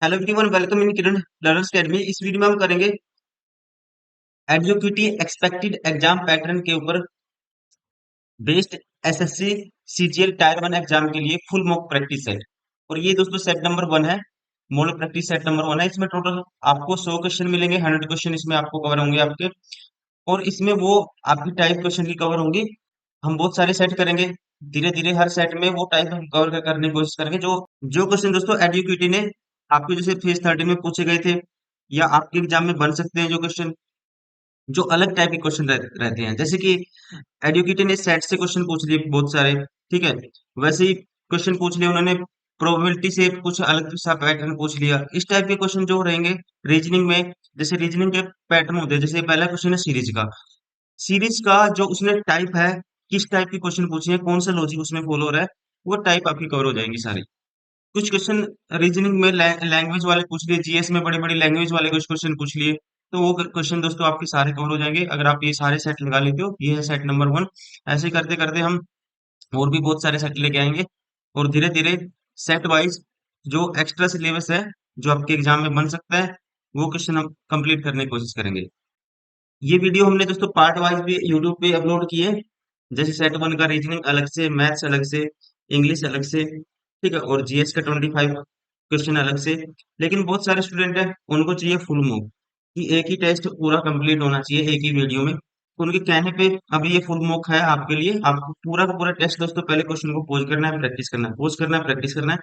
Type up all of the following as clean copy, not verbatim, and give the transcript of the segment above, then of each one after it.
Hello everyone, welcome in Kiran learners academy. इस video में हम करेंगे एडुकेटी एक्सपेक्टेड एग्जाम पैटर्न के ऊपर based SSC CGL tyre 1 exam के लिए फुल मॉक प्रैक्टिस सेट। और ये दोस्तों सेट नंबर 1 है। मॉडल प्रैक्टिस सेट नंबर 1 है। इसमें टोटल आपको 100 क्वेश्चन मिलेंगे। 100 क्वेश्चन इसमें आपको कवर होंगे आपके। और इसमें वो आपकी टाइप क्वेश्चन की कवर होंगी। हम बहुत सारे सेट करेंगे। धीरे धीरे हर सेट में वो टाइप हम कवर करने की कोशिश करेंगे। जो जो क्वेश्चन दोस्तों एडुकेटी ने आपके जैसे फेज 30 में पूछे गए थे, या आपके एग्जाम में बन सकते हैं, जो क्वेश्चन जो अलग टाइप के क्वेश्चन रहते हैं, जैसे कि एडुकेटी ने सेट से क्वेश्चन पूछ लिए बहुत सारे। ठीक है, वैसे ही क्वेश्चन पूछ लिए उन्होंने। प्रोबेबिलिटी से कुछ अलग सा पैटर्न पूछ लिया। इस टाइप के क्वेश्चन जो रहेंगे रीजनिंग में, जैसे रीजनिंग के पैटर्न होते हैं। जैसे पहला क्वेश्चन है सीरीज का जो उसने टाइप है, किस टाइप के क्वेश्चन पूछे हैं, कौन सा लॉजिक उसमें फॉलो हो रहा है, वो टाइप आपकी कवर हो जाएंगी सारी। कुछ क्वेश्चन रीजनिंग में लैंग्वेज वाले पूछ लिए, जीएस में बड़ी बड़ी लैंग्वेज वाले कुछ क्वेश्चन पूछ लिए। तो वो क्वेश्चन दोस्तों आपके सारे कवर हो जाएंगे अगर आप ये सारे सेट लगा लेते हो। ये है सेट नंबर 1। ऐसे करते करते हम और भी बहुत सारे सेट लेके आएंगे। और धीरे धीरे सेट वाइज जो एक्स्ट्रा सिलेबस है, जो आपके एग्जाम में बन सकता है, वो क्वेश्चन हम कंप्लीट करने की कोशिश करेंगे। ये वीडियो हमने दोस्तों पार्ट वाइज भी यूट्यूब पे अपलोड किए। जैसे सेट 1 का रीजनिंग अलग से, मैथ्स अलग से, इंग्लिश अलग से, ठीक है, और जीएस का 25 क्वेश्चन अलग से। लेकिन बहुत सारे स्टूडेंट हैं, उनको चाहिए फुल मॉक, कि एक ही टेस्ट पूरा कंप्लीट होना चाहिए एक ही वीडियो में। तो उनके कहने पे अभी ये फुल मॉक है आपके लिए। आपको पूरा का पूरा टेस्ट दोस्तों पहले क्वेश्चन को पोज करना है, प्रैक्टिस करना है, पोज करना है, प्रैक्टिस करना है।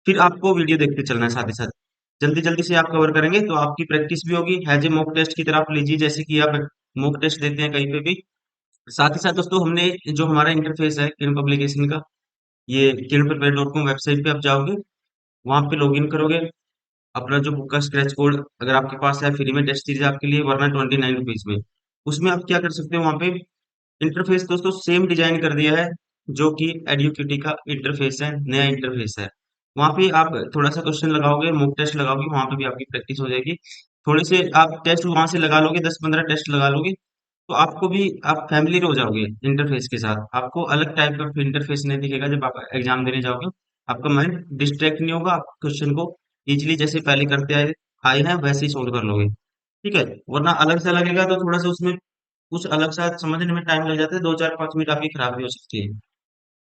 फिर आपको वीडियो देखते चलना है साथ ही साथ। जल्दी जल्दी से आप कवर करेंगे तो आपकी प्रैक्टिस भी होगी। एज ए मॉक टेस्ट की तरह आप लीजिए, जैसे कि आप मॉक टेस्ट देते हैं कहीं पे भी। साथ ही साथ दोस्तों हमने जो हमारा इंटरफेस है किरण पब्लिकेशन का, ये kiranprepare.com वेबसाइट पे आप जाओगे, वहां पे लॉगिन करोगे। अपना जो बुक का स्क्रैच कोड अगर आपके पास है, फ्री में टेस्ट सीरीज आपके लिए, वरना 29 रुपीज में। उसमें आप क्या कर सकते हो, वहां पे इंटरफेस दोस्तों सेम डिजाइन कर दिया है जो कि एडुकेटी का इंटरफेस है, नया इंटरफेस है। वहां पे आप थोड़ा सा क्वेश्चन लगाओगे, मॉक टेस्ट लगाओगे, वहां पे भी आपकी प्रैक्टिस हो जाएगी। थोड़े से आप टेस्ट वहां से लगा लोगे, 10-15 टेस्ट लगा लोगे, तो आपको भी आप फैमिलियर हो जाओगे इंटरफेस के साथ। आपको अलग टाइप का इंटरफेस नहीं दिखेगा जब आप एग्जाम देने जाओगे। आपका माइंड डिस्ट्रैक्ट नहीं होगा। आप क्वेश्चन को इजिली जैसे पहले करते आए आए हैं वैसे ही सोल्व कर लोगे। ठीक है, वरना अलग से लगेगा तो थोड़ा सा उसमें कुछ अलग सा समझने में टाइम लग जाता है। 2-4-5 मिनट आपकी खराब भी हो सकती है।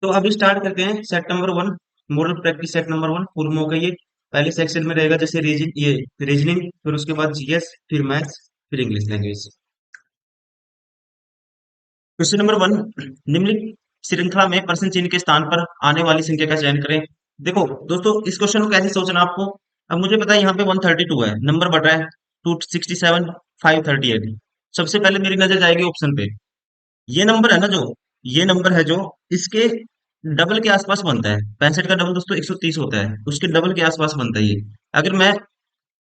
तो अभी स्टार्ट करते हैं set number 1। Model practice set number 1 full mock है ये। पहले सेक्शन में रहेगा जैसे रीजनिंग, फिर उसके बाद जीएस, फिर मैथ्स, फिर इंग्लिश लैंग्वेज। क्वेश्चन नंबर 1, निम्नलिखित श्रृंखला में प्रश्न चिन्ह के स्थान पर आने वाली संख्या का चयन करें। देखो दोस्तों, इस क्वेश्चन को कैसे सोचना आपको। अब मुझे पता है यहाँ पे 132 है, नंबर बढ़ रहा है 267, 538। सबसे पहले मेरी नजर जाएगी ऑप्शन पे। ये नंबर है ना जो, ये नंबर है जो इसके डबल के आसपास बनता है। 65 का डबल दोस्तों 130 होता है, उसके डबल के आसपास बनता है ये। अगर मैं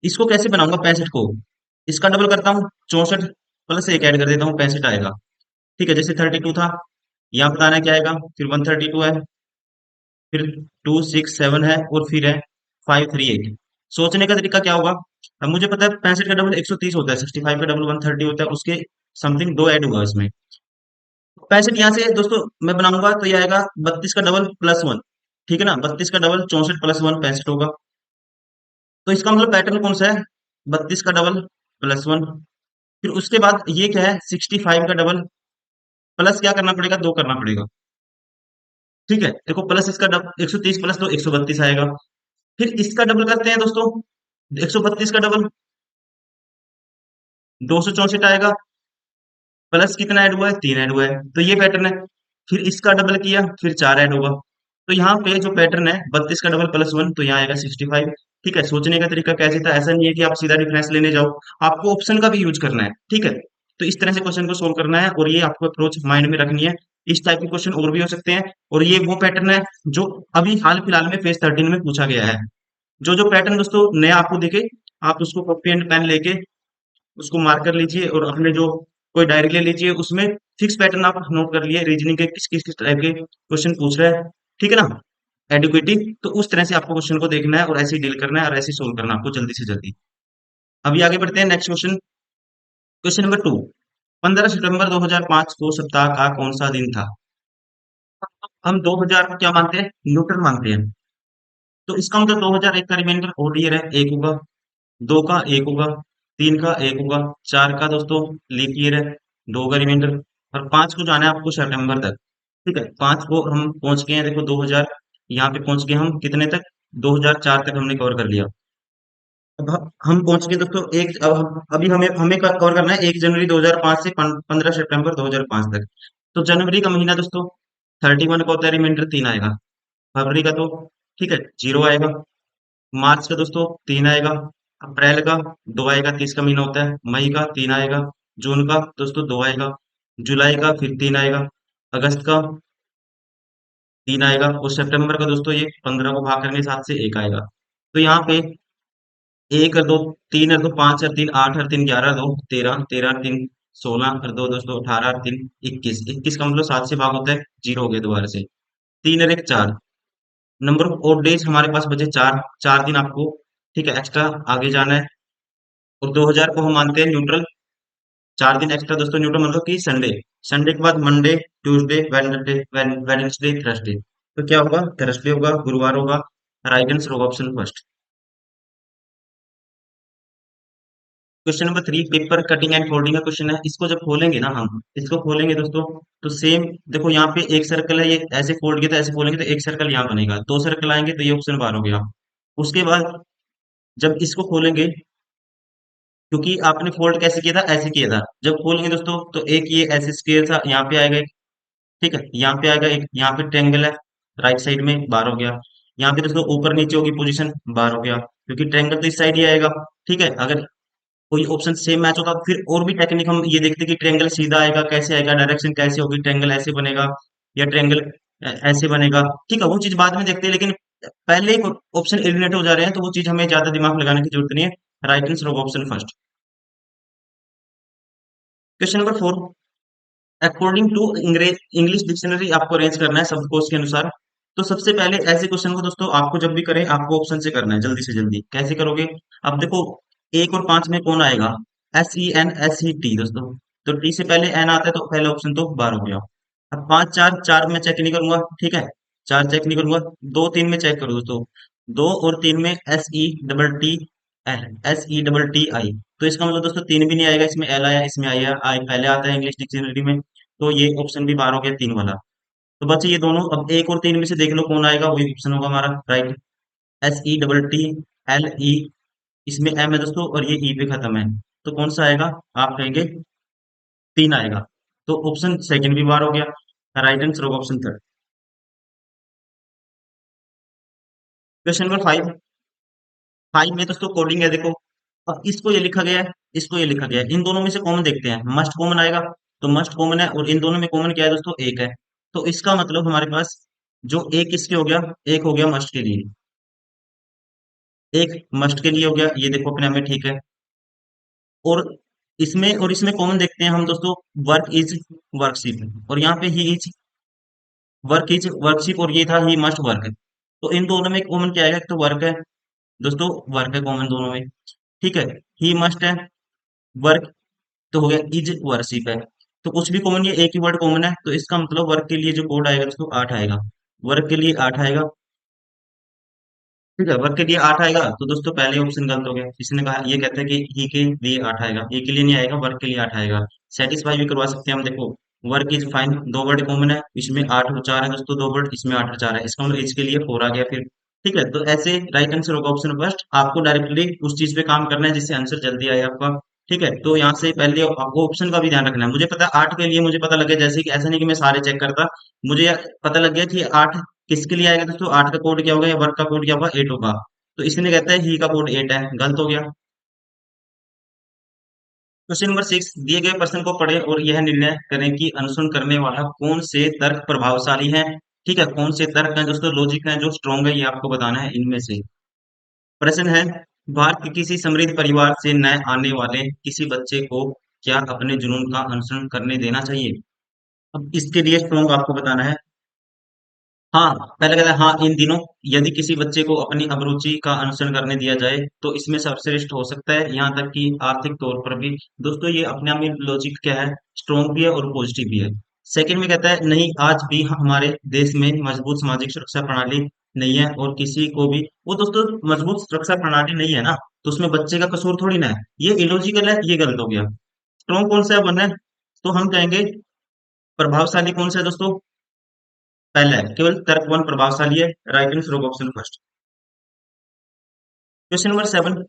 इसको कैसे बनाऊंगा 65 को, इसका डबल करता हूँ 64 प्लस एक ऐड कर देता हूँ, 65 आएगा। ठीक है, जैसे 32 था, यहाँ बताना है क्या आएगा, फिर 132 है, फिर 267 है, और फिर है 538। सोचने का तरीका क्या होगा। अब मुझे पता है 65 का डबल 130 होता है, 65 का डबल 130 होता है, उसके समथिंग दो ऐड हुआ इसमें। 65 यहाँ से दोस्तों मैं बनाऊंगा तो ये आएगा 32 का डबल प्लस 1। ठीक है ना, 32 का डबल 64 प्लस 1 65 होगा। तो इसका मतलब पैटर्न कौन सा है, 32 का डबल प्लस 1। फिर उसके बाद ये क्या है, 65 का डबल प्लस क्या करना पड़ेगा, 2 करना पड़ेगा। ठीक है, देखो प्लस इसका डबल 130 प्लस 2 132 आएगा। फिर इसका डबल करते हैं दोस्तों, 132 का डबल 264 आएगा, प्लस कितना ऐड हुआ है, 3 ऐड हुआ है, तो ये पैटर्न है। फिर इसका डबल किया, फिर 4 ऐड होगा। तो यहाँ पे जो पैटर्न है 32 का डबल प्लस 1, तो यहाँ आएगा 65। ठीक है, सोचने का तरीका कैसे था, ऐसा नहीं है कि आप सीधा डिफरेंस लेने जाओ, आपको ऑप्शन का भी यूज करना है। ठीक है, तो इस तरह से क्वेश्चन को सोल्व करना है, और ये आपको अप्रोच माइंड में रखनी है। इस टाइप के क्वेश्चन और भी हो सकते हैं, और ये वो पैटर्न है जो अभी हाल फिलहाल में फेज 13 में पूछा गया है। जो जो पैटर्न दोस्तों नया आपको दिखे, आप उसको कॉपी एंड पेन लेके उसको मार्क कर लीजिए, और अपने जो कोई डायरी ले लीजिए, उसमें फिक्स पैटर्न आप नोट कर लिए, रीजनिंग के किस किस किस टाइप के क्वेश्चन पूछ रहा है। ठीक है ना, एडुकेटिव। तो उस तरह से आपको क्वेश्चन को देखना है, और ऐसे ही डील करना है, और ऐसे ही सोल्व करना है आपको जल्दी से जल्दी। अभी आगे बढ़ते हैं नेक्स्ट क्वेश्चन। क्वेश्चन नंबर 2, 15 सितंबर 2005 को सप्ताह का कौन सा दिन था। हम 2000 को क्या मानते हैं, न्यूटन मानते हैं। तो इसका मतलब 2001 का रिमाइंडर ओड ईयर है, एक होगा। दो का एक होगा, तीन का एक होगा, चार का दोस्तों लीप ईयर है, दो का रिमाइंडर। और पांच को जाना है आपको सितंबर तक। ठीक है, पांच को हम पहुंच गए हैं, देखो 2000, यहाँ पे पहुंच गए हम कितने तक, 2004 तक हमने कवर कर लिया। अब हम पहुंच गए दोस्तों एक, अब अभी हमें हमें कवर करना है 1 जनवरी 2005 से 15 सितंबर 2005 तक। तो जनवरी का महीना दोस्तों 31 का होता है, रिमाइंडर तीन आएगा। फरवरी का तो ठीक है जीरो आएगा। मार्च का दोस्तों तीन आएगा। अप्रैल का दो आएगा, 30 का महीना होता है। मई का तीन आएगा। जून का दोस्तों दो आएगा। जुलाई का फिर तीन आएगा। अगस्त का तीन आएगा। और सितंबर का दोस्तों ये 15 को भाग करेंगे सात से, एक आएगा। तो यहाँ पे एक और दो, तीन और दो पांच और तीन आठ और तीन ग्यारह, दो तेरह, तेरह और तीन 16 और दो दोस्तों 18 और तीन 21, 21 का मतलब सात से भाग होता है, जीरो हो गया दोबारा से। तीन और एक चार, नंबर ऑफ ओड डेज हमारे पास बचे चार, 4 दिन आपको ठीक है एक्स्ट्रा आगे जाना है। और 2000 को हम मानते हैं न्यूट्रल। 4 दिन एक्स्ट्रा दोस्तों न्यूट्रल मतलब कि संडे। संडे के बाद Monday, Tuesday, Wednesday, Wednesday, Thursday. तो क्या होगा, थर्सडे होगा, गुरुवार होगा। राइट आंसर होगा option first. Question number three, paper cutting and folding का क्वेश्चन है। इसको जब खोलेंगे ना हम, इसको खोलेंगे दोस्तों, तो सेम देखो यहाँ पे एक सर्कल है, ये ऐसे फोल्ड किया तो ऐसे खोलेंगे तो एक सर्कल यहाँ बनेगा, दो सर्कल आएंगे तो ये ऑप्शन बार हो गया। उसके बाद जब इसको खोलेंगे, क्योंकि आपने फोल्ड कैसे किया था, ऐसे किया था, जब खोलेंगे दोस्तों तो एक ये ऐसे स्क्वायर था, यहाँ पे आएगा एक, ठीक है यहाँ पे आएगा एक, यहाँ पे ट्रायंगल है राइट साइड में, बार हो गया। यहाँ पे दोस्तों ऊपर नीचे होगी पोजीशन, बार हो गया, क्योंकि ट्रायंगल तो इस साइड ही आएगा। ठीक है, अगर कोई ऑप्शन सेम मैच होता फिर और भी टेक्निक हम ये देखते कि ट्रायंगल सीधा आएगा कैसे आएगा, डायरेक्शन कैसे होगी, ट्रायंगल ऐसे बनेगा या ट्रायंगल ऐसे बनेगा। ठीक है, वो चीज बाद में देखते हैं, लेकिन पहले ही ऑप्शन एलिमिनेट हो जा रहे हैं तो वो चीज हमें ज्यादा दिमाग लगाने की जरूरत नहीं है। राइट आंसर होगा option first. Question number four, according to English dictionary आपको अरेंज करना है शब्दकोश के अनुसार। तो सबसे पहले ऐसे क्वेश्चन को दोस्तों आपको जब भी करें आपको ऑप्शन से करना है, जल्दी से जल्दी कैसे करोगे। अब देखो एक और पांच में कौन आएगा, SEN, SET दोस्तों। तो टी से पहले एन आता है तो पहला ऑप्शन तो बार हो गया। अब पांच चार, चार में चेक नहीं करूंगा, ठीक है चार चेक नहीं करूंगा। दो तीन में चेक करो दोस्तों, दो और तीन में SE डबल टी आई। तो इसका मतलब दोस्तों तीन भी नहीं आएगा, इसमें एल आया, इसमें आया आई पहले आता है इंग्लिश डिक्शनरी में। तो ये ऑप्शन भी बार हो गया, तीन वाला। तो बच्चे ये दोनों, अब एक और तीन में से देख लो कौन आएगा, वही ऑप्शन होगा हमारा right. SE double T, LE, इसमें एम है दोस्तों और ये ई पे खत्म है। तो कौन सा आएगा, आप कहेंगे तीन आएगा। तो ऑप्शन सेकंड भी बार हो गया, राइट आंसर होगा option third. Question number five, five में दोस्तों कोडिंग है देखो। अब इसको ये लिखा गया है, इसको ये लिखा गया है, इन दोनों में से कॉमन देखते हैं, मस्ट कॉमन आएगा। तो मस्ट कॉमन है और इन दोनों में कॉमन क्या है दोस्तों, एक है। तो इसका मतलब हमारे पास जो एक किसके हो गया, एक हो गया मस्ट के लिए, एक मस्ट के लिए हो गया, ये देखो अपने आप में ठीक है। और इसमें कॉमन देखते हैं हम दोस्तों, वर्क इज वर्कशीप, और यहाँ पे ही इज वर्कशीप, और ये था ही मस्ट वर्क। तो इन दोनों में कॉमन क्या आएगा, एक तो वर्क है दोस्तों, वर्क है कॉमन दोनों में। ठीक है, ही मस्ट है, वर्क तो हो गया, इज वर्कशीप है। तो कुछ भी कॉमन, ये एक ही वर्ड कॉमन है, तो इसका मतलब वर्क के लिए जो कोड आएगा दोस्तों आठ आएगा। वर्क के लिए आठ आएगा। ठीक है, वर्क के लिए आठ आएगा, तो दोस्तों पहले ऑप्शन गलत हो गया, इसने कहा, ये कहता है कि ही के लिए आठ आएगा, ही के लिए नहीं आएगा, वर्क के लिए आठ आएगा। सेटिस्फाई भी करवा सकते हैं हम, देखो वर्क इज फाइन, दो वर्ड कॉमन है, इसमें आठ और चार है दोस्तों, दो वर्ड इसमें आठ और चार है, इसका मतलब इसके लिए फोर आ गया फिर। ठीक है, तो ऐसे राइट आंसर होगा ऑप्शन फर्स्ट। आपको डायरेक्टली उस चीज पे काम करना है जिससे आंसर जल्दी आए आपका। ठीक है, तो यहाँ से पहले आपको ऑप्शन का भी ध्यान रखना है। मुझे पता है आठ के लिए, मुझे पता लग गया, जैसे कि ऐसा नहीं कि मैं सारे चेक करता, मुझे पता लग गया कि आठ किसके लिए आएगा दोस्तों, आठ का कोड क्या होगा या वर्क का कोड क्या होगा, एट होगा। तो इसलिए कहता है ही का कोड एट है, गलत हो गया। क्वेश्चन नंबर सिक्स, दिए गए प्रश्न को पढ़ें और यह निर्णय करें कि अनुसरण करने वाला कौन से तर्क प्रभावशाली है। ठीक है, कौन से तर्क हैं दोस्तों, लॉजिक है जो स्ट्रॉन्ग है, ये आपको बताना है इनमें से। प्रश्न है, भारत के किसी समृद्ध परिवार से नए आने वाले किसी बच्चे को क्या अपने जुनून का अनुसरण करने देना चाहिए। अब इसके लिए स्ट्रॉन्ग आपको बताना है। हाँ, पहले कहता है हाँ, इन दिनों यदि किसी बच्चे को अपनी अभिरुचि का अनुसरण करने दिया जाए तो इसमें सर्वश्रेष्ठ हो सकता है, यहाँ तक कि आर्थिक तौर पर भी। दोस्तों ये अपने आप में लॉजिक क्या है, स्ट्रॉन्ग भी है और पॉजिटिव भी है। सेकंड में कहता है नहीं, आज भी हमारे देश में मजबूत सामाजिक सुरक्षा प्रणाली नहीं है, और किसी को भी वो दोस्तों मजबूत सुरक्षा प्रणाली नहीं है ना, तो उसमें बच्चे का कसूर थोड़ी ना है। ये इलॉजिकल है, ये गलत हो गया। स्ट्रॉन्ग कौन सा है, वन है, तो हम कहेंगे प्रभावशाली कौन सा है दोस्तों, पहला है, केवल तर्क वन प्रभावशाली है। राइट आंसर होगा option first. Question number 7,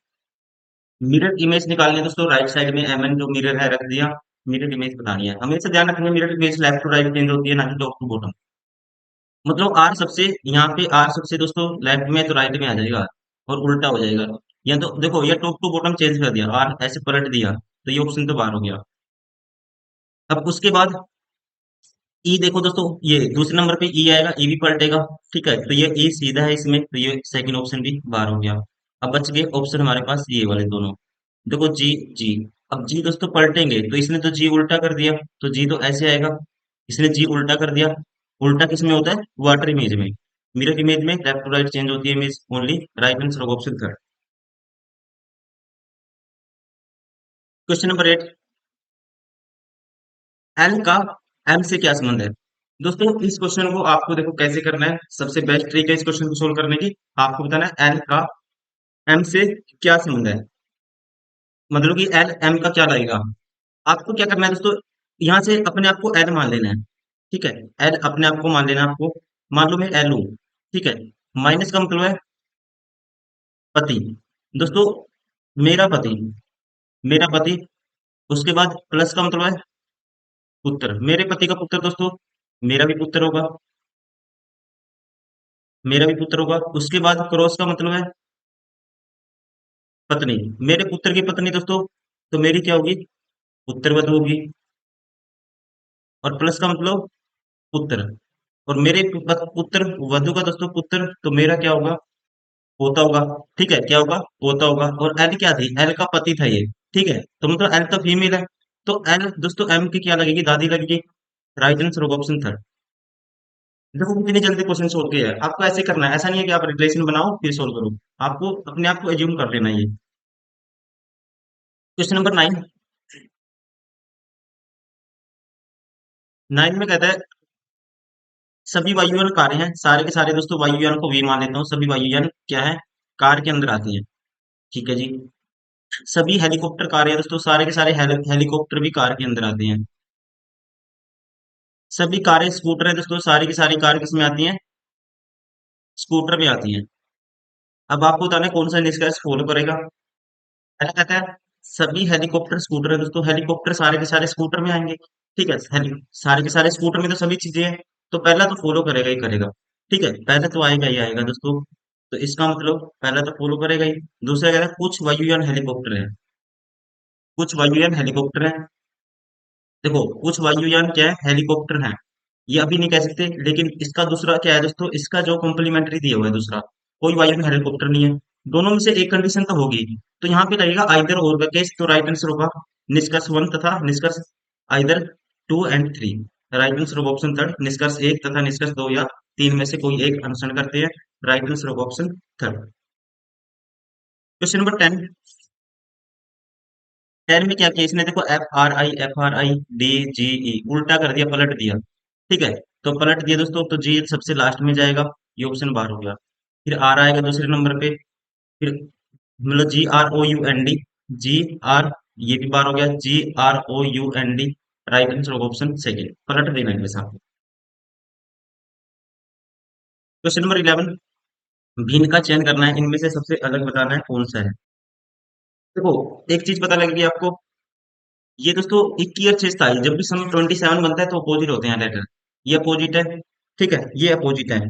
mirror image निकालनी है दोस्तों। राइट साइड में एम एन जो मिरर है रख दिया, मिरर इमेज बतानी है। हमेशा ध्यान रखना, mirror image left to right change होती है, ना कि टॉप टू बॉटम। मतलब आर सबसे, यहाँ पे आर सबसे दोस्तों लेफ्ट में तो राइट में आ जाएगा, और उल्टा हो जाएगा। या तो देखो, या टॉप टू बॉटम चेंज कर दिया, आर ऐसे पलट दिया, तो ये ऑप्शन तो बाहर हो गया। अब उसके बाद ई देखो दोस्तों, ये दूसरे नंबर पे ई आएगा, ई भी पलटेगा। ठीक है, तो ये ई सीधा है इसमें, तो ये सेकंड ऑप्शन भी बाहर हो गया। अब बच गए ऑप्शन हमारे पास ये वाले दोनों। देखो जी, जी। अब जी दोस्तों पलटेंगे, तो इसने तो जी उल्टा कर दिया, तो जी तो ऐसे आएगा। इसने जी उल्टा कर दिया। उल्टा किस में होता है, वाटर इमेज में। मिरर इमेज में लेफ्ट टू राइट चेंज होती है इमेज ओनली। राइट आंसर होगा option third. Question number 8, L का एम से क्या संबंध है। दोस्तों इस क्वेश्चन को आपको देखो कैसे करना है, सबसे बेस्ट ट्रिक है इस क्वेश्चन को सोल्व करने की। आपको बताना है एल का एम से क्या संबंध है, मतलब कि एल एम का क्या लगेगा। आपको क्या करना है दोस्तों, यहाँ से अपने आप को एल मान लेना है। ठीक है, एल अपने आप को मान लेना है आपको। मान लो मैं एल हूं। ठीक है, माइनस का मतलब है पति। दोस्तों मेरा पति, मेरा पति। उसके बाद प्लस का मतलब है पुत्र, मेरे पति का पुत्र दोस्तों, मेरा भी पुत्र होगा, मेरा भी पुत्र होगा। उसके बाद क्रॉस का मतलब है पत्नी, मेरे पुत्र की पत्नी दोस्तों, तो मेरी क्या होगी, पुत्रवधू होगी। और प्लस का मतलब पुत्र, और मेरे पुत्र वधु का दोस्तों पुत्र, तो मेरा क्या होगा, पोता होगा। ठीक है, क्या होगा, पोता होगा। और एल क्या थी, एल का पति था ये। ठीक है, तो मतलब एल तो फीमेल है, तो एल दोस्तों एम की क्या लगेगी, दादी लगेगी। राइट आंसर होगा ऑप्शन थर्ड। देखो कितनी जल्दी क्वेश्चन सोल्व किया है। आपको ऐसे करना है, ऐसा नहीं है कि आप रिलेशन बनाओ फिर सोल्व करो। आपको अपने आप को एज्यूम कर लेना है ये। क्वेश्चन नंबर 9, 9 में कहता है सभी वायुयान कार्य हैं, सारे के सारे दोस्तों वायुयान को वी मान लेता हूँ, सभी वायुयान क्या है, कार के अंदर आते हैं। ठीक है जी। सभी हेलीकॉप्टर कार है दोस्तों, सारे के सारे हेलीकॉप्टर भी कार के अंदर आते हैं। सभी कारें स्कूटर है दोस्तों, सारी की सारी कार किसमें आती हैं, स्कूटर में आती हैं। अब आपको बताना है कौन सा निष्कर्ष फॉलो करेगा। पहला कहता है सभी हेलीकॉप्टर स्कूटर है दोस्तों, हेलीकॉप्टर सारे के सारे स्कूटर में आएंगे। ठीक है, सारे के सारे स्कूटर में तो सभी चीजें हैं, तो पहला तो फॉलो करेगा ही करेगा। ठीक है, पहले तो आएगा ही आएगा दोस्तों, तो इसका मतलब पहला तो फॉलो करेगा ही। दूसरा कहता है कुछ वायुयान हेलीकॉप्टर है, कुछ वायुयान हेलीकॉप्टर है। देखो कुछ वायुयान क्या है, हेलीकॉप्टर है, ये अभी नहीं कह सकते। लेकिन इसका दूसरा क्या है दोस्तों, इसका जो कॉम्प्लीमेंट्री दिया हुआ है दूसरा, कोई वायुयान हेलीकॉप्टर नहीं है। दोनों में से एक कंडीशन तो होगी, तो यहाँ पे लगेगा आइदर और का केस, तो राइट आंसर होगा निष्कर्ष वन तथा निष्कर्ष either two and three. Right answer होगा ऑप्शन थर्ड, निष्कर्ष एक तथा निष्कर्ष दो या तीन में से कोई एक अनुसरण करते हैं। राइट आंसर होगा ऑप्शन थर्ड। क्वेश्चन नंबर 10, 10 में क्या किया इसने, देखो F R I D G E उल्टा कर दिया, पलट दिया। ठीक है, तो पलट दिया दोस्तों, तो जी सबसे लास्ट में जाएगा, ये ऑप्शन बाहर हो गया। फिर आर आएगा दूसरे नंबर पे, फिर मतलब G R O U N D, G R, ये भी बाहर हो गया, G R O U N D. Right answer होगा ऑप्शन सेकेंड, पलट देना इनके साथ। क्वेश्चन नंबर 11, भिन्न का चयन करना है, इनमें से सबसे अलग बताना है कौन सा है। देखो एक चीज पता लगेगी आपको, ये दोस्तों 21 और 26, जब भी सम 27 बनता है तो अपोजिट होते हैं लेटर। ये अपोजिट है। ठीक है, ये अपोजिट है,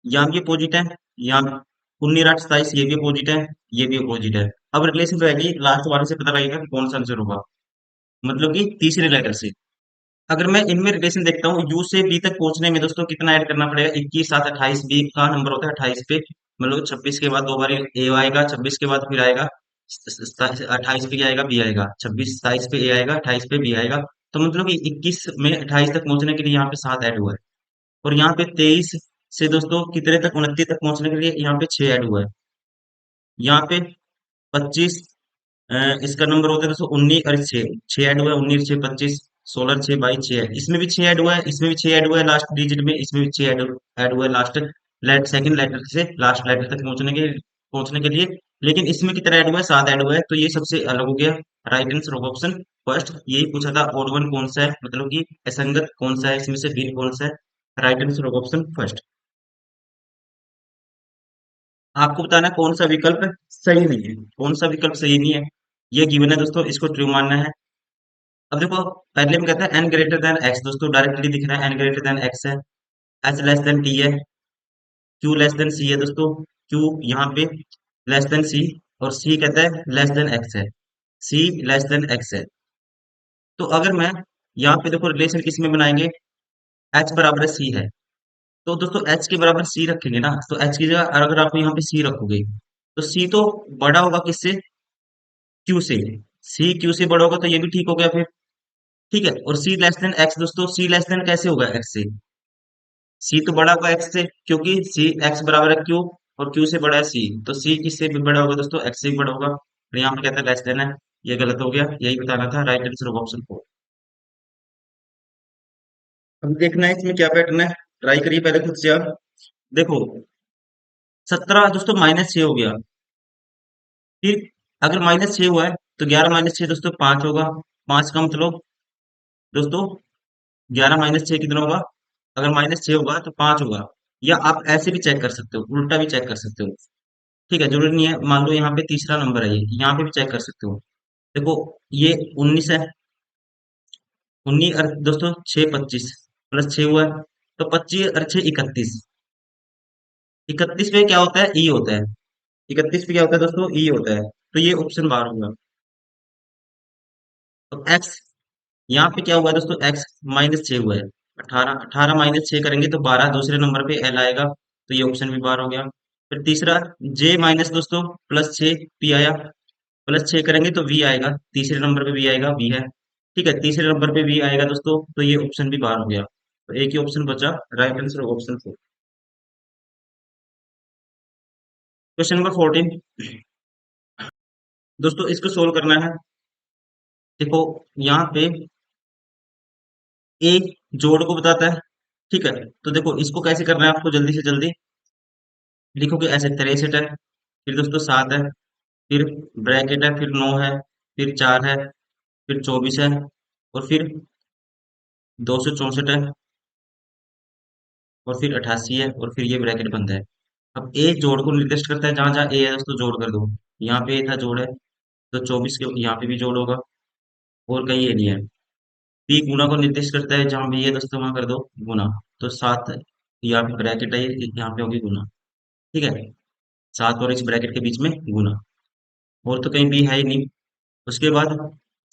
यहाँ भी अपोजिट है, यहाँ 19 8 27 ये भी अपोजिट है, ये भी अपोजिट है। अब रिलेशन रहेगी लास्ट वाले से, पता लगेगा कि कौन सा आंसर होगा, मतलब कि तीसरे लेटर से। अगर मैं इनमें रिलेशन देखता हूँ, यू से बी तक पहुंचने में दोस्तों कितना ऐड करना पड़ेगा, 21 7 28, बी का नंबर होता है 28 पे, मतलब 26 के बाद दो बार ए आएगा, 26 के बाद फिर आएगा 28 पे क्या आएगा, बी आएगा, 26 27 पे ए आएगा, 28 पे बी आएगा। तो मतलब कि 21 में 28 तक पहुंचने के लिए यहाँ पे 7 ऐड हुआ है। और यहाँ पे 23 से दोस्तों कितने तक, 29 तक पहुंचने के लिए यहाँ पे 6 ऐड हुआ है। यहाँ पे 25, इसका नंबर होता है दोस्तों 19 और 6, 6 ऐड हुआ है, 19 6 25, 16 6 22 6 है, इसमें भी 6 ऐड हुआ है, इसमें भी 6 ऐड हुआ है लास्ट डिजिट में, इसमें भी 6 ऐड हुआ है लास्ट सेकंड लेटर से लास्ट लेटर तक पहुंचने के लिए। लेकिन इसमें कितना ऐड हुआ है, 7 ऐड हुआ है, तो ये सबसे अलग हो गया। Right answer of option first यही पूछा था, ओड वन कौन सा है, मतलब कि असंगत कौन सा है, इसमें से भिन्न कौन सा है। Right answer of option first. आपको बताना है कौन सा विकल्प सही नहीं है, कौन सा विकल्प सही नहीं है। ये गिवन है दोस्तों, इसको ट्रू मानना है। अब देखो, पहले में कहता है एन ग्रेटर देन एक्स, दोस्तों डायरेक्टली दिख रहा है एन ग्रेटर देन एक्स है। एच लेस देन टी है। क्यू लेस देन सी है दोस्तों। क्यू यहाँ पे लेस देन सी, और सी कहता है लेस देन एक्स है। सी लेस देन एक्स है। तो अगर मैं यहाँ पे देखो रिलेशन किस में बनाएंगे, एच बराबर सी है, तो दोस्तों एच के बराबर सी रखेंगे ना, तो एच की जगह अगर आप यहाँ पे सी रखोगे, तो सी तो बड़ा होगा किससे, क्यू से। सी क्यू से बड़ा होगा, तो ये भी ठीक हो गया फिर। ठीक है, और सी लेस देन एक्स, दोस्तों सी लेस देन कैसे होगा एक्स से, सी तो बड़ा होगा एक्स से, क्योंकि सी एक्स बराबर है क्यू, और क्यू से बड़ा है सी, तो सी किससे भी बड़ा होगा दोस्तों, एक्स से भी बड़ा होगा, और यहाँ पे कहता है लेस देन है। ये गलत हो गया, यही बताना था, राइट आंसर ऑफ ऑप्शन 4। अब देखना है इसमें क्या पैटर्न है, ट्राई करिए पहले खुद से आप। देखो 17 दोस्तों -6 हो गया। फिर अगर -6 हुआ है, तो 11 - 6 दोस्तों 5 होगा। 5 का मतलब दोस्तों 11 - 6 कितना होगा, अगर -6 होगा तो 5 होगा। या आप ऐसे भी चेक कर सकते हो, उल्टा भी चेक कर सकते हो। ठीक है, जरूरी नहीं है, मान लो यहाँ पे तीसरा नंबर है, ये यहाँ पे भी चेक कर सकते हो। देखो ये 19 है, 19 और दोस्तों 6 25 +6 हुआ है, तो 25 और 6 31। 31 पे क्या होता है, ई होता है। 31 पे क्या होता है दोस्तों, ई होता है, तो ये ऑप्शन बार होगा। तो एक्स यहाँ पे क्या हुआ है दोस्तों, एक्स -6 हुआ है। 18 करेंगे तो 12 दूसरे नंबर पे एल आएगा, तो ये ऑप्शन भी बार हो गया। फिर तीसरा जे माइनस दोस्तों +6 पी आया, +6 करेंगे तो वी आएगा, तीसरे नंबर पे वी आएगा, वी है। ठीक है, तीसरे नंबर पे वी आएगा दोस्तों, तो ये ऑप्शन भी बार हो गया, तो एक ही ऑप्शन बचा, right answer option 4। Question number 14 दोस्तों, इसको सोल्व करना है। देखो यहाँ पे ए जोड़ को बताता है। ठीक है, तो देखो इसको कैसे करना है आपको, जल्दी से जल्दी लिखोगे ऐसे, 63 है, फिर दोस्तों 7 है, फिर ब्रैकेट है, फिर 9 है, फिर 4 है, फिर 24 है, और फिर 264 है, और फिर 88 है, और फिर ये ब्रैकेट बंद है। अब ए जोड़ को निर्दिष्ट करता है, जहां जहां ए है दोस्तों जोड़ कर दो। यहाँ पे ए था, जोड़ है, तो 24 के यहाँ पे भी जोड़ होगा, और कहीं ए नहीं है। बी गुना को निर्दिष्ट करता है, जहां भी ये दोस्तों वहां कर दो गुना, तो 7 यहाँ पे ब्रैकेट है, यहाँ पे होगी गुना। ठीक है, 7 और इस ब्रैकेट के बीच में गुना, और तो कहीं बी है ही नहीं। उसके बाद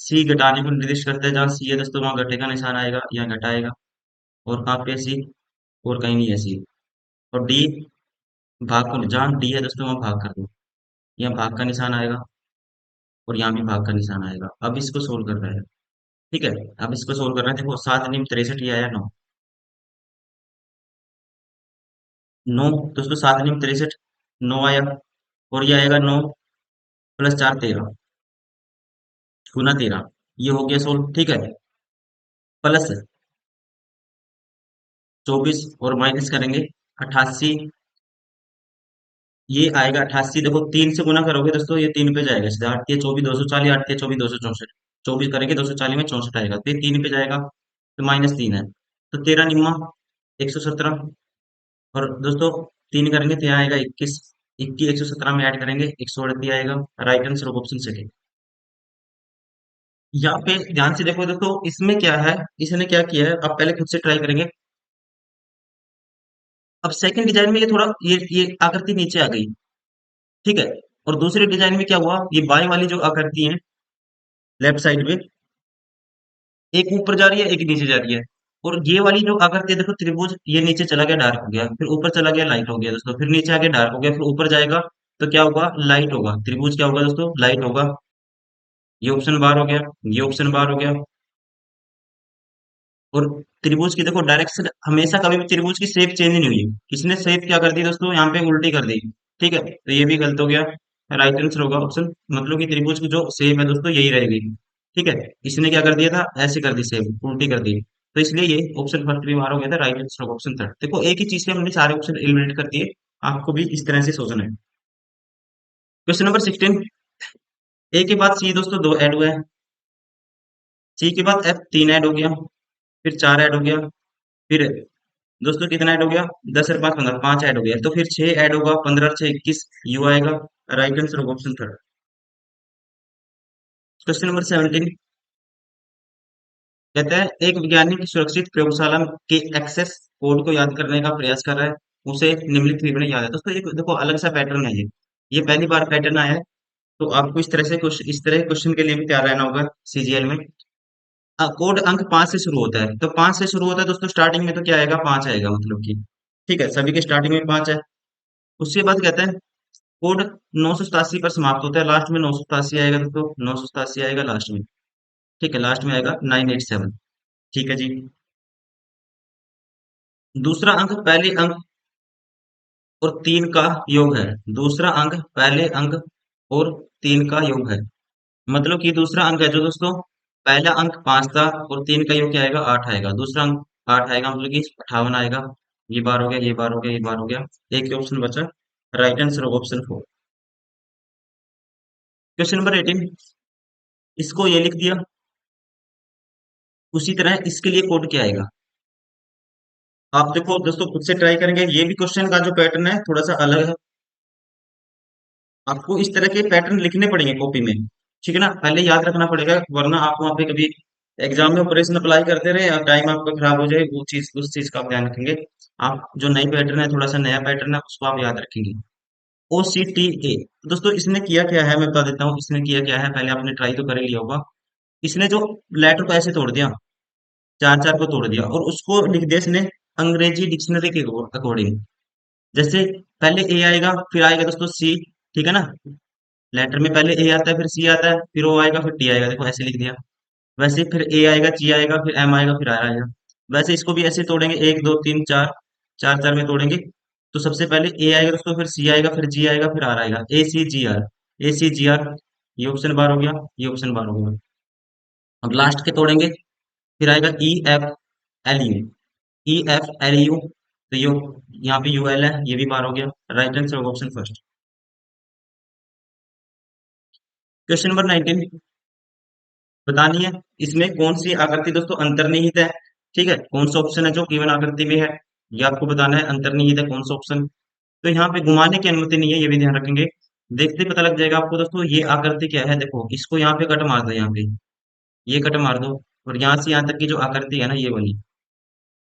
सी घटाने को निर्दिष्ट करता है, जहाँ सी है दोस्तों वहां घटे का निशान आएगा, यहाँ घटाएगा, और कहाँ पे सी, और कहीं नहीं है सी। और डी भाग को, जहाँ डी है दोस्तों वहां भाग कर दो, यहाँ भाग का निशान आएगा, और यहाँ भी भाग का निशान आएगा। अब इसको सोल्व कर रहे हैं। ठीक है, अब इसको सोल्व करना है। देखो 7 × 63 ये आया 9, 9 दोस्तों 7 × 63 9 आया, और ये आएगा 9 + 4 13, गुना 13, ये हो गया सोल्व। ठीक है, प्लस 24 और माइनस करेंगे 88, ये आएगा 88। देखो 3 से गुना करोगे दोस्तों, ये 3 पे जाएगा सीधा, 8 24 240, 8 24 264, 24 करेंगे 240 में 64 आएगा, तो ये 3 पे जाएगा, तो -3 है, तो 13 निम्मा 117। और दोस्तों 3 करेंगे तो यहाँ आएगा 21, 21 117 में ऐड करेंगे 138 आएगा, राइट आंसर ऑप्शन सेकंड। यहाँ पे ध्यान से देखो दोस्तों, इसमें क्या है, इसने क्या किया है, आप पहले खुद से ट्राई करेंगे। अब सेकंड डिजाइन में ये थोड़ा ये आकृति नीचे आ गई। ठीक है, और दूसरे डिजाइन में क्या हुआ, ये बाएं वाली जो आकृति है लेफ्ट साइड में, एक ऊपर जा रही है, एक नीचे जा रही है। और ये वाली जो आकृति है देखो त्रिभुज, ये नीचे चला गया डार्क हो गया, फिर ऊपर चला गया लाइट हो गया दोस्तों, फिर नीचे आ गया डार्क हो गया, फिर ऊपर जाएगा तो क्या होगा, लाइट होगा, त्रिभुज क्या होगा दोस्तों, लाइट होगा। ये ऑप्शन बार हो गया, ये ऑप्शन बार हो गया। और त्रिभुज की देखो डायरेक्शन, हमेशा कभी भी त्रिभुज की शेप चेंज नहीं हुई, इसने शेप क्या कर दी दोस्तों, यहाँ पे उल्टी कर दी। ठीक है, तो ये भी गलत हो गया, राइट आंसर होगा ऑप्शन, मतलब कि त्रिभुज की जो शेप है दोस्तों यही रहेगी। ठीक है, इसने क्या कर दिया था, ऐसे कर दी शेप, उल्टी कर दी। तो इसलिए ये ऑप्शन फर्स्ट भी बाहर हो गया था, राइट आंसर ऑप्शन थर्ड। देखो एक ही चीज से हमने सारे ऑप्शन एलिमिनेट कर दिए, आपको भी इस तरह से सोचना है। क्वेश्चन नंबर 16, ए के बाद सी दोस्तों दो ऐड हुआ है, सी के बाद एफ तीन ऐड हो गया, फिर चार ऐड हो गया, फिर दोस्तों कितना ऐड हो गया, 10 और 5 15, पांच ऐड हो गया, तो फिर 6 ऐड होगा, 15 और 6 21, यू आएगा, right answer option third. Question number 17 कहता है एक वैज्ञानिक सुरक्षित प्रयोगशाला के एक्सेस कोड को याद करने का प्रयास कर रहा है, उसे निम्नलिखित विवरण याद है। दोस्तों ये देखो अलग सा पैटर्न है, ये पहली बार पैटर्न आया है, तो आपको इस तरह से इस तरह क्वेश्चन के लिए भी तैयार रहना होगा सीजीएल में। कोड अंक 5 से शुरू होता है, तो 5 से शुरू होता है दोस्तों, स्टार्टिंग में तो क्या आएगा, 5 आएगा, मतलब कि ठीक है, सभी के स्टार्टिंग में 5 है। उसके बाद कहता है कोड 987 पर समाप्त होता है, लास्ट में 987 आएगा दोस्तों, 987 आएगा लास्ट में, ठीक है, लास्ट में आएगा 987, ठीक है जी। दूसरा अंक पहले अंक और 3 का योग है, दूसरा अंक पहले अंक और 3 का योग है, मतलब कि दूसरा अंक है जो दोस्तों, पहला अंक 5 था और 3 का योग क्या आएगा, 8 आएगा, दूसरा अंक 8 आएगा, मतलब कि 58 आएगा। ये बार हो गया, ये बार हो गया, ये बार हो गया, एक ही ऑप्शन बचा, right answer option 4। Question number 18, इसको ये लिख दिया, उसी तरह इसके लिए कोड क्या आएगा, आप देखो दोस्तों खुद से ट्राई करेंगे, ये भी क्वेश्चन का जो पैटर्न है थोड़ा सा अलग है, आपको इस तरह के पैटर्न लिखने पड़ेंगे कॉपी में, ठीक है ना, पहले याद रखना पड़ेगा, वरना आप वहां पे कभी एग्जाम में ऑपरेशन अप्लाई करते रहे और टाइम आपका खराब हो जाए, वो चीज उस चीज का आप ध्यान रखेंगे। आप जो नई पैटर्न है, थोड़ा सा नया पैटर्न है, उसको आप याद रखेंगे। ओ सी टी ए, दोस्तों इसने किया क्या है मैं बता देता हूँ, इसने किया क्या है, पहले आपने ट्राई तो कर ही लिया होगा। इसने जो लेटर को ऐसे तोड़ दिया, चार चार को तोड़ दिया और उसको लिख दिया इसने अंग्रेजी डिक्शनरी के अकॉर्डिंग। जैसे पहले ए आएगा, फिर आएगा दोस्तों सी, ठीक है ना, लेटर में पहले ए आता है, फिर सी आता है, फिर ओ आएगा, फिर टी आएगा, देखो ऐसे लिख दिया। वैसे ही फिर ए आएगा, जी आएगा, फिर एम आएगा, फिर आर आएगा। वैसे इसको भी ऐसे तोड़ेंगे, एक दो तीन चार, चार चार में तोड़ेंगे। तो सबसे पहले ए आएगा दोस्तों, फिर सी आएगा, फिर जी आएगा, फिर आर आएगा, A C G R, A C G R, ये ऑप्शन बार हो गया, ये ऑप्शन बार हो गया। अब लास्ट के तोड़ेंगे, फिर आएगा E F L U, E F L U, तो यो यहाँ पे यू एल है, ये भी बार हो गया, right answer option first. Question number 19, बतानी है इसमें कौन सी आकृति दोस्तों अंतर्निहित है, ठीक है, कौन सा ऑप्शन है जो केवल आकृति में है, ये आपको बताना है, अंतर्निहित है कौन सा ऑप्शन। तो यहाँ पे घुमाने की अनुमति नहीं है, ये भी ध्यान रखेंगे, देखते ही पता लग जाएगा आपको दोस्तों ये आकृति क्या है। देखो इसको यहाँ पे कट मार दो, यहाँ पे ये कट मार दो, और यहाँ से यहाँ तक की जो आकृति है ना, ये वाली,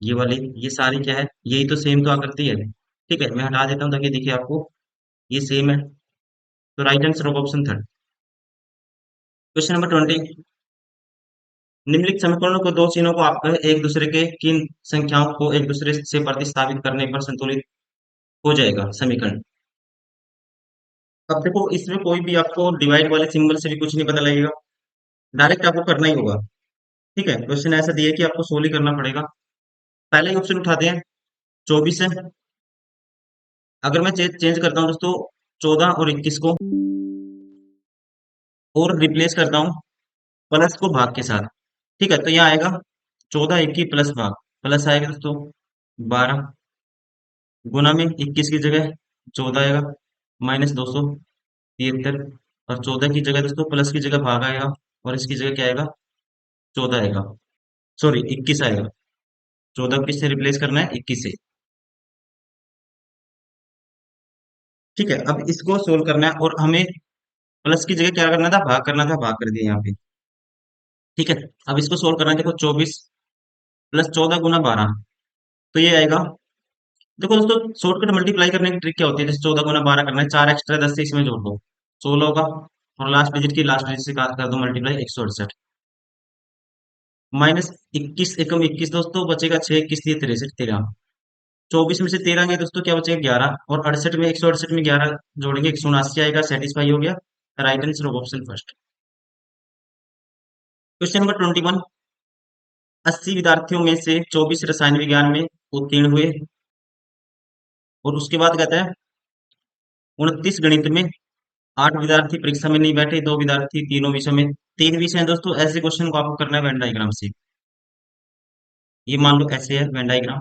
ये वाली, ये सारी क्या है, यही तो सेम तो आकृति है, ठीक है, मैं हटा देता हूँ ताकि देखिए आपको, ये सेम है, तो right answer option third. Question number 20, निम्नलिखित समीकरणों को दो चिन्हों को आप एक दूसरे के किन संख्याओं को एक दूसरे से प्रतिस्थापित करने पर संतुलित हो जाएगा समीकरण। अब देखो इसमें कोई भी आपको डिवाइड वाले सिंबल से भी कुछ नहीं पता लगेगा, डायरेक्ट आपको करना ही होगा, ठीक है, क्वेश्चन ऐसा दिया है कि आपको सोल्व ही करना पड़ेगा। पहले ही ऑप्शन उठाते हैं, 24 है, अगर मैं चेंज करता हूँ दोस्तों 14 और 21 को, और रिप्लेस करता हूँ प्लस को भाग के साथ, ठीक है, तो यहाँ आएगा 14 21 प्लस भाग, प्लस आएगा दोस्तों 12, गुना में 21 की जगह 14 आएगा, माइनस 273, और 14 की जगह दोस्तों प्लस की जगह भाग आएगा, और इसकी जगह क्या आएगा, 14 आएगा, सॉरी 21 आएगा, 14 किस से रिप्लेस करना है, 21 से, ठीक है। अब इसको सोल्व करना है और हमें प्लस की जगह क्या करना था, भाग करना था, भाग कर दिया यहाँ पे, ठीक है। अब इसको सोल्व करना है, देखो 24 प्लस 14 गुना 12, तो ये आएगा, देखो दोस्तों शॉर्टकट मल्टीप्लाई करने की ट्रिक क्या होती है, जैसे 14 गुना 12 करना है, 4 एक्स्ट्रा 10 से इसमें जोड़ दो, 16 होगा, और लास्ट डिजिट की लास्ट डिजिट से काट कर दो मल्टीप्लाई, 168, माइनस 21 एकम 21 दोस्तों, बचेगा 6 21 दिए 63 13, 24 में से 13 गए दोस्तों, क्या बचेगा 11, और 68 में 168 में 11 जोड़ेंगे 179 आएगा, सेटिस्फाई हो गया, right answer option first. Question number 21, 80 विद्यार्थियों में से 24 रसायन विज्ञान में उत्तीर्ण हुए, और उसके बाद कहता है 29 गणित में, 8 विद्यार्थी परीक्षा में नहीं बैठे, 2 विद्यार्थी तीनों विषय में, 3 विषय हैं दोस्तों, ऐसे क्वेश्चन को आपको करना है वेन डायग्राम से। ये मान लो ऐसे है वेन डायग्राम।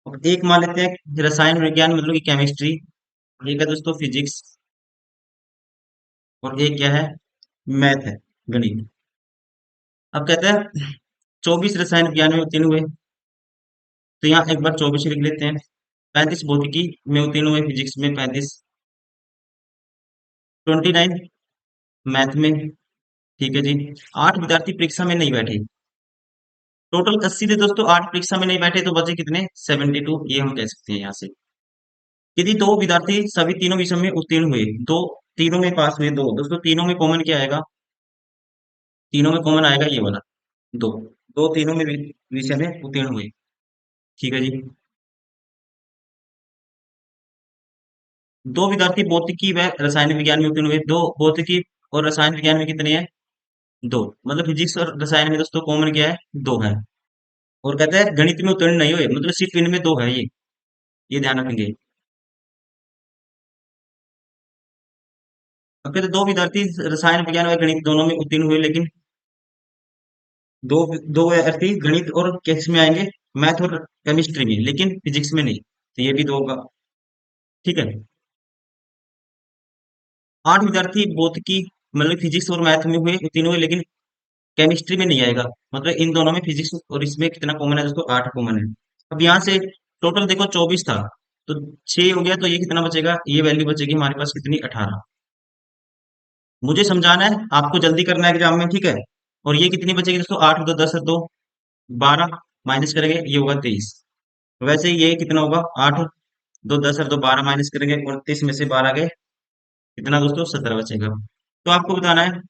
अब एक मान लेते हैं रसायन विज्ञान मतलब कि केमिस्ट्री, एक है दोस्तों फिजिक्स, और एक क्या है, मैथ है, गणित। अब कहते हैं 24 रसायन विज्ञान में उत्तीर्ण हुए, तो यहाँ एक बार 24 लिख लेते हैं। 35 भौतिकी में उत्तीर्ण हुए, फिजिक्स में 35, 29 मैथ में। ठीक है जी। 8 विद्यार्थी परीक्षा में नहीं बैठे, टोटल 80 थे दोस्तों, 8 परीक्षा में नहीं बैठे तो बचे कितने, 72, ये हम कह सकते हैं यहाँ से। यदि दो विद्यार्थी सभी तीनों विषयों में उत्तीर्ण हुए, दो, तीनों में पास हुए, दो दोस्तों, तीनों में कॉमन क्या आएगा, तीनों में कॉमन आएगा ये वाला, दो, दो तीनों में विषय में उत्तीर्ण हुए। ठीक है जी। दो विद्यार्थी भौतिकी व रसायन विज्ञान में उत्तीर्ण हुए, दो भौतिकी और रसायन विज्ञान में कितने हैं, दो, मतलब फिजिक्स और रसायन में दोस्तों कॉमन क्या है, दो है। और कहते हैं गणित में उत्तीर्ण नहीं हुए, मतलब सिर्फ इनमें दो है, ये ध्यान रखेंगे। अब कहते हैं दो विद्यार्थी रसायन विज्ञान व गणित दोनों में उत्तीर्ण हुए, लेकिन दो, दो विद्यार्थी गणित और किस में आएंगे, मैथ और केमिस्ट्री में, लेकिन फिजिक्स में नहीं, तो ये भी दो होगा। ठीक है। 8 विद्यार्थी भौतिकी मतलब फिजिक्स और मैथ में हुए उत्तीर्ण हुए, लेकिन केमिस्ट्री में नहीं आएगा, मतलब इन दोनों में फिजिक्स और इसमें कितना कॉमन है दोस्तों, 8 कॉमन है। अब यहाँ से टोटल देखो 24 था, तो 6 हो गया, तो ये कितना बचेगा, ये वैल्यू बचेगी हमारे पास कितनी, 18। मुझे समझाना है, आपको जल्दी करना है एग्जाम में, ठीक है। और ये कितनी बचेगी दोस्तों, 8 दो 10 दो 12, माइनस करेंगे ये होगा 23। वैसे ही ये कितना होगा, 8 दो 10 और दो 12, माइनस करेंगे 29 में से 12 गए, कितना दोस्तों, 17 बचेगा। तो आपको बताना है,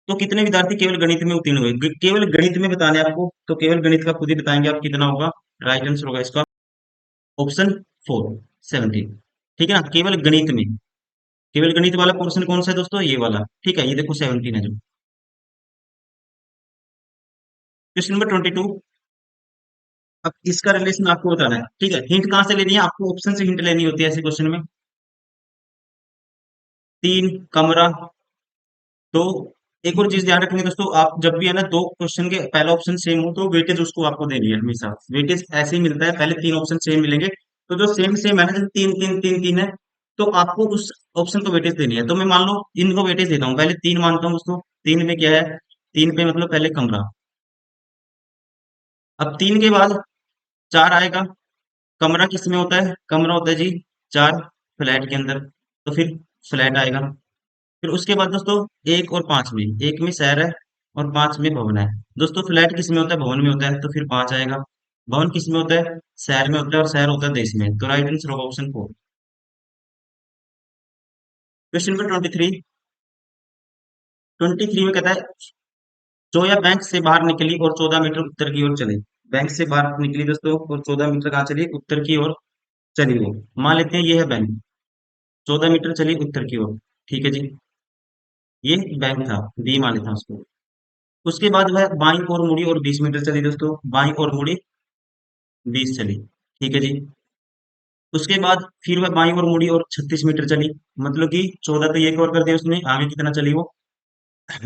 तो कितने विद्यार्थी केवल गणित में उत्तीर्ण हुए, केवल गणित में बताने हैं आपको, तो केवल गणित का खुद ही बताएंगे आप कितना होगा। राइट आंसर होगा इसका ऑप्शन 4, 17। ठीक है ना, केवल गणित में, केवल गणित वाला पोर्शन कौन सा है दोस्तों, ये वाला, ठीक है, ये देखो 17 है जो। Question number 22। अब इसका रिलेशन आपको बताना है, ठीक है। हिंट कहाँ से लेनी है आपको, ऑप्शन से हिंट लेनी होती है ऐसे क्वेश्चन में। तीन, कमरा, तो एक और चीज ध्यान रखेंगे दोस्तों, आप जब भी है ना दो क्वेश्चन के पहला ऑप्शन सेम हो तो वेटेज उसको आपको देनी है हमेशा, वेटेज ऐसे ही मिलता है, पहले तीन ऑप्शन सेम मिलेंगे, तो जो सेम सेम है ना, जैसे तीन तीन तीन तीन है, तो आपको उस ऑप्शन को वेटेज देनी है। तो मैं मान लो इनको वेटेज देता हूँ, पहले तीन मानता हूँ दोस्तों, तीन में क्या है, तीन पे मतलब पहले कमरा। अब तीन के बाद चार आएगा, कमरा किस में होता है, कमरा होता है जी चार फ्लैट के अंदर, तो फिर फ्लैट आएगा। फिर उसके बाद दोस्तों एक और पांच में, एक में शहर है और पांच में भवन है। दोस्तों फ्लैट किस में होता है, भवन में होता है, तो फिर पांच आएगा। भवन किस में होता है, शहर में होता है, और शहर होता है देश में, तो राइट आंसर होगा ऑप्शन 4। Question number 23। 23 में कहता है जोया बैंक से बाहर निकली और 14 मीटर उत्तर की ओर चली। बैंक से बाहर निकली दोस्तों और 14 मीटर कहाँ चली, उत्तर की ओर चली। वो मान लेते हैं ये है बैंक, 14 मीटर चली उत्तर की ओर। ठीक है जी, ये बैंक था, बी मान लेता हूं उसको। उसके बाद वह बाईं ओर मुड़ी और 20 मीटर चली दोस्तों, बाईं ओर मुड़ी 20 चली। ठीक है जी। उसके बाद फिर वह बाईं ओर मुड़ी और 36 मीटर चली, मतलब कि 14 तो ये कवर कर दिया उसने, आगे कितना चली वो,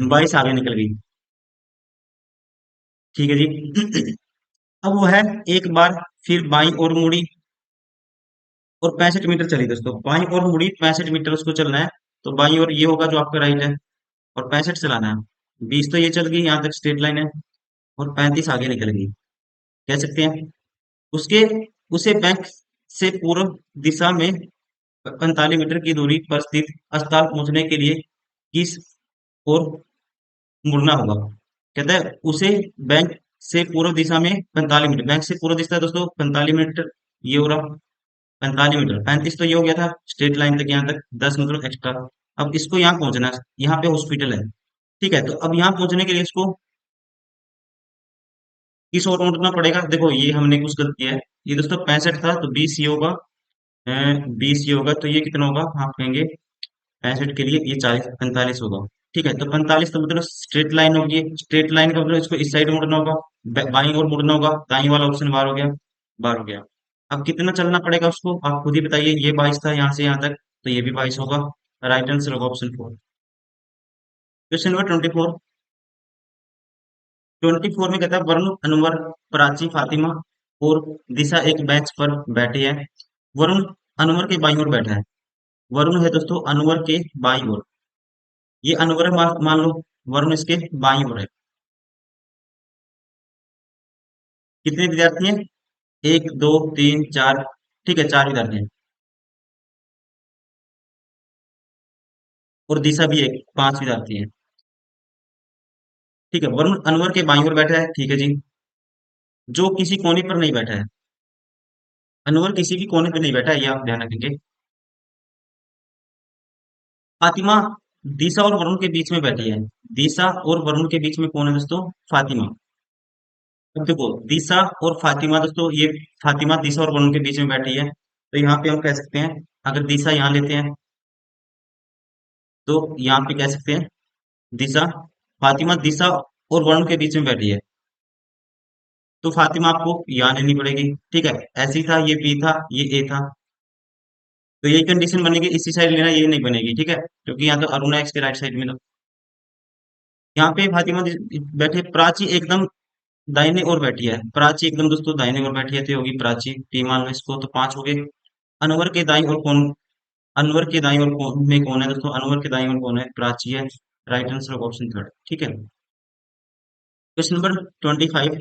22 आगे निकल गई। ठीक है जी। अब वो है एक बार फिर बाईं ओर मुड़ी और 65 मीटर चली दोस्तों, बाईं ओर मुड़ी 65 मीटर उसको चलना है, तो बाईं ओर ये होगा जो आपका राइट है, और 65 चलाना है। 20 तो ये चल गई, यहाँ तक स्ट्रेट लाइन है, और 35 आगे निकल गई, कह सकते हैं। उसके उसे बैंक से पूर्व दिशा में 45 मीटर की दूरी पर स्थित अस्पताल पहुंचने के लिए किस ओर मुड़ना होगा। कहता है उसे बैंक से पूर्व दिशा में 45 मीटर, बैंक से पूर्व दिशा दोस्तों 45 मीटर, ये हो रहा 45 मीटर, 35 तो ये हो गया था स्ट्रेट लाइन तक, यहाँ तक 10 मीटर एक्स्ट्रा। अब इसको यहाँ पहुंचना है, यहाँ पे हॉस्पिटल है, ठीक है। तो अब यहाँ पहुंचने के लिए इसको किस ओर मुड़ना पड़ेगा, देखो ये हमने कुछ गलत किया है, ये दोस्तों 65 था, तो 20 ये होगा, 20 ये होगा, तो ये कितना होगा, आप कहेंगे 65 के लिए ये 40 45 होगा। ठीक है, तो 45 तो मतलब स्ट्रेट लाइन होगी, स्ट्रेट लाइन का मतलब इसको इस साइड मुड़ना होगा, बाईं ओर मुड़ना होगा, दाईं वाला ऑप्शन बार हो गया, बार हो गया। अब कितना चलना पड़ेगा उसको, आप खुद ही बताइए, ये 22 था यहाँ से यहाँ तक, तो ये भी 22 होगा, राइट आंसर होगा ऑप्शन 4। Question number 24। 24 में कहता है वरुण, अनवर, प्राची, फातिमा और दिशा एक बेंच पर बैठे हैं। वरुण अनवर के बाईं ओर बैठा है। वरुण है दोस्तों अनवर के बाईं ओर। ये अनवर है, मान लो वरुण इसके बाईं ओर है। कितने विद्यार्थी हैं? एक, दो, तीन, चार। ठीक है, चार विद्यार्थी हैं। और दिशा भी एक, पांच विद्यार्थी हैं। ठीक है, वरुण अनवर के बाईं ओर बैठा है, ठीक है जी। जो किसी कोने पर नहीं बैठा है। अनवर किसी भी कोने पर नहीं बैठा है, ये आप ध्यान रखेंगे। फातिमा दिशा और वरुण के बीच में बैठी है। दिशा और वरुण के बीच में कौन है दोस्तों? फातिमा। अब देखो, दिशा और फातिमा दोस्तों, ये फातिमा दिशा और वरुण के बीच में बैठी है, तो यहाँ पे हम कह सकते हैं, अगर दिशा यहाँ लेते हैं तो यहाँ पे कह सकते हैं दिशा। फातिमा दिशा और वरुण के बीच में बैठी है, तो फातिमा आपको यहाँ लेनी पड़ेगी। ठीक है, ऐसे ही था, ये बी था, ये ए था। तो यही कंडीशन बनेगी, इसी साइड लेना, ये नहीं बनेगी। ठीक है, क्योंकि यहाँ तो अरुणा एक्स के राइट साइड में, तो यहाँ पे फातिमा बैठे। प्राची एकदम दाहिने ओर बैठी है। प्राची एकदम दोस्तों दाहिने ओर बैठी है, तो ये होगी प्राची। पी मान लो इसको, तो पांच हो गए। अनवर के दाईं ओर कौन? अनवर के दाईं ओर में कौन है दोस्तों? अनवर के दाईं ओर कौन है? प्राची है। Right answer option third. ठीक है, क्वेश्चन नंबर 25।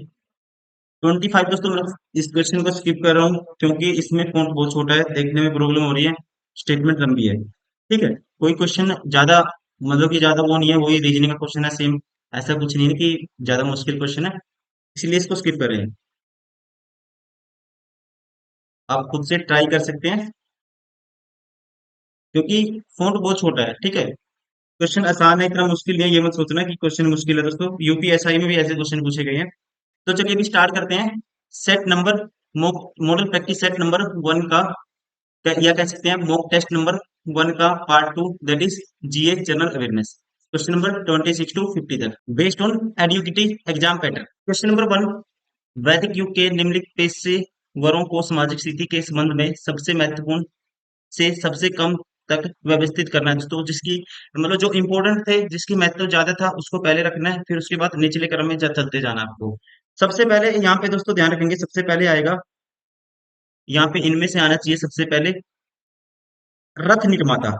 25 दोस्तों, मैं इस क्वेश्चन को स्किप कर रहा हूँ क्योंकि इसमें फॉन्ट बहुत छोटा है, देखने में प्रॉब्लम हो रही है। स्टेटमेंट लंबी है। ठीक है, कोई क्वेश्चन ज्यादा, मतलब कि ज्यादा वो नहीं है, वही रीजनिंग का क्वेश्चन है सेम। ऐसा कुछ नहीं है कि ज्यादा मुश्किल क्वेश्चन है, इसलिए इसको स्किप कर रहे हैं। आप खुद से ट्राई कर सकते हैं, क्योंकि फॉन्ट बहुत छोटा है। ठीक है, क्वेश्चन आसान है, इतना मुश्किल नहीं है, ये मत सोचना कि क्वेश्चन मुश्किल है दोस्तों। यूपीएसआई में भी ऐसे क्वेश्चन पूछे गए हैं। तो चलिए अभी स्टार्ट करते हैं। Set number, model practice set number one का, या कह सकते हैं मॉक टेस्ट नंबर वन का part two, that is GA general awareness. Question number 26 to 50 तक, based on educative exam pattern. Question number one, वैदिक युग के निम्नलिखित पेशेवरों को सामाजिक स्थिति के संबंध में सबसे महत्वपूर्ण से सबसे कम तक व्यवस्थित करना है दोस्तों। जिसकी, मतलब जो इंपॉर्टेंट थे, जिसकी महत्व ज्यादा था, उसको पहले रखना है, फिर उसके बाद निचले क्रम में चलते जाना आपको। सबसे पहले यहाँ पे दोस्तों ध्यान रखेंगे, सबसे पहले आएगा, यहाँ पे इनमें से आना चाहिए सबसे पहले रथ निर्माता।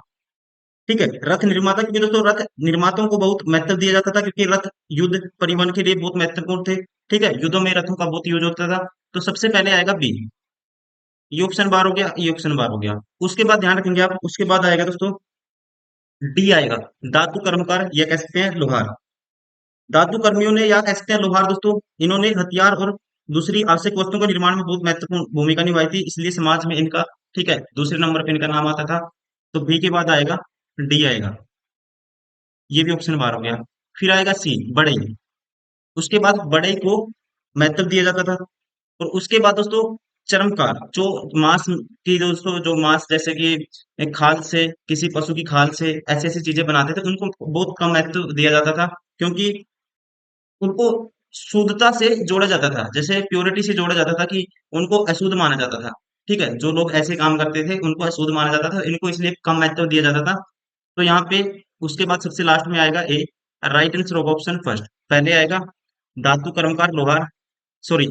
ठीक है, रथ निर्माता, क्योंकि दोस्तों रथ निर्माताओं को बहुत महत्व दिया जाता था, क्योंकि रथ युद्ध परिवहन के लिए बहुत महत्वपूर्ण थे। ठीक है, युद्धों में रथों का बहुत यूज होता था। तो सबसे पहले आएगा बी। ये ऑप्शन बार हो गया, ये ऑप्शन बार हो गया। उसके बाद ध्यान रखेंगे आप, उसके बाद आएगा दोस्तों डी आएगा, धातु कर्मकार, या कह सकते हैं लोहार। धातु कर्मियों ने, या कह सकते हैं लोहार दोस्तों, इन्होंने हथियार और दूसरी आवश्यक वस्तुओं के निर्माण में बहुत महत्वपूर्ण भूमिका निभाई थी, इसलिए समाज में इनका, ठीक है, दूसरे नंबर पे इनका नाम आता था। तो बी के बाद आएगा डी आएगा, ये भी ऑप्शन बार हो गया। फिर आएगा सी, बढ़ई। उसके बाद बढ़ई को महत्व दिया जाता था। और उसके बाद दोस्तों चर्मकार, जो मांस की दोस्तों, जो मांस जैसे कि एक खाल से, किसी पशु की खाल से ऐसी ऐसी चीजें बनाते थे, उनको बहुत कम महत्व दिया जाता था, क्योंकि उनको शुद्धता से जोड़ा जाता था, जैसे प्योरिटी से जोड़ा जाता था, कि उनको अशुद्ध माना जाता था। ठीक है, जो लोग ऐसे काम करते थे उनको अशुद्ध माना जाता था, इनको इसलिए कम महत्व दिया जाता था। तो यहाँ पे उसके बाद सबसे लास्ट में आएगा A. Right answer of option first. पहले आएगा धातु कर्मकार लोहार, सॉरी,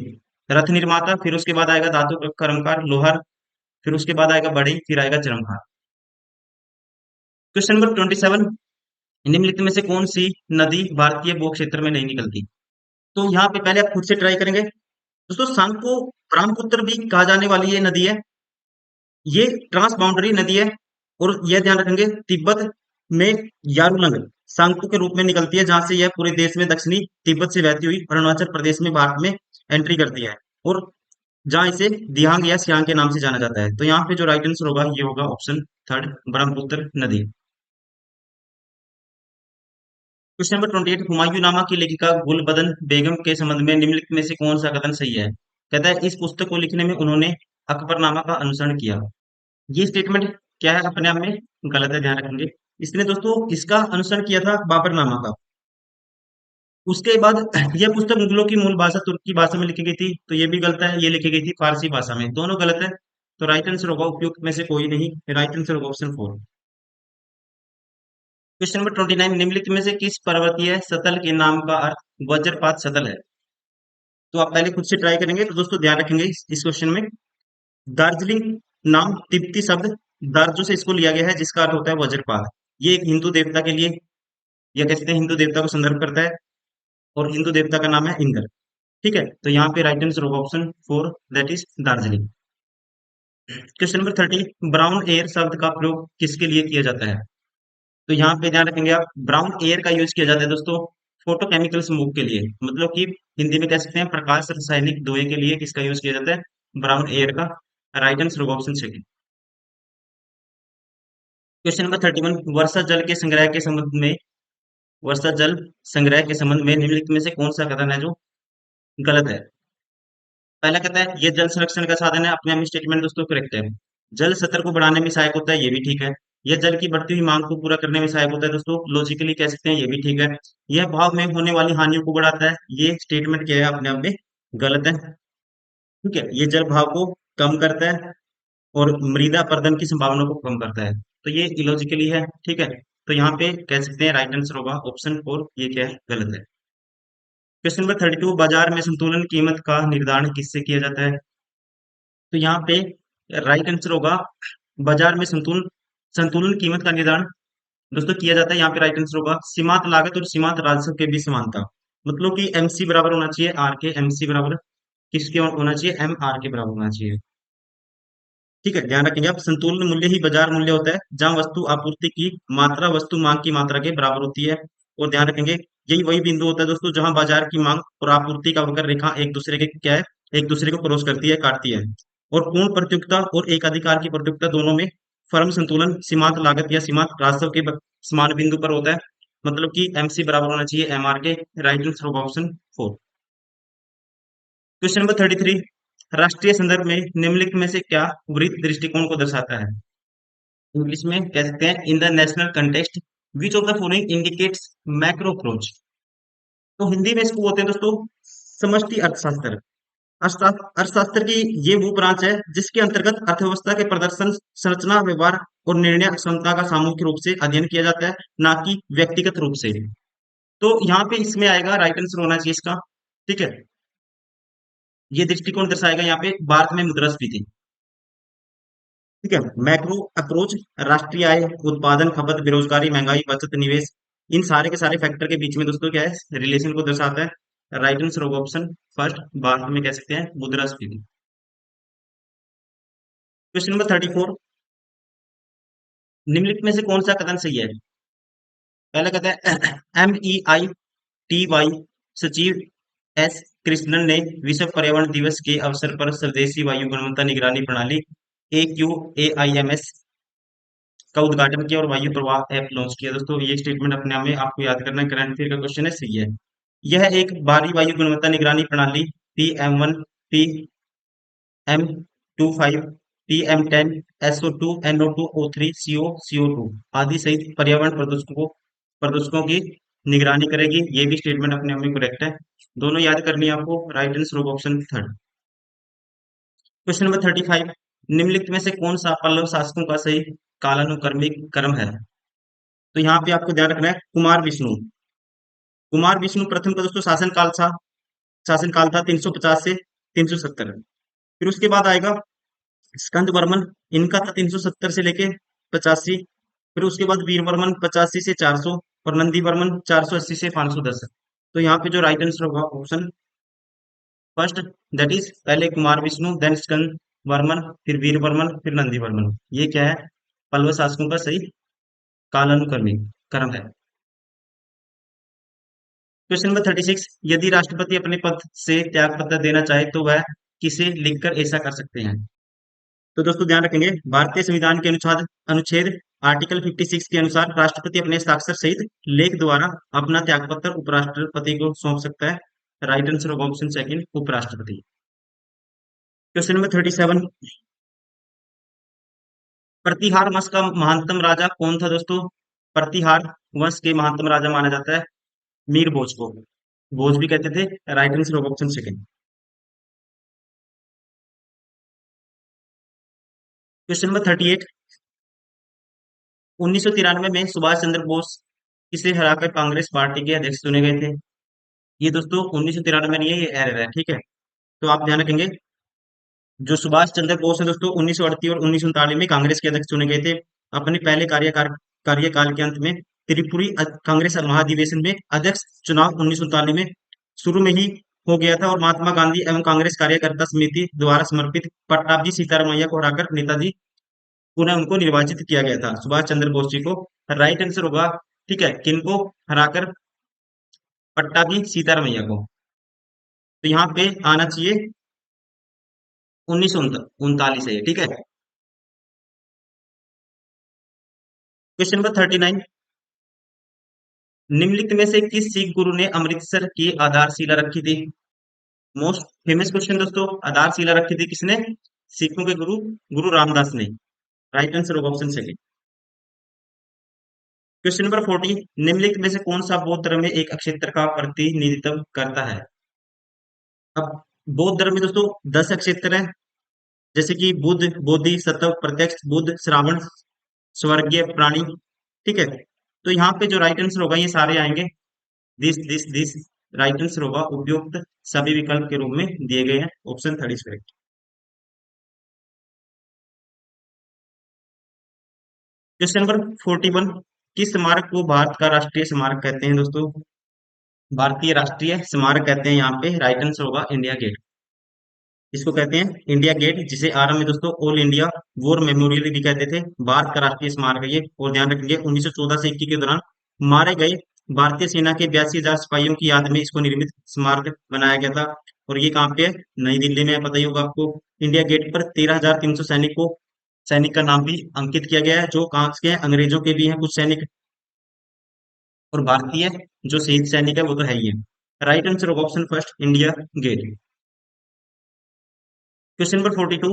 रथ निर्माता, फिर उसके बाद आएगा धातु कर्मकार लोहार, फिर उसके बाद आएगा बढ़ई, फिर आएगा चरमकार। क्वेश्चन नंबर 27, निम्नलिखित में से कौन सी नदी भारतीय भू क्षेत्र में नहीं निकलती? तो यहाँ पे पहले आप खुद से ट्राई करेंगे दोस्तों। सांग को ब्रह्मपुत्र भी कहा जाने वाली ये नदी है। ये ट्रांस बाउंड्री नदी है, और यह ध्यान रखेंगे तिब्बत में यारुलंग सांगपो के रूप में निकलती है, जहां से यह पूरे देश में दक्षिणी तिब्बत से बहती हुई अरुणाचल प्रदेश में भारत में एंट्री करती है, और जहां इसे दिहांग या सियांग के नाम से जाना जाता है। तो यहाँ पे जो राइट आंसर होगा ये होगा ऑप्शन थर्ड, ब्रह्मपुत्र नदी। क्वेश्चन नंबर 28, हुमायूं की लेखिका गुलबदन बेगम के संबंध में निम्नलिखित में से कौन सा कथन सही है? कहता है इस पुस्तक को लिखने में उन्होंने अकबरनामा का अनुसरण किया। ये स्टेटमेंट क्या है, अपने आप में गलत है, ध्यान रखेंगे। इसने दोस्तों इसका अनुसरण किया था बाबरनामा का। उसके बाद यह पुस्तक मुगलों की मूल भाषा तुर्की भाषा में लिखी गई थी, तो ये भी गलत है, ये लिखी गई थी फारसी भाषा में, दोनों गलत है। तो राइट आंसर होगा उपयुक्त में से कोई नहीं, राइट आंसर होगा ऑप्शन फोर। क्वेश्चन नंबर 29, निम्नलिखित में से किस पर्वतीय सतल के नाम का अर्थ वज्रपात सतल है? तो आप पहले खुद से ट्राई करेंगे तो दोस्तों ध्यान रखेंगे इस क्वेश्चन में। दार्जिलिंग नाम तिब्बती शब्द दार्जो से इसको लिया गया है, जिसका अर्थ होता है वज्रपात। ये एक हिंदू देवता के लिए, या कहते हैं हिंदू देवता को संदर्भ करता है, और हिंदू देवता का नाम है इंद्र। ठीक है, तो यहाँ पे राइट आंसर होगा option 4, that is Darjeeling. Question number 30, brown air शब्द का प्रयोग किसके लिए किया जाता है? तो यहाँ पे ध्यान रखेंगे आप, ब्राउन एयर का यूज किया जाता है दोस्तों फोटोकेमिकल स्मोक के लिए, मतलब कि हिंदी में कह सकते हैं प्रकाश रासायनिक धुएं के लिए किसका यूज किया जाता है? ब्राउन एयर का। राइट आंसर होगा ऑप्शन सेकंड। क्वेश्चन नंबर 31, वर्षा जल के संग्रह के संबंध में, वर्षा जल संग्रह के संबंध में निम्नलिखित में से कौन सा कथन है जो गलत है? पहला कहता है ये जल संरक्षण का साधन है, अपने आप में स्टेटमेंट दोस्तों करेक्ट है। जल स्तर को बढ़ाने में सहायक होता है, ये भी ठीक है। यह जल की बढ़ती हुई मांग को पूरा करने में सहायक होता है दोस्तों, लॉजिकली कह सकते हैं, ये भी ठीक है। यह भाव में होने वाली हानियों को बढ़ाता है, ये स्टेटमेंट क्या है अपने आप में गलत है। ठीक है, ये जल भाव को कम करता है और मृदा अपरदन की संभावना को कम करता है, तो ये इलॉजिकली है। ठीक है, तो यहाँ पे कह सकते हैं राइट आंसर होगा ऑप्शन 4, ये क्या है गलत है। क्वेश्चन नंबर 32, बाजार में संतुलन कीमत का निर्धारण किससे किया जाता है? तो यहाँ पे राइट आंसर होगा, बाजार में संतुलन संतुलन कीमत का निर्धारण दोस्तों किया जाता है, यहाँ पे राइट आंसर होगा सीमांत लागत और सीमांत राजस्व के बीच समानता। मतलब कि एमसी बराबर होना चाहिए आर के, एमसी बराबर किसके होना चाहिए? एम आर के बराबर होना चाहिए। ठीक है, ध्यान रखेंगे आप, संतुलन मूल्य ही बाजार मूल्य होता है, जहां वस्तु आपूर्ति की मात्रा वस्तु मांग की मात्रा के बराबर होती है। और ध्यान रखेंगे, यही वही बिंदु होता है दोस्तों जहां बाजार की मांग और आपूर्ति का वक्र रेखा एक दूसरे के क्या है, एक दूसरे को क्रॉस करती है, काटती है। और पूर्ण प्रतियोगिता और एक अधिकार की प्रतियोगिता दोनों में फर्म संतुलन सीमांत लागत या सीमांत राजस्व के समान बिंदु पर होता है। मतलब कि एमसी बराबर होना चाहिए एमआर के। राइट आंसर होगा ऑप्शन 4। क्वेश्चन नंबर 33, राष्ट्रीय संदर्भ में निम्नलिखित में से क्या वृत्त दृष्टिकोण को दर्शाता है? इंग्लिश में कह सकते हैं in the national context which of the following indicates macro approach. तो हिंदी में इसको बोलते हैं दोस्तों समष्टि अर्थशास्त्र। अर्थशास्त्र की ये वो ब्रांच है जिसके अंतर्गत अर्थव्यवस्था के प्रदर्शन, संरचना, व्यवहार और निर्णय क्षमता का सामूहिक रूप से अध्ययन किया जाता है, ना कि व्यक्तिगत रूप से। तो यहाँ पे इसमें आएगा राइट आंसर होना चाहिए इसका। ठीक है, ये दृष्टिकोण दर्शाएगा यहाँ पे भारत में मुद्रास्फीति। ठीक है, मैक्रो अप्रोच राष्ट्रीय आय, उत्पादन, खपत, बेरोजगारी, महंगाई, बचत, निवेश, इन सारे के सारे फैक्टर के बीच में दोस्तों क्या है, रिलेशन को दर्शाता है। राइट आंसर होगा ऑप्शन फर्स्ट, भारत में कह सकते हैं मुद्रास्फीति। क्वेश्चन नंबर 34, निम्नलिखित में से कौन सा कथन सही है? पहला कहता है MEITY सचिव एस कृष्णन ने विश्व पर्यावरण दिवस के अवसर पर स्वदेशी वायु गुणवत्ता निगरानी प्रणाली AQAIMS का उद्घाटन किया और वायु प्रवाह ऐप लॉन्च किया। दोस्तों ये स्टेटमेंट अपने आप में आपको याद करना है, करंट अफेयर का क्वेश्चन है, सही है। यह एक बाहरी वायु गुणवत्ता निगरानी प्रणाली PM1, PM25, PM10, SO2, NO2, O3, CO, CO2 आदि सहित पर्यावरण प्रदूषकों की निगरानी करेगी। ये भी स्टेटमेंट अपने आप में करेक्ट है। दोनों याद करनी है आपको। राइट आंसर होगा ऑप्शन थर्ड। क्वेश्चन नंबर 35, निम्नलिखित में से कौन सा पल्लव शासकों का सही कालानुक्रमिक क्रम है? तो यहाँ पे आपको ध्यान रखना है कुमार विष्णु। कुमार विष्णु प्रथम का दोस्तों शासनकाल था 350 से 370। फिर उसके बाद आएगा स्कंद वर्मन, इनका था 370 से लेके 85। फिर उसके बाद वीर वर्मन 85 से 400, और नंदी वर्मन 480 से 510। तो यहाँ पे जो राइट आंसर होगा ऑप्शन फर्स्ट, दैट इज पहले कुमार विष्णु, देन स्कंद वर्मन, फिर वीर वर्मन, फिर नंदी वर्मन। ये क्या है, पल्लव शासकों का सही कालानुक्रमिक क्रम है। क्वेश्चन नंबर 36, यदि राष्ट्रपति अपने पद से त्यागपत्र देना चाहे तो वह किसे लिखकर ऐसा कर सकते हैं? तो दोस्तों ध्यान रखेंगे, भारतीय संविधान के अनुच्छेद आर्टिकल 56 के अनुसार राष्ट्रपति अपने हस्ताक्षर सहित लेख द्वारा अपना त्यागपत्र उपराष्ट्रपति को सौंप सकता है। राइट आंसर होगा ऑप्शन सेकंड, उपराष्ट्रपति। क्वेश्चन नंबर 37, प्रतिहार वंश का महानतम राजा कौन था दोस्तों? प्रतिहार वंश के महानतम राजा माना जाता है मीर भोज को, भोज भी कहते थे। राइट आंसर होगा ऑप्शन सेकंड। क्वेश्चन नंबर 38, 1993 में सुभाष चंद्र बोस किसे हराकर कांग्रेस पार्टी के अध्यक्ष चुने गए थे? ये दोस्तों 1993 में नहीं है, ये एरर है, ठीक है। तो आप ध्यान रखेंगे, जो सुभाष चंद्र बोस है दोस्तों 1938 और 1939 में कांग्रेस के अध्यक्ष चुने गए थे। अपने पहले कार्यकाल के अंत में त्रिपुरी कांग्रेस महाधिवेशन में अध्यक्ष चुनाव 1939 में शुरू में ही हो गया था, और महात्मा गांधी एवं कांग्रेस कार्यकर्ता समिति द्वारा समर्पित पट्टाभी सीतारामैया को हराकर नेताजी पुनः उनको निर्वाचित किया गया था, सुभाष चंद्र बोस जी को। राइट आंसर होगा, ठीक है, किनको हराकर? पट्टाभी सीतारामैया को। तो यहाँ पे आना चाहिए 1939 है, ठीक है। क्वेश्चन नंबर 39, निम्नलिखित में से किस सिख गुरु ने अमृतसर की आधारशिला रखी थी? मोस्ट फेमस क्वेश्चन दोस्तों, आधारशिला रखी थी किसने? सिखों के गुरु गुरु रामदास ने। राइट आंसर होगा ऑप्शन सेकंड। क्वेश्चन नंबर 40, निम्नलिखित में से कौन सा बौद्ध धर्म में एक अक्षेत्र का प्रतिनिधित्व करता है? अब बौद्ध धर्म में दोस्तों 10 अक्षेत्र हैं, जैसे कि बुद्ध, बोधि, सत्व, प्रत्यक्ष, बुद्ध, श्रावण, स्वर्गीय, प्राणी, ठीक है। तो यहाँ पे जो राइट आंसर होगा ये सारे आएंगे, दिस राइट आंसर होगा, उपयुक्त सभी विकल्प के रूप में दिए गए हैं, option third is correct. Question number 41, किस स्मारक को भारत का राष्ट्रीय स्मारक कहते हैं दोस्तों? भारतीय राष्ट्रीय स्मारक कहते हैं यहाँ पे, राइट आंसर होगा इंडिया गेट। इसको कहते हैं इंडिया गेट, जिसे आरंभ में दोस्तों ऑल इंडिया वॉर मेमोरियल भी कहते थे। भारत का राष्ट्रीय स्मारक है ये, और ध्यान रखेंगे 1914 से 21 के दौरान मारे गए भारतीय सेना के 82,000 सिपाहियों की याद में इसको निर्मित स्मारक बनाया गया था। और ये कहाँ पे है? नई दिल्ली में है, पता ही होगा आपको। इंडिया गेट पर 13,300 सैनिक का नाम भी अंकित किया गया है, जो कहाँ के हैं? अंग्रेजों के भी हैं कुछ सैनिक, और भारतीय जो शहीद सैनिक है वो तो है ही है। राइट आंसर होगा option first, India Gate. Question number 42,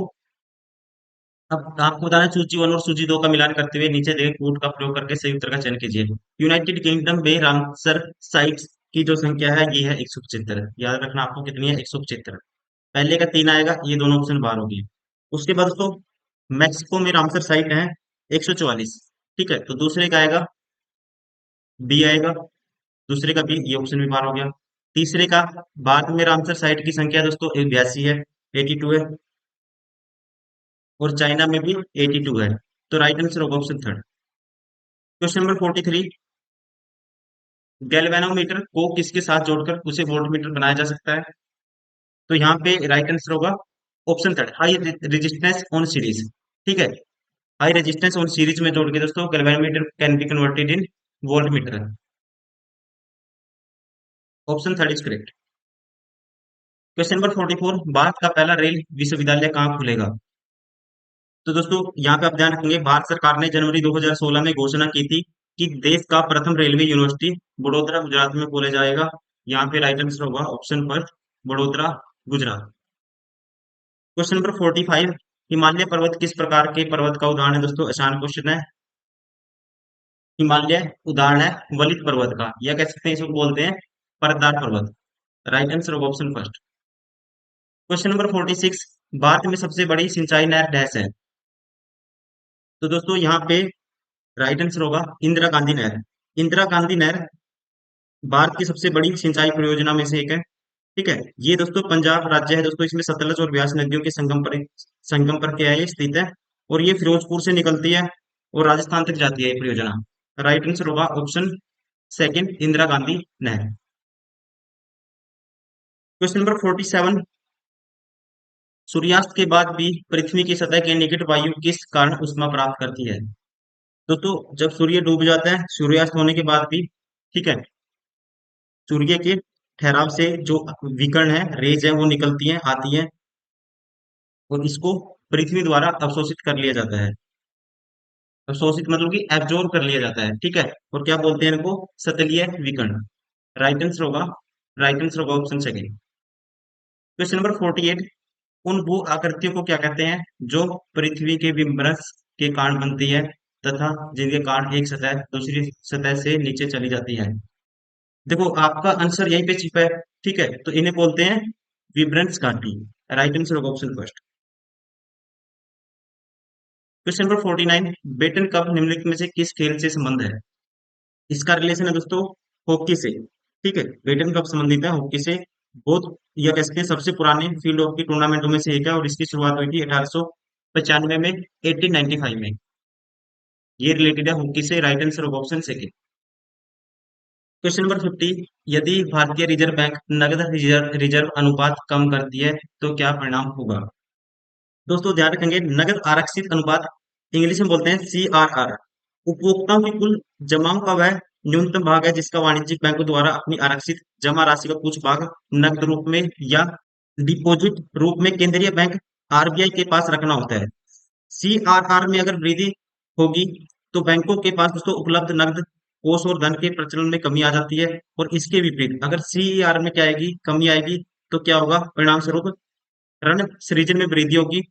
अब आपको बताना है, सूची वन और सूची दो का मिलान करते हुए नीचे दिए कूट का प्रयोग करके सही उत्तर का चयन कीजिए। यूनाइटेड किंगडम में रामसर साइट्स की जो संख्या है ये है 175। याद रखना आपको, कितनी है? 175। पहले का 3 आएगा, ये दोनों ऑप्शन बाहर हो गए। उसके बाद उसको मैक्सिको में रामसर साइट है 144, ठीक है। तो दूसरे का आएगा बी आएगा, दूसरे का बी, ये ऑप्शन भी बाहर हो गया। तीसरे का भारत में रामसर साइट की संख्या दोस्तों 82 है, 82 है, और चाइना में भी 82 है। तो राइट आंसर होगा option third. Question number 43, galvanometer को किसके साथ जोड़कर उसे वोल्टमीटर बनाया जा सकता है? तो यहाँ पे राइट आंसर होगा option third, high resistance on series, ठीक है। हाई रेजिस्टेंस ऑन सीरीज में जोड़ के दोस्तों galvanometer can be converted in voltmeter. Option third is correct. Question number 44, Bharat का पहला रेल विश्वविद्यालय कहाँ खुलेगा? तो दोस्तों यहाँ पे आप ध्यान रखेंगे, भारत सरकार ने जनवरी 2016 में घोषणा की थी कि देश का प्रथम रेलवे यूनिवर्सिटी वडोदरा गुजरात में खोला जाएगा। यहाँ पे राइट आंसर होगा option first, Vadodara Gujarat. Question number 45, Himalaya पर्वत किस प्रकार के पर्वत का उदाहरण है दोस्तों? आसान क्वेश्चन है। हिमालय उदाहरण है वलित पर्वत का, या कह सकते हैं इसको बोलते हैं परतदार पर्वत। राइट आंसर होगा option first. Question number 46, Bharat में सबसे बड़ी सिंचाई नहर डैश है? तो दोस्तों यहाँ पे राइट आंसर होगा इंदिरा गांधी नहर। इंदिरा गांधी नहर भारत की सबसे बड़ी सिंचाई परियोजना में से एक है, ठीक है। ये दोस्तों पंजाब राज्य है दोस्तों, इसमें सतलज और ब्यास नदियों के संगम पर क्या है, ये स्थित है। और ये फिरोजपुर से निकलती है और राजस्थान तक जाती है ये परियोजना। राइट आंसर होगा ऑप्शन सेकंड, इंदिरा गांधी नहर। क्वेश्चन नंबर 47, सूर्यास्त के बाद भी पृथ्वी की सतह के निकट वायु किस कारण उष्मा प्राप्त करती है? दोस्तों जब सूर्य डूब जाता है, सूर्यास्त होने के बाद भी, ठीक है, सूर्य के ठहराव से जो विकिरण है, रेज है, वो निकलती हैं, आती हैं, और इसको पृथ्वी द्वारा अवशोषित कर लिया जाता है। अवशोषित मतलब कि एब्जॉर्ब कर लिया जाता है, ठीक है। और क्या बोलते हैं इनको? सतलीय विकिरण। राइट आंसर होगा, राइट आंसर होगा ऑप्शन सेकंड। क्वेश्चन नंबर 48, उन भू आकृतियों को क्या कहते हैं जो पृथ्वी के विमृश के कारण बनती है तथा जिनके कारण एक सतह दूसरी सतह से नीचे चली जाती है? देखो आपका आंसर यहीं पे छिपा है, ठीक है। तो इन्हें बोलते हैं विब्रेंस घाटी। राइट आंसर होगा option first. Question number 49, Beighton cup निम्नलिखित में से किस खेल से संबंध है? इसका रिलेशन है दोस्तों हॉकी से। ठीक है, ब्रिटेन कप संबंधित है हॉकी से। बहुत, यह कह सकते हैं सबसे पुराने फील्ड हॉकी टूर्नामेंटों में से एक है, और इसकी शुरुआत हुई थी 1895 में, 1895 में। ये रिलेटेड है हॉकी से। राइट आंसर होगा ऑप्शन सेकंड। क्वेश्चन नंबर 50, यदि भारतीय रिजर्व बैंक नकद रिजर्व अनुपात कम करती है तो क्या परिणाम होगा? दोस्तों ध्यान रखेंगे, नकद आरक्षित अनुपात, इंग्लिश में बोलते हैं CRR। उपभोक्ताओं की कुल जमाओं का वह न्यूनतम भाग है जिसका वाणिज्यिक बैंकों द्वारा अपनी आरक्षित जमा राशि का कुछ भाग नकद रूप में या डिपॉजिट रूप में केंद्रीय बैंक RBI के पास रखना होता है। CRR में अगर वृद्धि होगी तो बैंकों के पास दोस्तों उपलब्ध नकद कोष और धन के प्रचलन में कमी आ जाती है। और इसके विपरीत अगर CER में क्या आएगी, कमी आएगी, तो क्या होगा, परिणाम स्वरूप ऋण सृजन में वृद्धि होगी।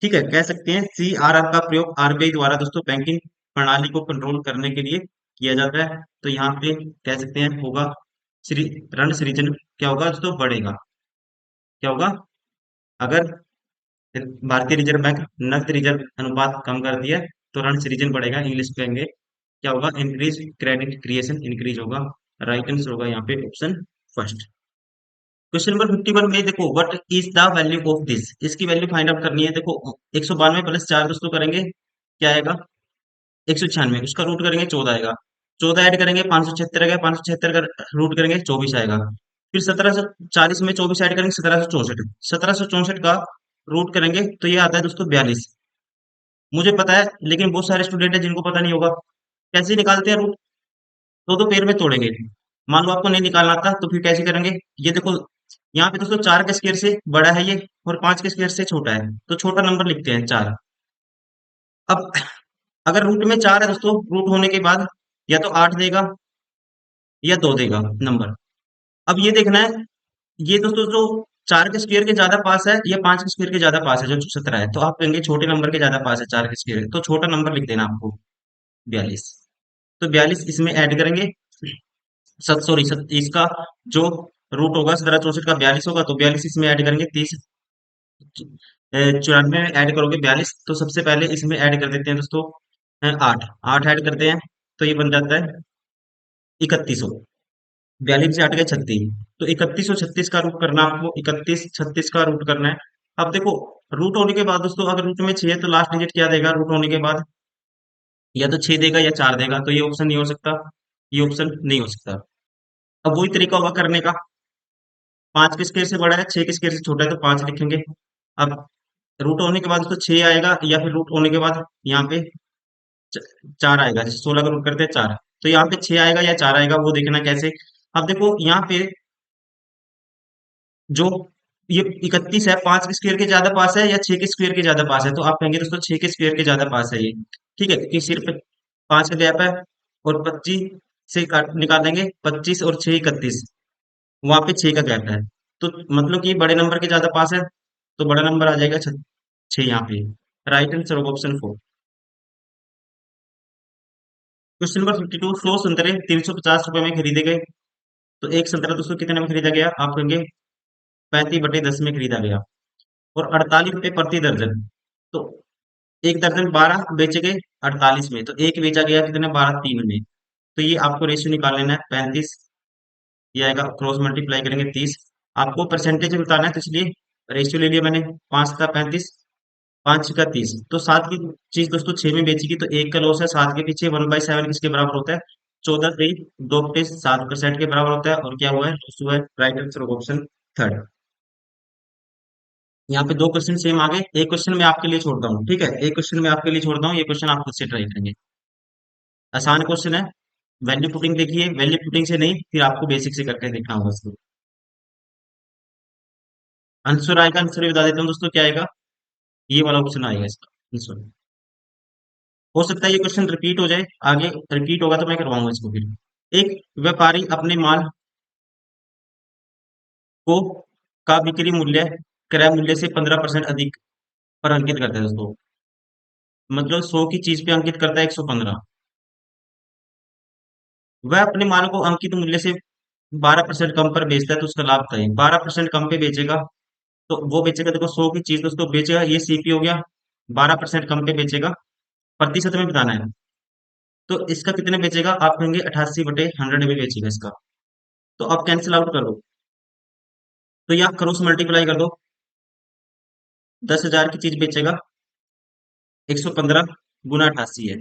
ठीक है, कह सकते हैं CRR का प्रयोग RBI द्वारा दोस्तों बैंकिंग प्रणाली को कंट्रोल करने के लिए किया जाता है। तो यहाँ पे कह सकते हैं होगा श्री ऋण सृजन क्या होगा दोस्तों, बढ़ेगा। क्या होगा, अगर भारतीय रिजर्व बैंक नकद रिजर्व अनुपात कम कर दिया तो ऋण सृजन बढ़ेगा, इंग्लिश में कहेंगे क्या होगा, इंक्रीज क्रेडिट क्रिएशन इंक्रीज होगा। राइट आंसर होगा यहाँ पे ऑप्शन फर्स्ट। क्वेश्चन नंबर 51 में देखो, what is the value of this, इसकी वैल्यू फाइंड आउट करनी है। देखो 192 प्लस 4 दोस्तों करेंगे, क्या आएगा, 196, उसका रूट करेंगे 14 आएगा। 14 ऐड करेंगे 576 आएगा, 576 का रूट करेंगे 24 आएगा। फिर 1740 में 24 ऐड करेंगे 1764, 1764 का रूट करेंगे तो ये आता है दोस्तों 42। मुझे पता है लेकिन बहुत सारे स्टूडेंट है जिनको पता नहीं होगा। कैसे निकालते हैं रूट, दो दो पेड़ में तोड़ेंगे। मान लो आपको नहीं निकालना आता तो फिर कैसे करेंगे, ये देखो यहाँ पे दोस्तों 4 के स्क्वायर से बड़ा है ये, और 5 के स्क्वायर से छोटा है, तो छोटा नंबर लिखते हैं 4। अब अगर रूट में 4 है दोस्तों, रूट होने के बाद या तो 8 देगा या 2 देगा नंबर। अब ये देखना है, ये दोस्तों जो 4 के स्क्वायर के ज्यादा पास है या 5 के स्क्वायर के ज्यादा पास है, जो 17 है, तो आप कहेंगे छोटे नंबर के ज्यादा पास है 4 के स्क्वायर, तो छोटा नंबर लिख देना आपको 42। तो 42 इसमें ऐड करेंगे, सॉरी इसका जो रूट होगा 1764 का 42 होगा, तो 42 इसमें ऐड करेंगे, 30 94 में ऐड करोगे 42, तो सबसे पहले इसमें ऐड कर देते हैं दोस्तों 8, 8 ऐड करते हैं तो ये बन जाता है 3100। 42 से 8 गए 36, तो 3136 का रूट करना आपको, 3136 का रूट करना है। अब देखो रूट होने के बाद दोस्तों अगर रूट में 6 है तो लास्ट डिजिट क्या देगा रूट होने के बाद, या तो 6 देगा या 4 देगा, तो ये ऑप्शन नहीं हो सकता, ये ऑप्शन नहीं हो सकता। अब वही तरीका होगा करने का, 5 के स्क्वायर से बड़ा है, 6 के स्क्वायर से छोटा है, तो 5 लिखेंगे। अब रूट होने के बाद दोस्तों 6 आएगा, या फिर रूट होने के बाद यहाँ पे 4 आएगा, जैसे 16 का रूट करते हैं 4, तो यहाँ पे 6 आएगा या 4 आएगा, वो देखना कैसे। अब देखो यहाँ पे जो ये 31 है, 5 के स्क्वायर के ज्यादा पास है या 6 के स्क्वायर के ज्यादा पास है, तो आप कहेंगे दोस्तों 6 के स्क्वायर के ज्यादा पास है ये। ठीक है, क्योंकि सिर्फ 5 का गैप है, और 25 से निकाल देंगे, 25 और 6 31, वहां पे 6 का गैप है, तो मतलब कि बड़े नंबर के ज्यादा पास है, तो बड़ा नंबर आ जाएगा 6 यहाँ पे। राइट आंसर होगा ऑप्शन 4। क्वेश्चन नंबर 52, 100 संतरे 350 रुपए में खरीदे गए, तो एक संतरा दोस्तों कितने में खरीदा गया, आप कहेंगे 35/10 में खरीदा गया, और 48 रुपए प्रति दर्जन। तो एक दर्जन 12 बेचे गए 48 में, तो एक बेचा गया कितने, 12 3 में। तो ये आपको रेशियो निकाल लेना है 35, ये आएगा, क्रॉस मल्टीप्लाई करेंगे 30। आपको परसेंटेज में बताना है तो इसलिए रेशियो ले लिया मैंने, 5 का 35, 5 का 30, तो 7 की चीज दोस्तों 6 में बेचेगी तो एक का लॉस है, 7 के पीछे 1/7 किसके बराबर होता है, 14 से 2/7% के बराबर होता है, और क्या हुआ है, हुआ है। Right answer option third. यहाँ पे दो क्वेश्चन सेम आ गए, एक क्वेश्चन मैं आपके लिए छोड़ता हूँ, ठीक है, एक क्वेश्चन मैं आपके लिए छोड़ता हूँ, ये क्वेश्चन आप खुद से ट्राई करेंगे। आसान क्वेश्चन है, वैल्यू पुटिंग देखिए, वैल्यू पुटिंग से नहीं, फिर आपको बेसिक से करके देखना होगा इसको। आंसर आएगा, आंसर भी बता देता हूँ दोस्तों क्या आएगा, ये वाला ऑप्शन आएगा इसका आंसर। हो सकता है ये क्वेश्चन रिपीट हो जाए, आगे रिपीट होगा तो मैं करवाऊंगा इसको फिर। एक व्यापारी अपने माल को का बिक्री मूल्य क्रय मूल्य से 15% अधिक पर अंकित करता है दोस्तों, मतलब 100 की चीज पे अंकित करता है 115। वह अपने माल को अंकित मूल्य से 12% कम पर बेचता है, तो उसका लाभ था 12% कम पे बेचेगा, तो वो बेचेगा, देखो 100 की चीज दोस्तों बेचेगा, ये CP हो गया, 12% कम पे बेचेगा, प्रतिशत में बताना है। तो इसका कितने बेचेगा? आप कहेंगे 88/100 में बेचेगा इसका। तो आप कैंसिल आउट कर दो, तो ये आप क्रॉस मल्टीप्लाई कर दो। 10,000 की चीज बेचेगा, 115 × 88 है।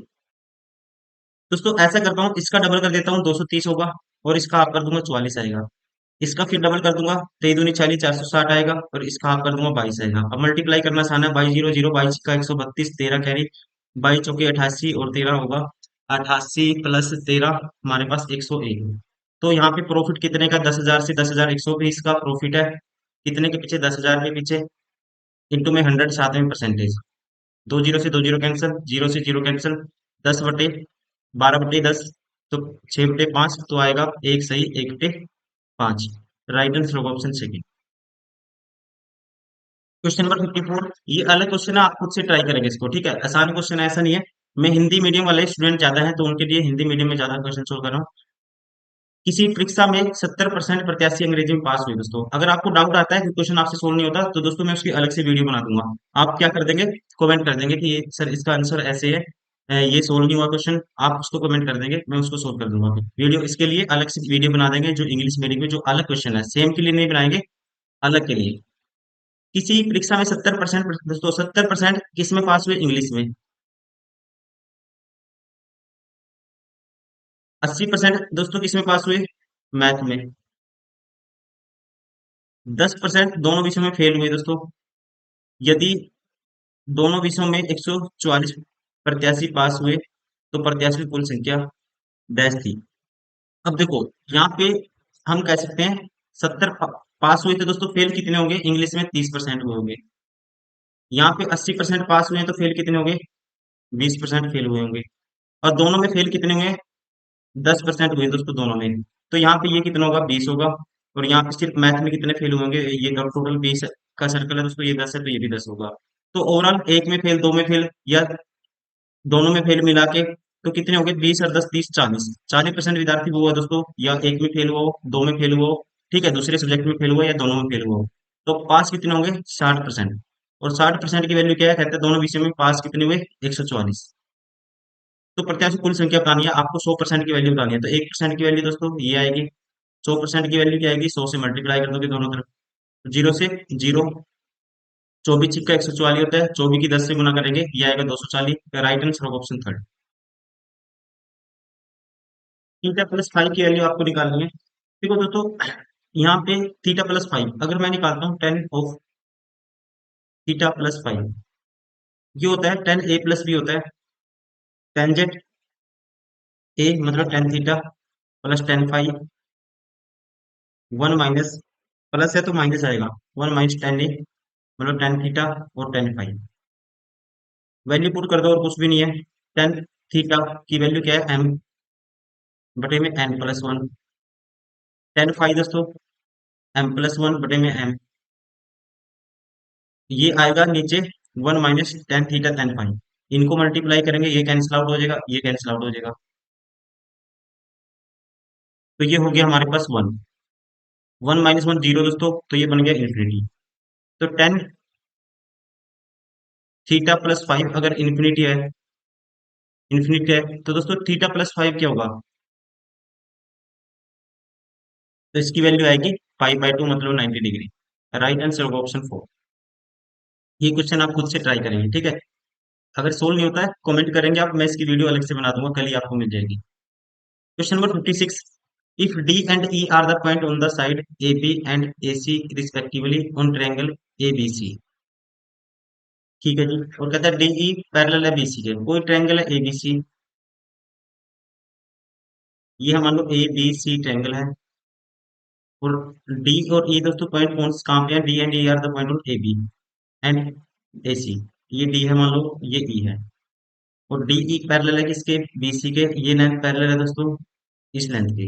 दोस्तों ऐसा करता हूँ, इसका डबल कर देता हूँ, 230 होगा, और इसका आप कर दूंगा 44 आएगा। इसका फिर डबल कर दूंगा, 23×2 = 40, 460 आएगा, और इसका आप कर दूंगा 22 आएगा। अब मल्टीप्लाई करना आसान है, 22×0 = 22 का 132, 13 कैरी, 22 × 4 = 88, और 13 होगा 88 + 13 हमारे पास 101। तो यहाँ पे प्रॉफिट कितने का? 10,000 से 10,120 का प्रॉफिट है। कितने के पीछे? 10,000 के पीछे। इंटू में 100, साथ में परसेंटेज। दो जीरो से दो जीरो कैंसिल, जीरो से जीरो कैंसिल, 10/12/10, तो 6/5, तो आएगा एक सही 1/5। राइट आंसर होगा ऑप्शन सेकंड। क्वेश्चन नंबर 54, ये अलग क्वेश्चन है, आप खुद से ट्राई करेंगे इसको, ठीक है? आसान क्वेश्चन ऐसा नहीं है। मैं हिंदी मीडियम वाले स्टूडेंट ज्यादा हैं, तो उनके लिए हिंदी मीडियम में ज्यादा क्वेश्चन सोल्व कर रहा हूँ। किसी परीक्षा में 70% प्रत्याशी अंग्रेजी में पास हुए। दोस्तों अगर आपको डाउट आता है कि क्वेश्चन आपसे सोल्व नहीं होता, तो दोस्तों मैं उसकी अलग से वीडियो बना दूंगा। आप क्या कर देंगे? कमेंट कर देंगे कि ये सर इसका आंसर ऐसे है, ये सोल्व नहीं हुआ क्वेश्चन। आप उसको कमेंट कर देंगे, मैं उसको सोल्व कर दूंगा। वीडियो इसके लिए अलग से वीडियो बना देंगे, जो इंग्लिश मीडियम में जो अलग क्वेश्चन है, सेम के लिए नहीं बनाएंगे, अलग के लिए। किसी परीक्षा में 70%, दोस्तों 70% किस में पास हुए? इंग्लिश में। 80% दोस्तों किस में पास हुए? मैथ में। 10% दोनों विषयों में फेल हुए। दोस्तों यदि दोनों विषयों में 144 प्रत्याशी पास हुए, तो प्रत्याशी की कुल संख्या डैश थी। अब देखो यहाँ पे हम कह सकते हैं 70 पास हुए थे, दोस्तों फेल कितने होंगे? इंग्लिश में 30% हुए होंगे। यहाँ पे 80% पास हुए हैं, तो फेल कितने होंगे? 20% फेल हुए होंगे। और दोनों में फेल कितने हुए? 10% हुए दोस्तों दोनों में। तो यहाँ पे ये कितना होगा? 20 होगा। और यहाँ पे सिर्फ मैथ में कितने फेल हुए होंगे? ये टोटल 20 का सर्कल है दोस्तों, ये 10 है, तो ये भी 10 होगा। तो ओवरऑल एक में फेल, दो में फेल, या दोनों में फेल मिला के, तो कितने हो गए? 20 और 10, 30, 40। 40% विद्यार्थी वो हुआ दोस्तों, या एक में फेल हुआ हो, दो में फेल हुआ हो, ठीक है, दूसरे सब्जेक्ट में फेल हुआ, या दोनों में फेल हुआ हो। तो पास कितने होंगे? 60%। और 60% की वैल्यू क्या है? कहते हैं दोनों विषय में पास कितने हुए? 144। तो प्रत्याशी कुल संख्या बतानी है आपको, 100% की वैल्यू बतानी है। तो 1% की वैल्यू दोस्तों ये आएगी। 100% की वैल्यू क्या आएगी? 100 से मल्टीप्लाई कर दोगे दोनों तरफ। जीरो से जीरो, 24 का 144 होता है, 24 की 10 से गुना करेंगे, ये आएगा 240। राइट आंसर होगा ऑप्शन थर्ड। थीटा + 5 की वैल्यू आपको निकालनी है। देखो दोस्तों यहाँ पे थीटा + 5 अगर मैं निकालता हूँ, tan of थीटा + 5, ये होता है tan a + b होता है। टेंजेंट ए मतलब tan theta plus tan 5, 1 - plus है तो माइनस आएगा, 1 - tan a मतलब tan थीटा और tan 5। वैल्यू पुट कर दो, और कुछ भी नहीं है। tan थीटा की वैल्यू क्या है? m/n+1। tan 5 दोस्तों m+1/m। ये आएगा नीचे 1 - tan थीटा tan 5। इनको मल्टीप्लाई करेंगे, ये कैंसिल आउट हो जाएगा, ये कैंसिल आउट हो जाएगा। तो ये हो गया हमारे पास 1। 1 - 1 0 दोस्तों, तो ये बन गया इन्फिनिटी। तो tan θ + 5 अगर इन्फिनिटी है, तो दोस्तों θ + 5 क्या होगा? तो इसकी वैल्यू आएगी π/2 मतलब 90 डिग्री। राइट आंसर होगा ऑप्शन 4। ये क्वेश्चन आप खुद से ट्राई करेंगे, ठीक है? अगर सोल्व नहीं होता है कमेंट करेंगे आप, मैं इसकी वीडियो अलग से बना दूंगा, कल ही आपको मिल जाएगी। Question number 56, if D and E are the point on the side AB and AC respectively on triangle ABC। ठीक है जी, और कहता है DE पैरेलल है BC के, कोई ट्रायंगल है ABC। ये हम मान लो ABC ट्रायंगल है, और D और E दोस्तों पॉइंट कौन कहाँ पे है? D and E are the point on AB and AC। ये D है मान लो, ये E है, और DE पैरेलल है किसके? BC के। ये लेंथ पैरेलल है दोस्तों इस लेंथ की।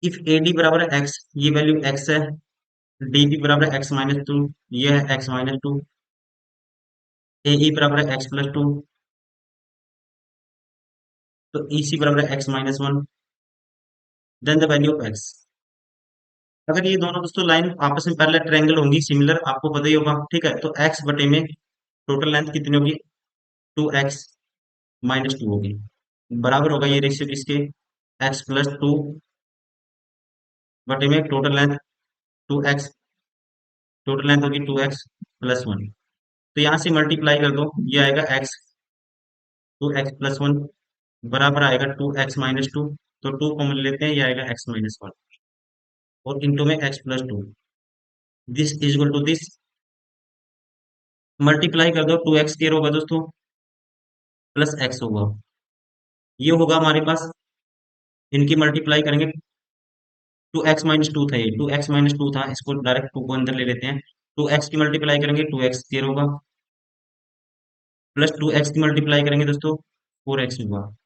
इफ AD बराबर है x, ये वैल्यू x है। DB बराबर है x-2, ये है x-2। AE बराबर है x+2, तो EC बराबर है x-1। Then the value of x। अगर ये दोनों दोस्तों लाइन आपस में पैरेलल ट्रायंगल होंगी, सिमिलर, आपको पता ही होगा, ठीक है? तो x बटे में टोटल लेंथ कितनी होगी? 2x। -2 होगी, बराबर होगा ये रेशियो किसके, x+2 बटे में total length 2x, total length होगी 2x+1। तो यहाँ से मल्टीप्लाई कर दो, ये आएगा x, 2x+1 बराबर आएगा 2x-2। तो 2 कॉमन लेते हैं, ये आएगा x-1 और इंटू में x+2, this is equal to this, multiply कर दो, 2x स्क्वायर होगा दोस्तों प्लस x होगा, ये होगा हमारे पास, इनकी मल्टीप्लाई करेंगे, 2x-2 था, ये 2x-2 था, इसको डायरेक्ट 2 को अंदर ले लेते हैं, 2x की मल्टीप्लाई करेंगे 2x स्क्वायर होगा, प्लस 2x की मल्टीप्लाई करेंगे दोस्तों 4x होगा,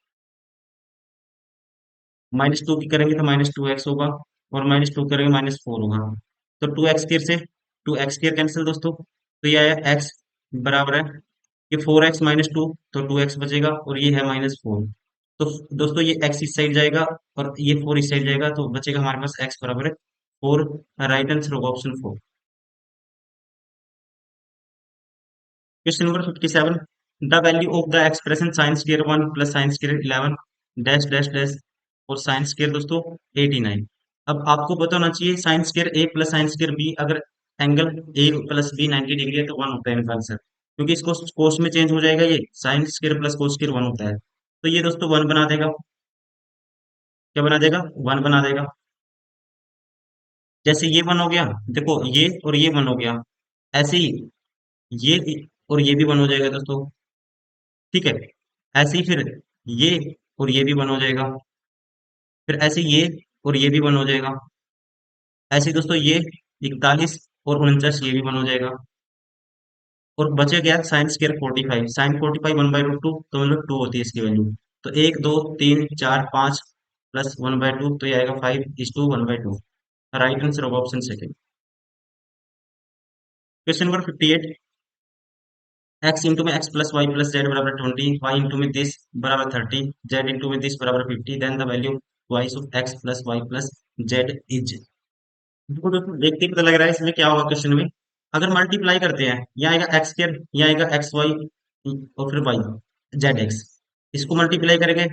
-2 की करेंगे तो -2x होगा, और -2 करेंगे -4 होगा। तो 2x स्क्वायर से 2x स्क्वायर कैंसिल दोस्तों, तो ये आया x बराबर है, ये 4x-2, तो 2x बचेगा, और ये है -4। तो दोस्तों ये x इस साइड जाएगा और ये 4 इस साइड जाएगा, तो बचेगा हमारे पास x बराबर है 4। राइट आंसर होगा option 4। Question number 57, the value of the expression sine square 1 plus sine square 11 dash dash dash, और साइन स्क्वायर दोस्तों 89। अब आपको पता होना चाहिए sine square A plus sine square B, अगर angle A plus B 90 degree है तो 1 होता है इनका आंसर, क्योंकि इसको कोस में चेंज हो जाएगा, ये sine square plus cos square 1 होता है, तो ये दोस्तों 1 बना देगा, क्या बना देगा, 1 बना देगा। जैसे ये 1 हो गया, देखो ये और ये 1 हो गया, ऐसे ही ये और ये भी 1 हो जाएगा दोस्तों, ठीक है। ऐसे ही फिर ये और ये भी 1 हो जाएगा, फिर ऐसे ये और ये भी 1 हो जाएगा, ऐसे ही दोस्तों ये 41 और 49 ये भी 1 हो जाएगा, और बचे गया साइन स्क्वायर 45, साइन 45 1/√2, तो मतलब 2 होती है इसकी वैल्यू, तो 1 2 3 4 5 प्लस 1/2, तो ये आएगा 5:2 1/2। राइट आंसर होगा option second. Question number 58, x into में x plus y plus z बराबर 20, y इंटू में दिस बराबर 30, z इंटू में दिस बराबर 50, then the value twice of x plus y plus z is. देखो दोस्तों, देख के पता लग रहा है इसमें क्या होगा क्वेश्चन में। अगर मल्टीप्लाई करते हैं, यहाँ आएगा एक्स स्क्र, यहाँ आएगा एक्स वाई और फिर वाई जेड एक्स, इसको मल्टीप्लाई करेंगे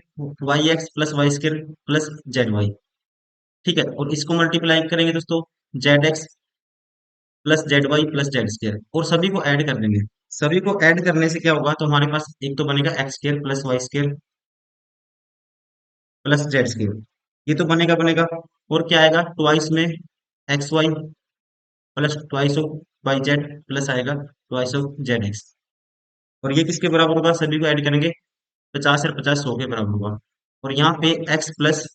y x plus y square plus z y, ठीक है, और इसको मल्टीप्लाई करेंगे दोस्तों z x plus z y plus z square, और सभी को ऐड कर देंगे। सभी को ऐड करने से क्या होगा, तो हमारे पास एक तो बनेगा x square plus y square plus z square, ये तो बनेगा बनेगा, और क्या आएगा ट्वाइस में x y plus twice of y z plus आएगा ट्वाइस ऑफ जेड एक्स, और ये किसके बराबर होगा, सभी को ऐड करेंगे 50 और 50 100 के बराबर होगा, और यहाँ पे x plus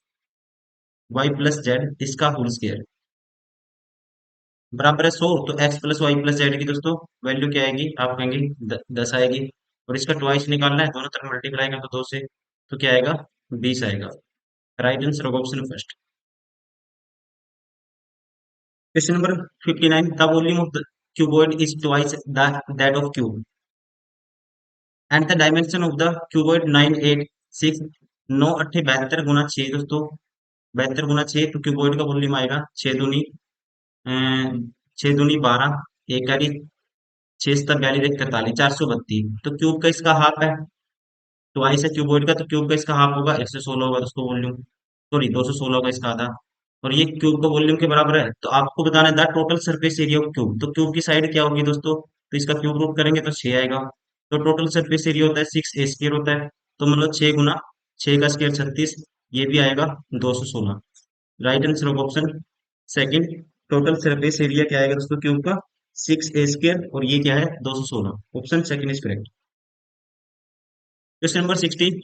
y plus z इसका होल स्क्वायर बराबर है 100, तो x plus y plus z की दोस्तों वैल्यू क्या आएगी, आप कहेंगे 10 आएगी, और इसका ट्वाइस निकालना है, दोनों तरफ मल्टीप्लाई कर दो 2 से, तो क्या आएगा 20 आएगा। राइट आंसर होगा option first. Question number 59, the volume of the cuboid is twice that of cube and the dimension of the cuboid 986, 9 अट्ठे 72 गुना 6 दोस्तों, 72 गुना 6, तो क्यूबॉइड का वॉल्यूम आएगा 6 दूनी 12, एक करी 6 सत्तर 42 एक 43, 432, तो क्यूब का इसका हाफ है, ट्वाइस है क्यूबॉइड का, तो क्यूब का इसका हाफ होगा 116 होगा दोस्तों वॉल्यूम, सॉरी 216 होगा इसका आधा, और ये क्यूब का वॉल्यूम के बराबर है, तो आपको बताना है the total surface area of cube, तो क्यूब की साइड क्या होगी दोस्तों, तो इसका क्यूब रूट करेंगे तो 6 आएगा, तो टोटल सरफेस एरिया होता है 6 a स्क्वायर होता है, तो मतलब 6 गुना 6 का स्क्वायर 36, ये भी आएगा 216। Right answer of option second, total surface area क्या आएगा दोस्तों क्यूब का 6 a स्क्वायर, और ये क्या है 216, option second is correct. Question number 16,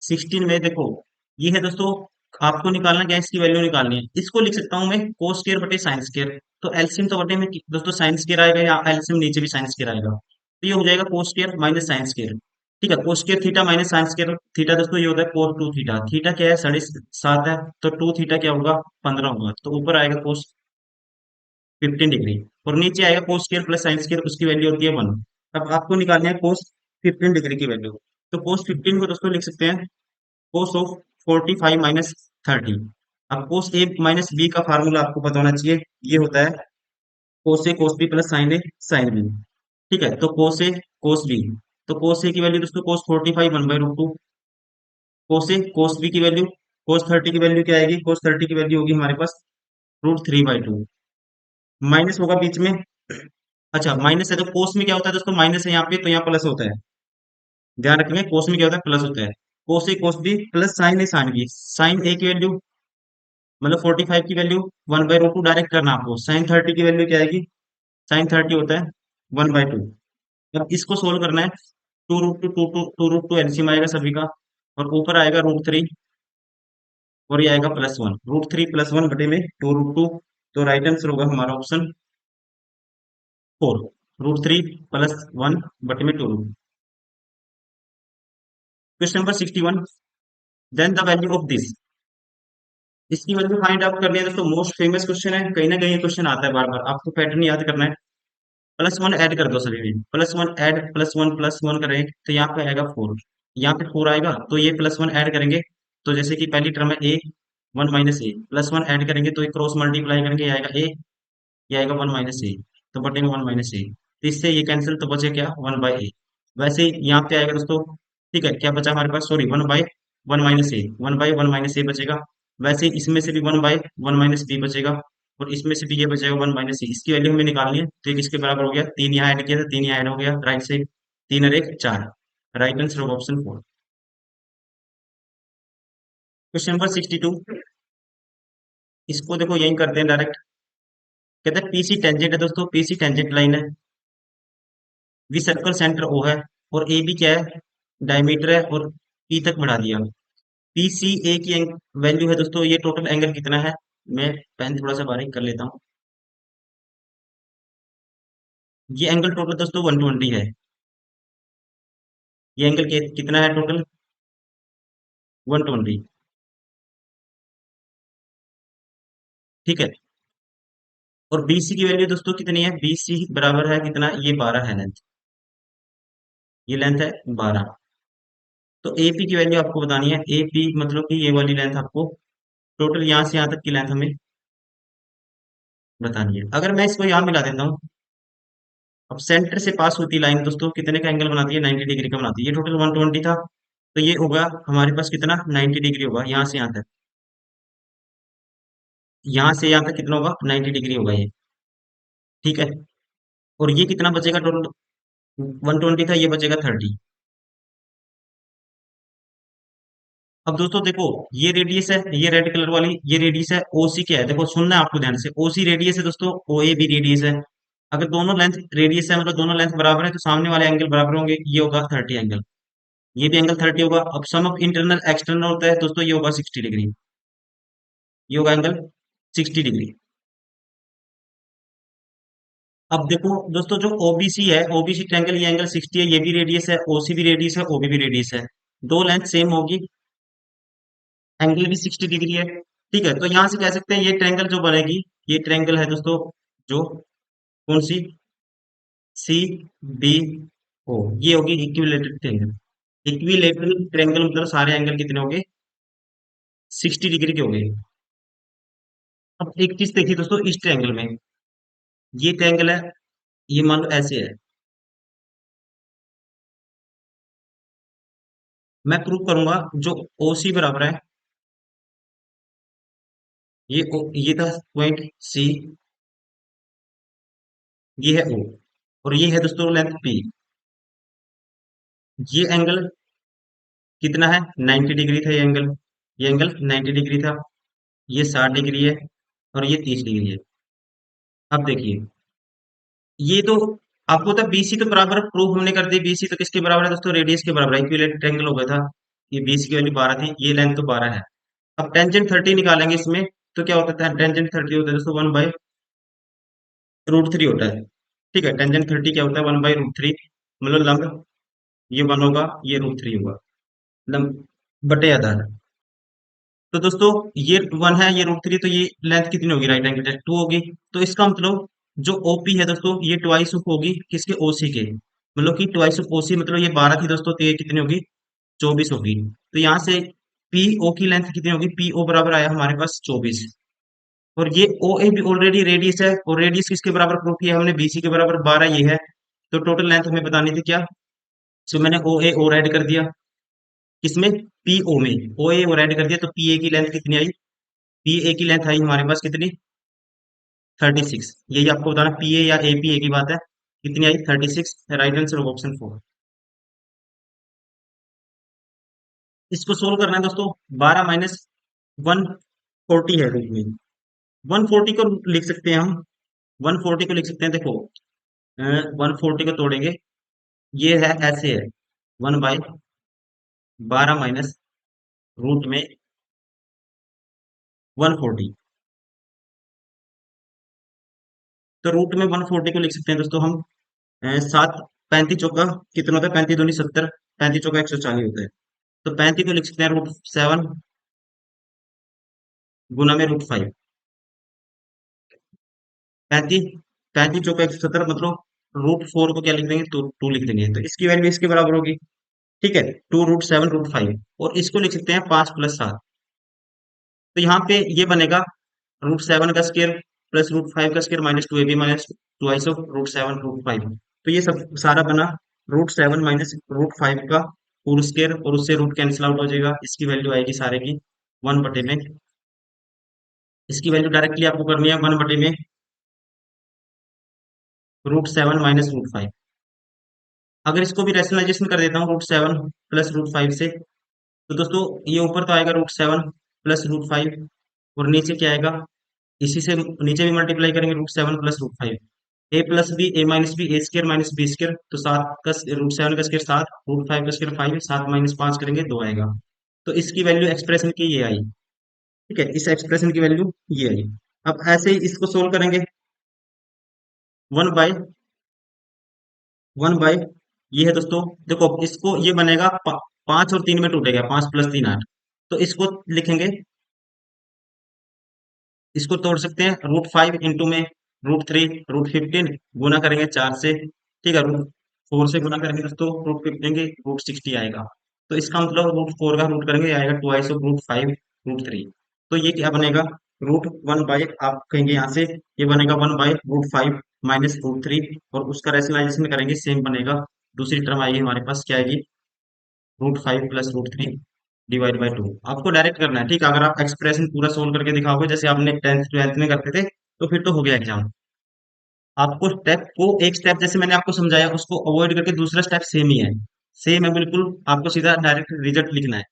16 में देखो, ये है दोस्तों, आपको निकालना क्या है, इसकी वैल्यू निकालनी है, इसको लिख सकता हूं मैं कोस स्क्वायर बटे साइन स्क्वायर, तो एलसीएम तो बटे में दोस्तों साइन स्क्वायर आएगा, या एलसीएम नीचे भी साइन स्क्वायर आएगा, तो ये हो जाएगा cos square minus sine square, ठीक है, cos square theta minus sine square theta दोस्तों ये होता है कोस 2 थीटा, थीटा क्या है 7.5 है, तो 2 थीटा क्या होगा 15 होगा, तो ऊपर आएगा कोस 15 डिग्री, और नीचे आएगा cos square plus sine square, उसकी वैल्यू होती है 1। अब आपको निकालना है कोस 15 डिग्री की वैल्यू, तो कोस 15 को दोस्तों लिख सकते हैं कोस ऑफ 45 माइनस 30। अब कोस ए माइनस बी का फार्मूला आपको पता होना चाहिए, ये होता है कोस ए कोस बी प्लस साइन ए साइन बी, ठीक है, तो कोस ए कोस बी तो कोस ए की वैल्यू दोस्तों कोस 45 1/√2। कोस ए कोस बी की वैल्यू, कोस 30 की वैल्यू क्या आएगी, कोस 30 की वैल्यू होगी हमारे पास √3/2। माइनस होगा बीच में। अच्छा माइनस है तो कोस में क्या होता है दोस्तों, माइनस है यहाँ पे तो यहाँ प्लस होता है। ध्यान रखेंगे कोस में क्या होता है, प्लस होता है। कोस ए कोस बी प्लस साइन ए साइन बी। साइन ए की वैल्यू मतलब 45 की वैल्यू 1/√2 डायरेक्ट करना आपको। साइन 30 की वैल्यू क्या आएगी, साइन 30 होता है 1/2। अब इसको सोल्व करना है। 2√2 एलसीएम आएगा सभी का, और ऊपर आएगा √3, और ये आएगा +1। √3 +1 बटे में 2√2। तो राइट आंसर होगा हमारा ऑप्शन 4। √3 +1 बटे में 2√2। Question number 61, then the value of this. इसकी वैल्यू फाइंड आउट करनी है दोस्तों। मोस्ट फेमस क्वेश्चन है, कहीं ना कहीं क्वेश्चन आता है बार बार, आपको पैटर्न याद करना है। +1 ऐड कर दो सभी में, +1 ऐड +1 करें तो यहाँ पे आएगा 4। यहाँ पे 4 आएगा तो ये +1 ऐड करेंगे। तो जैसे कि पहली टर्म है ए, 1 - ए, +1 ऐड करेंगे तो ये क्रॉस मल्टीप्लाई करेंगे, ये आएगा ए, ये आएगा 1 - ए, तो बटे में 1 - ए। तो इससे ये कैंसिल, तो बचे क्या 1/ए। वैसे ही यहाँ पे आएगा दोस्तों। ठीक है, क्या बचा हमारे पास, सॉरी 1/1 - ए, 1/1 - ए बचेगा। वैसे ही इसमें से भी 1/1 - बी बचेगा, और इसमें से भी ये बचेगा 1 - इसकी वैल्यू हमें निकालनी है। तो ये किसके बराबर हो गया, 3 यहाँ ऐड किया था, 3 यहाँ ऐड हो गया राइट से। 3 और 1 4। राइट आंसर होगा ऑप्शन 4। क्वेश्चन नंबर 62, इसको देखो यही करते हैं डायरेक्ट। कहते हैं पीसी टेंजेंट है दोस्तों, पीसी टेंजेंट लाइन है, वी सर्कल सेंटर ओ है, और ए बी क्या है, डायमीटर है, और पी तक बढ़ा दिया। पी सी ए की वैल्यू है दोस्तों, ये टोटल एंगल कितना है। मैं पेन थोड़ा सा बारीक कर लेता हूँ। ये एंगल टोटल दोस्तों 120 है। ये एंगल कितना है टोटल, 120। ठीक है, और बीसी की वैल्यू दोस्तों कितनी है, बीसी बराबर है कितना, ये 12 है लेंथ, ये लेंथ है 12। तो एपी की वैल्यू आपको बतानी है। एपी मतलब कि ये वाली लेंथ आपको, टोटल यहाँ से यहाँ तक की लेंथ हमें बतानी है। अगर मैं इसको यहाँ मिला देता हूँ, अब सेंटर से पास होती लाइन दोस्तों कितने का एंगल बनाती है, 90 डिग्री का बनाती है। ये टोटल 120 था, तो ये होगा हमारे पास कितना, 90 डिग्री होगा यहाँ से यहाँ तक। यहाँ से यहाँ तक कितना होगा, 90 डिग्री होगा ये। ठीक है, और ये कितना बचेगा टोटल, 120 था, ये बचेगा 30। अब दोस्तों देखो, ये रेडियस है, ये रेड कलर वाली ये रेडियस है, ओसी क्या है देखो, सुनना है आपको ध्यान से। ओसी रेडियस है दोस्तों, ओ ए भी रेडियस है। अगर दोनों लेंथ रेडियस है, मतलब दोनों लेंथ बराबर है, तो सामने वाले एंगल बराबर होंगे, ये होगा 30 एंगल, ये भी एंगल 30 होगा। अब सम ऑफ इंटरनल एक्सटर्नल होता है दोस्तों, ये होगा 60 डिग्री, ये होगा एंगल 60 डिग्री। अब देखो दोस्तों, जो ओबीसी है, ओबीसी ट्रायंगल, ये एंगल 60 है, ये भी रेडियस है, ओसी भी रेडियस है, ओबी भी रेडियस है। दो लेंथ सेम होगी, एंगल भी 60 डिग्री है। ठीक है, तो यहां से कह सकते हैं ये ट्रायंगल जो बनेगी, ये ट्रायंगल है दोस्तों, जो कौन सी, सी बी ओ, ये होगी इक्विलेटरल ट्रायंगल। इक्विलेटरल ट्रायंगल मतलब सारे एंगल कितने हो गए, 60 डिग्री के हो गए। अब एक चीज देखिए दोस्तों, इस ट्रायंगल में ये ट्रायंगल है, ये मान लो ऐसे है। मैं प्रूव करूंगा, जो ओसी बराबर है, ये था पॉइंट सी, ये है ओ, और ये है दोस्तों लेंथ पी। ये एंगल कितना है, 90 डिग्री था ये एंगल 90 डिग्री था। ये 60 डिग्री है, और ये 30 डिग्री है। अब देखिए, ये तो आपको तो बीसी तो बराबर प्रूफ हमने कर दी। बीसी तो किसके बराबर है दोस्तों, रेडियस के बराबर है, इक्विलेटरल ट्रायंगल हो गया था। ये बीसी की वैल्यू 12 थी, ये लेंथ तो 12 है। अब टेंजेंट 30 निकालेंगे इसमें, तो क्या होता है, टेंजेंट 30 होता है दोस्तों 1/√3 होता है। ठीक है, टेंजेंट 30 क्या होता है, 1/√3, मतलब लंब, ये 1 होगा, ये √3 होगा, लंब बटे आधार। तो दोस्तों ये 1 है, ये √3, तो ये लेंथ कितनी होगी, राइट एंगल 2 होगी। तो इसका मतलब जो ओपी है दोस्तों, ये ट्वाइस ऑफ होगी किसके, ओसी के। मतलब कि ट्वाइस ऑफ ओसी, मतलब ये 12 थी दोस्तों, तो ये कितनी होगी, 24 होगी। तो यहाँ से पी ओ की लेंथ कितनी होगी, पी ओ बराबर आया हमारे पास 24। और ये ओ ए भी ऑलरेडी रेडियस है, और रेडियस किसके बराबर प्रूफ किया हमने, बीसी के बराबर 12 ये है। तो टोटल लेंथ हमें बतानी थी क्या, सो मैंने ओ ए और ऐड कर दिया, किसमें, पी ओ में, ओ ए और ऐड कर दिया, तो पी ए की लेंथ कितनी आई, पी ए की लेंथ आई हमारे पास कितनी, 36। यही आपको बताना, पी ए या ए पी ए की बात है, कितनी आई 36, राइट आंसर ऑप्शन 4। इसको सोल्व करना है दोस्तों, 12 माइनस 140 है रूट में, 140 को लिख सकते हैं हम, 140 को लिख सकते हैं, देखो 140 को तोड़ेंगे, ये है ऐसे है, 1/12 माइनस रूट में 140, तो रूट में 140 को लिख सकते हैं दोस्तों हम, सात, 35 चौका कितना होता है, 35 दूनी 70, 35 चौका 140 होता है, तो 35 को लिख सकते हैं √7 गुना में √5, 35, 35 चौका 170, मतलब √4 को क्या लिख देंगे, टू लिख देंगे, तो इसकी वैल्यू इसके बराबर होगी, ठीक है, 2√7 √5, और इसको लिख सकते हैं 5 + 7, तो यहाँ पे ये बनेगा √7 का स्क्वायर प्लस √5 का square minus 2ab minus twice of √7 √5, तो ये सब सारा बना √7 माइनस √5 का होल स्क्वायर, और उससे रूट कैंसिल आउट हो जाएगा, इसकी वैल्यू आएगी सारे की 1/में, इसकी वैल्यू डायरेक्टली आपको करनी है 1/में √7 माइनस √5। अगर इसको भी रैशनलाइजेशन कर देता हूँ √7 प्लस √5 से, तो दोस्तों ये ऊपर तो आएगा √7 प्लस √5, और नीचे क्या आएगा, इसी से नीचे भी मल्टीप्लाई करेंगे √7 प्लस √5, ए प्लस बी ए माइनस बी ए स्क्र माइनस बी स्क्र, तो 7 का √7 का स्क्र 7, √5 का स्क्र 5, 7 माइनस 5 करेंगे 2 आएगा, तो इसकी वैल्यू एक्सप्रेशन की ये आई, ठीक है, इस एक्सप्रेशन की वैल्यू ये आई। अब ऐसे ही इसको सोल्व करेंगे, 1/1, ये है दोस्तों, देखो इसको ये बनेगा 5 और 3 में टूटेगा, 5 + 3 8, तो इसको लिखेंगे, इसको तोड़ सकते हैं √5 इंटू में √3 √15, गुना करेंगे 4 से, ठीक है, √4 से गुना करेंगे दोस्तों √15 के √60 आएगा, तो इसका मतलब √4 का रूट करेंगे, ये आएगा ट्वाइस ऑफ √5 √3, तो ये क्या बनेगा, √1 आप कहेंगे यहाँ से, ये बनेगा 1/√5 माइनस √3, और उसका रैशनलाइजेशन करेंगे, सेम बनेगा, दूसरी टर्म आएगी हमारे पास, क्या आएगी, √5 प्लस √3 डिवाइड बाई 2, आपको डायरेक्ट करना है, ठीक है, अगर आप एक्सप्रेशन पूरा सोल्व करके दिखाओगे जैसे आपने 10th 12th में करते थे, तो फिर तो हो गया एग्जाम। आपको स्टेप को, एक स्टेप जैसे मैंने आपको समझाया उसको अवॉइड करके दूसरा स्टेप सेम ही है, सेम है बिल्कुल, आपको सीधा डायरेक्ट रिजल्ट लिखना है,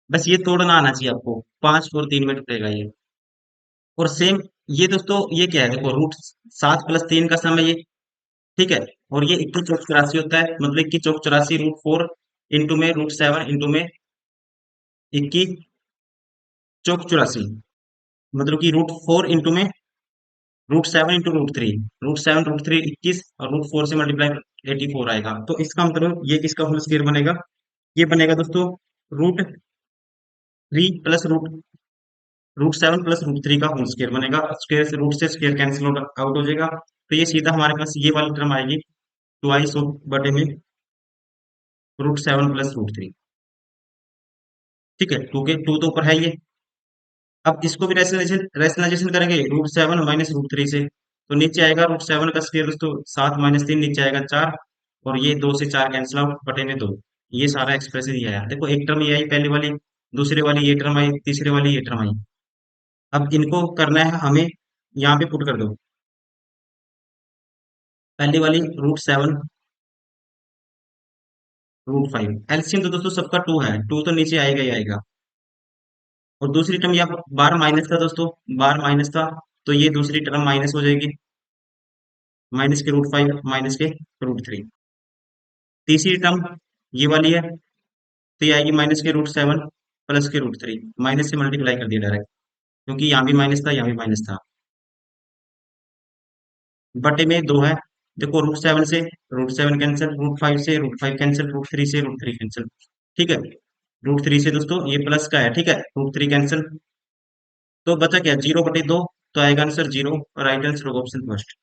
बस ये तोड़ना आना चाहिए आपको, 5 और 3 में टूटेगा ये, और सेम, ये दोस्तों ये क्या है, देखो √7 + 3 का सम है ये, ठीक है, और ये 21 चौक 84 होता है, मतलब 21 चौक 84 √4 इंटू में √7 इंटू में 21 चौक 84, मतलब कि √4 इंटू में √7 इंटू √3, √7 √3 21, और √4 से मल्टीप्लाई 84 आएगा, तो इसका मतलब ये किसका होल स्क्वायर बनेगा, ये बनेगा दोस्तों √3 प्लस √7 प्लस √3 का होल स्क्वायर बनेगा, स्क्वायर से रूट से स्क्वायर कैंसिल आउट हो जाएगा, तो ये सीधा हमारे पास ये वाली टर्म आएगी, ट्वाइस ऑफ बटे में √7 प्लस √3, ठीक है, टू तो ऊपर है ये, अब इसको भी रैशनलाइजेशन रैशनलाइजेशन करेंगे √7 माइनस √3 से, तो नीचे आएगा √7 का स्क्वायर दोस्तों 7 - 3, नीचे आएगा 4, और ये 2 से 4 कैंसिल आउट बटे में 2, ये सारा एक्सप्रेशन ये आया, देखो एक टर्म ये आई पहले वाली, दूसरे वाली ये टर्म आई, तीसरे वाली ये टर्म आई, अब इनको करना है हमें, यहाँ पे पुट कर दो, पहली वाली √7 √5, एलसीएम तो दोस्तों सबका 2 है, 2 तो नीचे आएगा ही आएगा, और दूसरी टर्म यहाँ बार माइनस था दोस्तों, बार माइनस था, तो ये दूसरी टर्म माइनस हो जाएगी, माइनस के √5 माइनस के √3, तीसरी टर्म ये वाली है, तो ये आएगी माइनस के √7 प्लस के √3, माइनस से मल्टीप्लाई कर दिया डायरेक्ट, क्योंकि यहाँ भी माइनस था यहाँ भी माइनस था, बटे में 2 है, देखो √7 से √7 कैंसिल, √5 से √5 कैंसिल, √3 से √3 कैंसिल, ठीक है, √3 से दोस्तों ये प्लस का है, ठीक है, √3 कैंसिल, तो बचा क्या, 0/2, तो आएगा answer 0, right answer option first.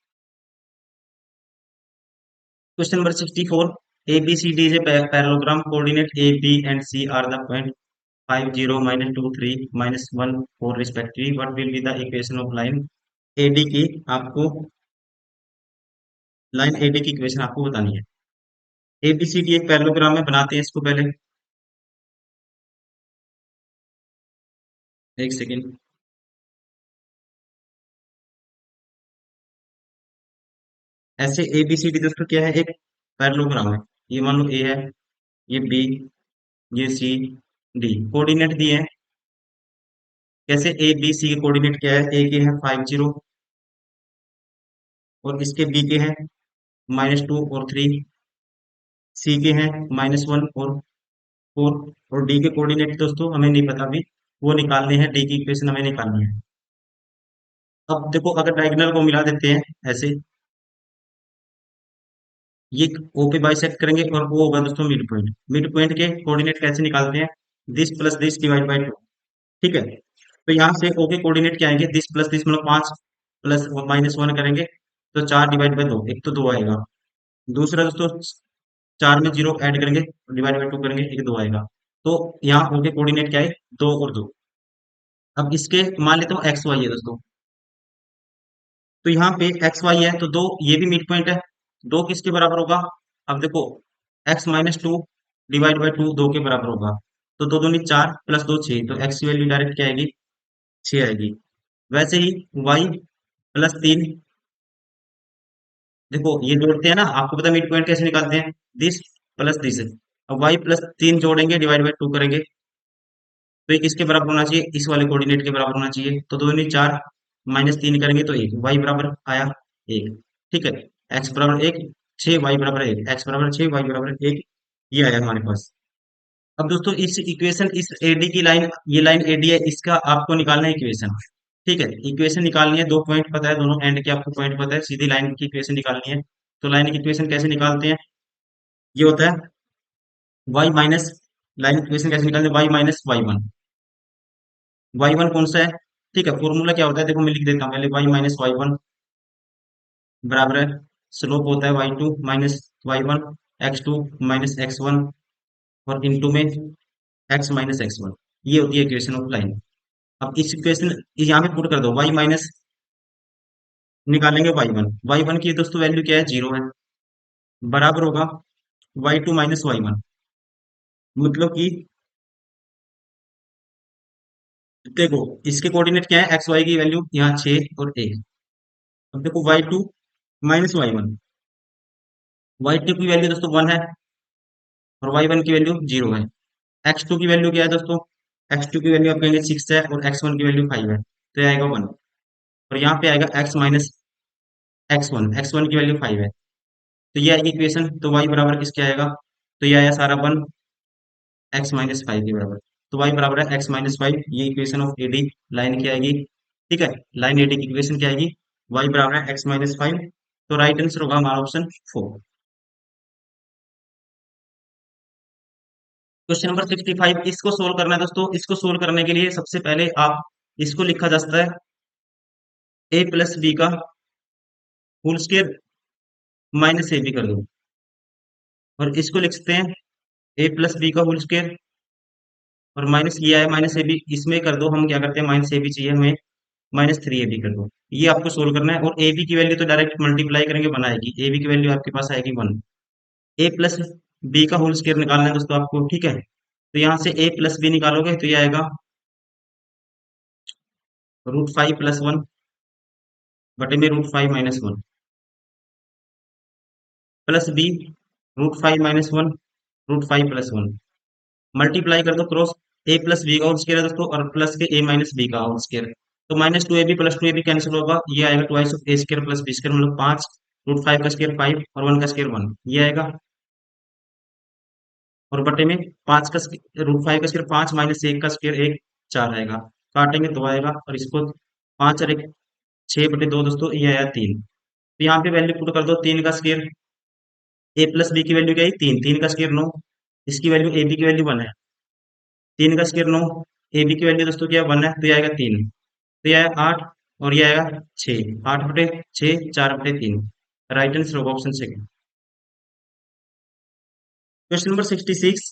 Question number 64, ABCD is a parallelogram, coordinate A, B and C are the point 5 0 -2 3 -1 4 respectively, what will be the equation of line AD की, आपको लाइन AD की equation आपको बतानी है, ABCD एक parallelogram में बनाते हैं इसको पहले। एक सेकेंड। ऐसे एबीसीडी दोस्तों क्या है, एक पैरेललोग्राम है। ये मान लो ए है, ये बी, ये सी, डी। कोऑर्डिनेट दिए हैं। जैसे ए बी सी के कोऑर्डिनेट क्या है, ए के हैं 50 और इसके बी के हैं -2 और 3, सी के हैं -1 और 4, और डी के कोऑर्डिनेट दोस्तों हमें नहीं पता अभी, वो निकालने हैं, डी की इक्वेशन हमें निकालनी है। अब देखो अगर डायगोनल को मिला देते हैं ऐसे, ये ओ पे बाइसेक्ट करेंगे और वो होगा दोस्तों मिड पॉइंट। मिड पॉइंट के कोऑर्डिनेट कैसे निकालते हैं, this plus this divide by 2। ठीक है, तो यहाँ से ओ के कोऑर्डिनेट क्या आएंगे, दिस प्लस दिस मतलब 5 प्लस -1 करेंगे तो 4 डिवाइड बाय 2, एक तो 2 आएगा। दूसरा दोस्तों 4 में 0 ऐड करेंगे, डिवाइड बाय 2 करेंगे, एक 2 आएगा। तो यहाँ ओ के कोऑर्डिनेट क्या है, 2 और 2। अब इसके मान लेते हो एक्स वाई है दोस्तों, तो यहाँ पे एक्स वाई है तो दो, ये भी मिड पॉइंट है। दो किसके बराबर होगा, अब देखो x-2 डिवाइड बाई 2 2 के बराबर होगा। तो दो दूनी 4 प्लस 2 6, तो x की वैल्यू डायरेक्ट क्या आएगी, 6 आएगी। वैसे ही y +3, देखो ये जोड़ते हैं ना, आपको पता है मिड पॉइंट कैसे निकालते हैं, दिस प्लस दिस। अब y +3 जोड़ेंगे डिवाइड बाई 2 करेंगे, तो ये किसके बराबर होना चाहिए, इस वाले कोऑर्डिनेट के बराबर होना चाहिए। तो दो दूनी 4 -3 करेंगे तो 1, y बराबर आया 1। ठीक है, x बराबर 1, 6 y बराबर 1, x बराबर 6 y बराबर 1, ये आया हमारे पास। अब दोस्तों इस इक्वेशन, इस एडी की लाइन, ये लाइन एडी है, इसका आपको निकालना है इक्वेशन। ठीक है, इक्वेशन निकालनी है, दो पॉइंट पता है, दोनों एंड के आपको पॉइंट पता है, सीधी लाइन की इक्वेशन निकालनी है। तो लाइन की इक्वेशन कैसे निकालते हैं, ये होता है y माइनस, लाइन इक्वेशन कैसे निकालते हैं, y-y1। y1 कौन सा है, ठीक है, फॉर्मूला क्या होता है, देखो मैं लिख देता हूँ पहले, y-y1 बराबर है, स्लोप होता है y2 - y1, x2 - x1 और इनटू में x - x1। ये होती है इक्वेशन ऑफ लाइन। अब इस इक्वेशन यहाँ पे पुट कर दो, y माइनस, निकालेंगे y1 की दोस्तों वैल्यू क्या है, 0 है, बराबर होगा y2 - y1। मतलब कि देखो इसके कोऑर्डिनेट क्या है, एक्स वाई की वैल्यू यहाँ 6 और 1। अब देखो y2 - y1, y2 की वैल्यू दोस्तों 1 है और y1 की वैल्यू 0 है। x2 की वैल्यू क्या है दोस्तों, x2 की वैल्यू आप कहेंगे 6 है और x1 की वैल्यू 5 है, तो ये आएगा 1। और यहाँ पे आएगा x - x1 की वैल्यू 5 है, तो ये आएगी इक्वेशन। तो y बराबर किसके आएगा, तो ये आया सारा 1 x - 5 के बराबर। तो y बराबर है x - 5, ये इक्वेशन ऑफ एडी लाइन की आएगी। ठीक है, लाइन एडी की इक्वेशन क्या आएगी, y बराबर है x - 5। तो राइट आंसर होगा हमारा ऑप्शन 4। क्वेश्चन नंबर 65, इसको सोल्व करना है दोस्तों। इसको सोल्व करने के लिए सबसे पहले आप इसको लिखा जा सकता है a+b का whole square minus A B कर दो, और इसको लिख सकते हैं a+b का होल स्क्वायर और माइनस ये है -ab, इसमें कर दो, हम क्या करते हैं -ab चाहिए हमें, -3ab कर दो। ये आपको सोल्व करना है, और ए बी की वैल्यू तो डायरेक्ट मल्टीप्लाई करेंगे बनाएगी, ए बी की वैल्यू आपके पास आएगी 1। a+b का होल स्क्वायर निकालना है दोस्तों आपको। ठीक है, तो यहाँ से a+b निकालोगे तो ये आएगा √5 + 1 बटे में √5 - 1 प्लस b √5 - 1 √5 + 1, मल्टीप्लाई कर दो क्रॉस, a+b का होल स्क्वायर है दोस्तों और प्लस के a - b का होल स्क्वायर। तो -2ab + 2ab कैंसिल होगा, ये आएगा ट्वाइस ऑफ a² + b² मतलब 5, √5 का स्क्वायर 5 और 1 का स्क्वायर 1, ये आएगा। और बटे में 5 का √5 का स्क्वायर 5 -1 का स्क्वायर 1, 4 आएगा। काटेंगे तो आएगा, और इसको 5 और 1 6/2 दोस्तों, ये आया 3। तो यहाँ पे वैल्यू पुट कर दो, 3 का स्क्वायर, a+b की वैल्यू क्या है 3, 3 का स्क्वायर 9, इसकी वैल्यू ab की वैल्यू 1 है, 3 का स्क्वायर 9, ab की वैल्यू दोस्तों क्या है 1 है, तो ये आएगा 3। तो ये आया 8 और ये आएगा 6, 8/6, 4/3। राइट आंसर होगा option second. Question number 66,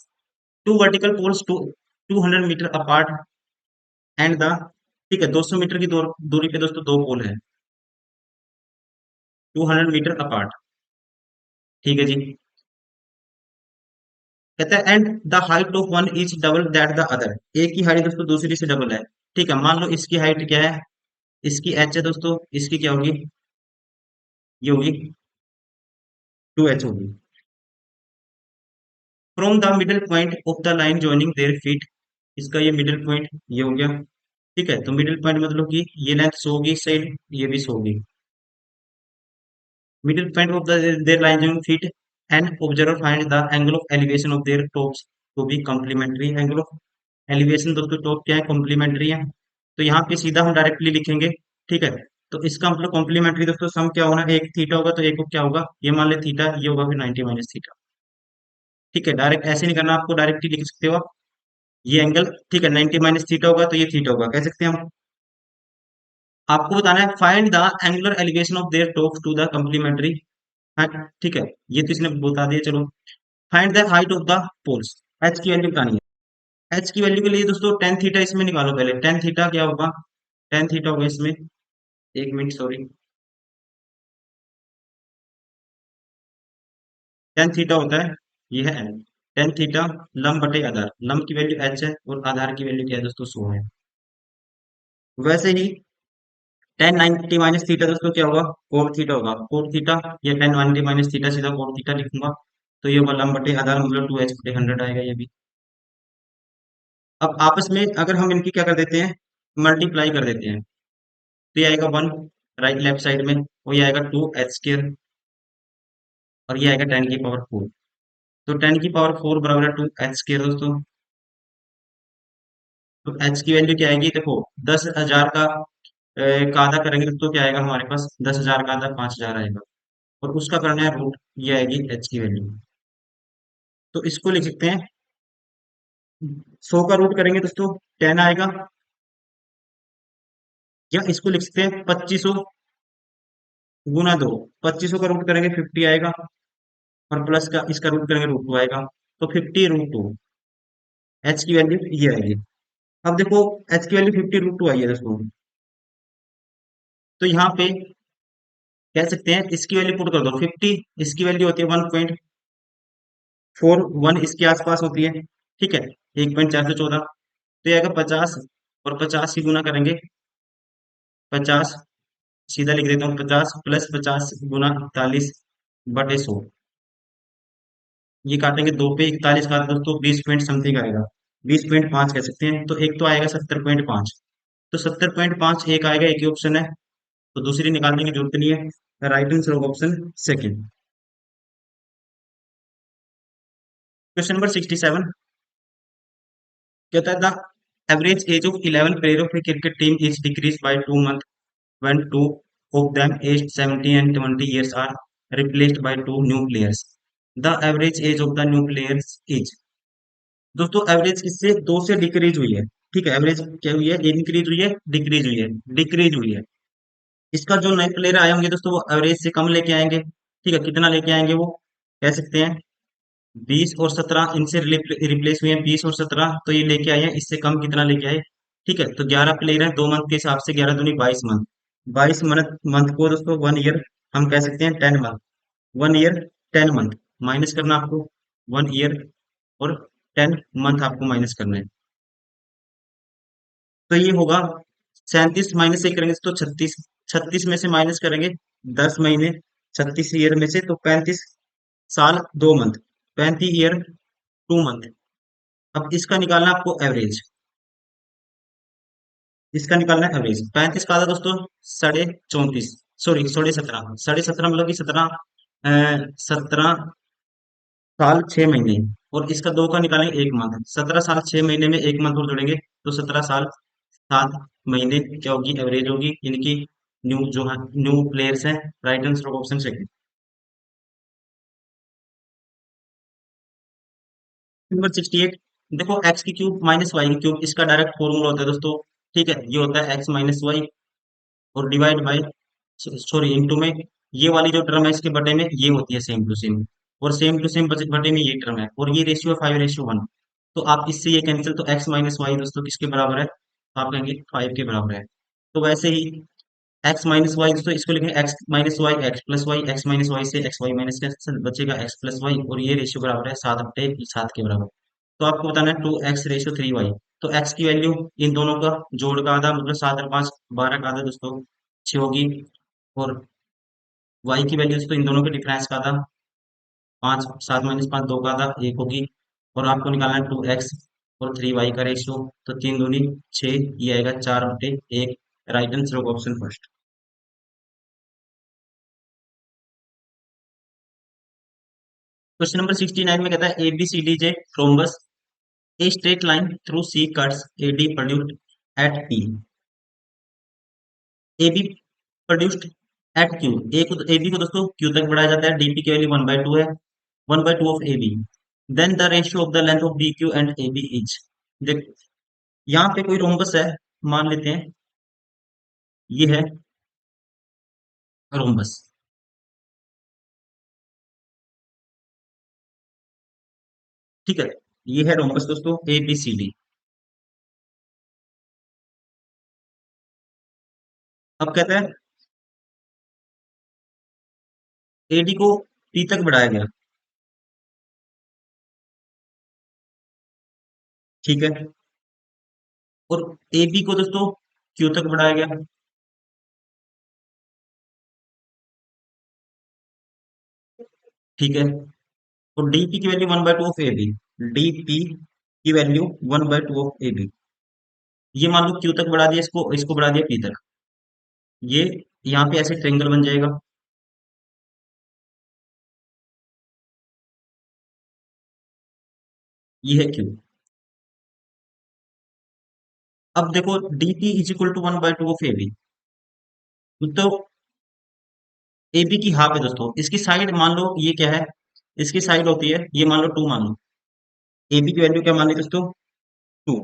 two vertical poles 200 metre apart and the, ठीक है, 200 मीटर की दूरी पे दोस्तों दो पोल है, 200 मीटर अपार्ट। ठीक है जी, कहता है and the height of one is double that the other, एक की हाइट दोस्तों दूसरी से डबल है। ठीक है, मान लो इसकी हाइट क्या है, इसकी एच है दोस्तों, इसकी क्या होगी, ये होगी 2h होगी। From the middle point of the line joining their feet, इसका ये मिडिल पॉइंट ये हो गया। ठीक है, तो मिडिल पॉइंट मतलब कि ये लेंथ 100 होगी इस साइड, ये भी 100 होगी। Middle point of the their line joining feet and observer find the angle of elevation of their tops to be complementary. Angle of elevation दोस्तों टॉप क्या है, कॉम्प्लीमेंट्री है। तो यहाँ पे सीधा हम डायरेक्टली लिखेंगे। ठीक है, तो इसका मतलब कॉम्प्लीमेंट्री दोस्तों सम क्या होना, एक थीटा होगा तो एक को क्या होगा, ये मान ले थीटा, ये होगा फिर 90 माइनस थीटा। ठीक है, डायरेक्ट ऐसे नहीं करना, आपको डायरेक्ट ही लिख सकते हो आप ये एंगल। ठीक है, 90 माइनस थीटा होगा तो ये थीटा होगा, कह सकते हैं हम। आपको बताना है find the angular elevation of their top to the complementary. ठीक है, ये तो इसने बता दिया, चलो। Find the height of the poles, H की वैल्यू बतानी है। एच की वैल्यू के लिए दोस्तों टेन थीटा इसमें निकालो, पहले टेन थीटा क्या होगा, टेन थीटा होगा इसमें, एक मिनट सॉरी, टेन थीटा होता है, ये है टेन थीटा लंब बटे आधार, लंब की वैल्यू एच है और आधार की वैल्यू क्या है दोस्तों 100 है। वैसे ही टेन नाइनटी माइनस थीटा दोस्तों क्या होगा, कोट थीटा होगा, कोट थीटा, या टेन नाइनटी माइनस थीटा सीधा कोट थीटा लिखूंगा। तो ये होगा लंब बटे आधार मतलब 2h बटे 100 आएगा ये भी। अब आपस में अगर हम इनकी क्या कर देते हैं, मल्टीप्लाई कर देते हैं, तो ये आएगा 1 राइट लेफ्ट साइड में, और ये आएगा 2h² और ये आएगा 10 की पावर 4। तो 10 की पावर 4 बराबर है 2h² दोस्तों। तो h की वैल्यू क्या आएगी देखो, 10,000 का आधा करेंगे तो क्या आएगा हमारे पास, 10,000 का आधा 5,000 आएगा, और उसका करना है रूट, ये आएगी h की वैल्यू। तो इसको लिख सकते हैं, 100 का रूट करेंगे दोस्तों 10 आएगा, या इसको लिख सकते हैं 2500 गुना 2, 2500 का रूट करेंगे 50 आएगा, और प्लस का इसका रूट करेंगे रूट 2 आएगा, तो 50√2 एच की वैल्यू ये आएगी। अब देखो एच की वैल्यू 50√2 आई है दोस्तों, तो यहाँ पे कह सकते हैं इसकी वैल्यू पुट कर दो 50, इसकी वैल्यू होती है 1.41 इसके आसपास होती है। ठीक है, 1.414, तो ये आएगा 50, और 50 की गुना करेंगे 50, सीधा लिख देता हूँ 50 प्लस 50 गुना 41/100, ये काटेंगे दो पे, 41 का दोस्तों 20 पॉइंट समथिंग आएगा, 20.5 कह सकते हैं। तो एक तो आएगा 70.5, तो 70.5 एक आएगा, एक ही ऑप्शन है, तो दूसरी निकालने की जरूरत नहीं है, राइट आंसर होगा ऑप्शन सेकंड। क्वेश्चन नंबर 67 कहता है the average age of 11 player of A cricket team is decrease by 2 month when two of them aged 17 and 20 years are replaced by two new players. The average age of the new players is, दोस्तों average किससे, 2 से decrease हुई है। ठीक है, average क्या हुई है, इंक्रीज हुई है, डिक्रीज हुई है, डिक्रीज हुई है। इसका जो नए प्लेयर आए होंगे दोस्तों वो एवरेज से कम लेके आएंगे। ठीक है, कितना लेके आएंगे वो, कह सकते हैं 20 और 17 इनसे रिप्लेस हुए हैं, 20 और 17 तो ये लेके आए हैं, इससे कम कितना लेके आए। ठीक है, तो 11 प्लेयर है, 2 मंथ के हिसाब से 11 दूनी 22 मंथ, 22 मंथ, मंथ को दोस्तों 1 ईयर हम कह सकते हैं 10 मंथ, 1 ईयर 10 मंथ माइनस करना आपको, 1 ईयर और 10 मंथ आपको माइनस करना है। तो ये होगा 37 माइनस से करेंगे तो 36, 36 में से माइनस करेंगे 10 महीने, 36 ईयर में से तो 35 साल 2 मंथ, 35 ईयर 2 मंथ। अब इसका निकालना आपको एवरेज, इसका निकालना है एवरेज, 35 का था दोस्तों 34.5, सॉरी 17.5, 17.5 मतलब कि 17 साल 6 महीने, और इसका 2 का निकालेंगे 1 मंथ, 17 साल 6 महीने में 1 मंथ और जोड़ेंगे तो 17 साल 7 महीने क्या होगी, एवरेज होगी इनकी। न्यू जो है न्यू प्लेयर्स हैं, right answer option second. Number 68, देखो एक्स की क्यूब माइनस वाई की क्यूब, इसका डायरेक्ट फॉर्मूला होता है दोस्तों। ठीक है, ये होता है एक्स माइनस वाई और डिवाइड बाई, सॉरी इनटू में, ये वाली जो टर्म है इसके बटे में ये होती है सेम टू सेम, और सेम टू सेम बटे में ये टर्म है, और ये रेशियो 5:1। तो आप इससे ये कैंसिल, तो एक्स माइनस वाई दोस्तों किसके बराबर है, तो आप कहेंगे 5 के बराबर है। तो वैसे ही एक्स माइनस वाई, दोस्तों इसको लिखेंगे x minus y x plus y, x minus y से एक्स वाई माइनस का बचेगा एक्स प्लस वाई, और ये रेशियो बराबर है 7/7 के बराबर। तो आपको बताना है 2x/3y। तो x की वैल्यू इन दोनों का जोड़ का आधा, मतलब 7 और 5 12 का आधा दोस्तों 6 होगी, और y की वैल्यू दोस्तों इन दोनों के डिफरेंस का आधा 5, 7 - 5 2 का आधा 1 होगी। और आपको निकालना है 2x और 3y का रेशियो। तो 3 दूनी 6, ये आएगा 4/1। राइट आंसर होगा ऑप्शन फर्स्ट। क्वेश्चन नंबर 69 में कहता है A B C D J rhombus, a straight line through C cuts A D produced at P. A B produced at Q, A को ए बी को दोस्तों Q तक बढ़ाया जाता है, डीपी की वैल्यू 1/2 है, 1/2 of A B. Then the ratio of the length of B Q and A B is. देख, यहाँ पे कोई रोम्बस है, मान लेते हैं ये है रोम्बस। ठीक है, ये है रोम्बस दोस्तों ए बी सी डी। अब कहते हैं ए डी को पी तक बढ़ाया गया। ठीक है, और ए बी को दोस्तों क्यू तक बढ़ाया गया। ठीक है, और डीपी की value 1/2 of A B. DP की वैल्यू 1/2 ऑफ ए बी। ये मान लो क्यू तक बढ़ा दिया, इसको इसको बढ़ा दिया पी तक। ये यहाँ पे ऐसे ट्रेंगल बन जाएगा। ये है क्यू। अब देखो DP is equal to 1/2 of A B. तो ए बी की हाफ है दोस्तों, इसकी साइड मान लो ये क्या है, इसकी साइड होती है ये मान लो 2 मान लो। ए बी की वैल्यू क्या मान ली दोस्तों, 2।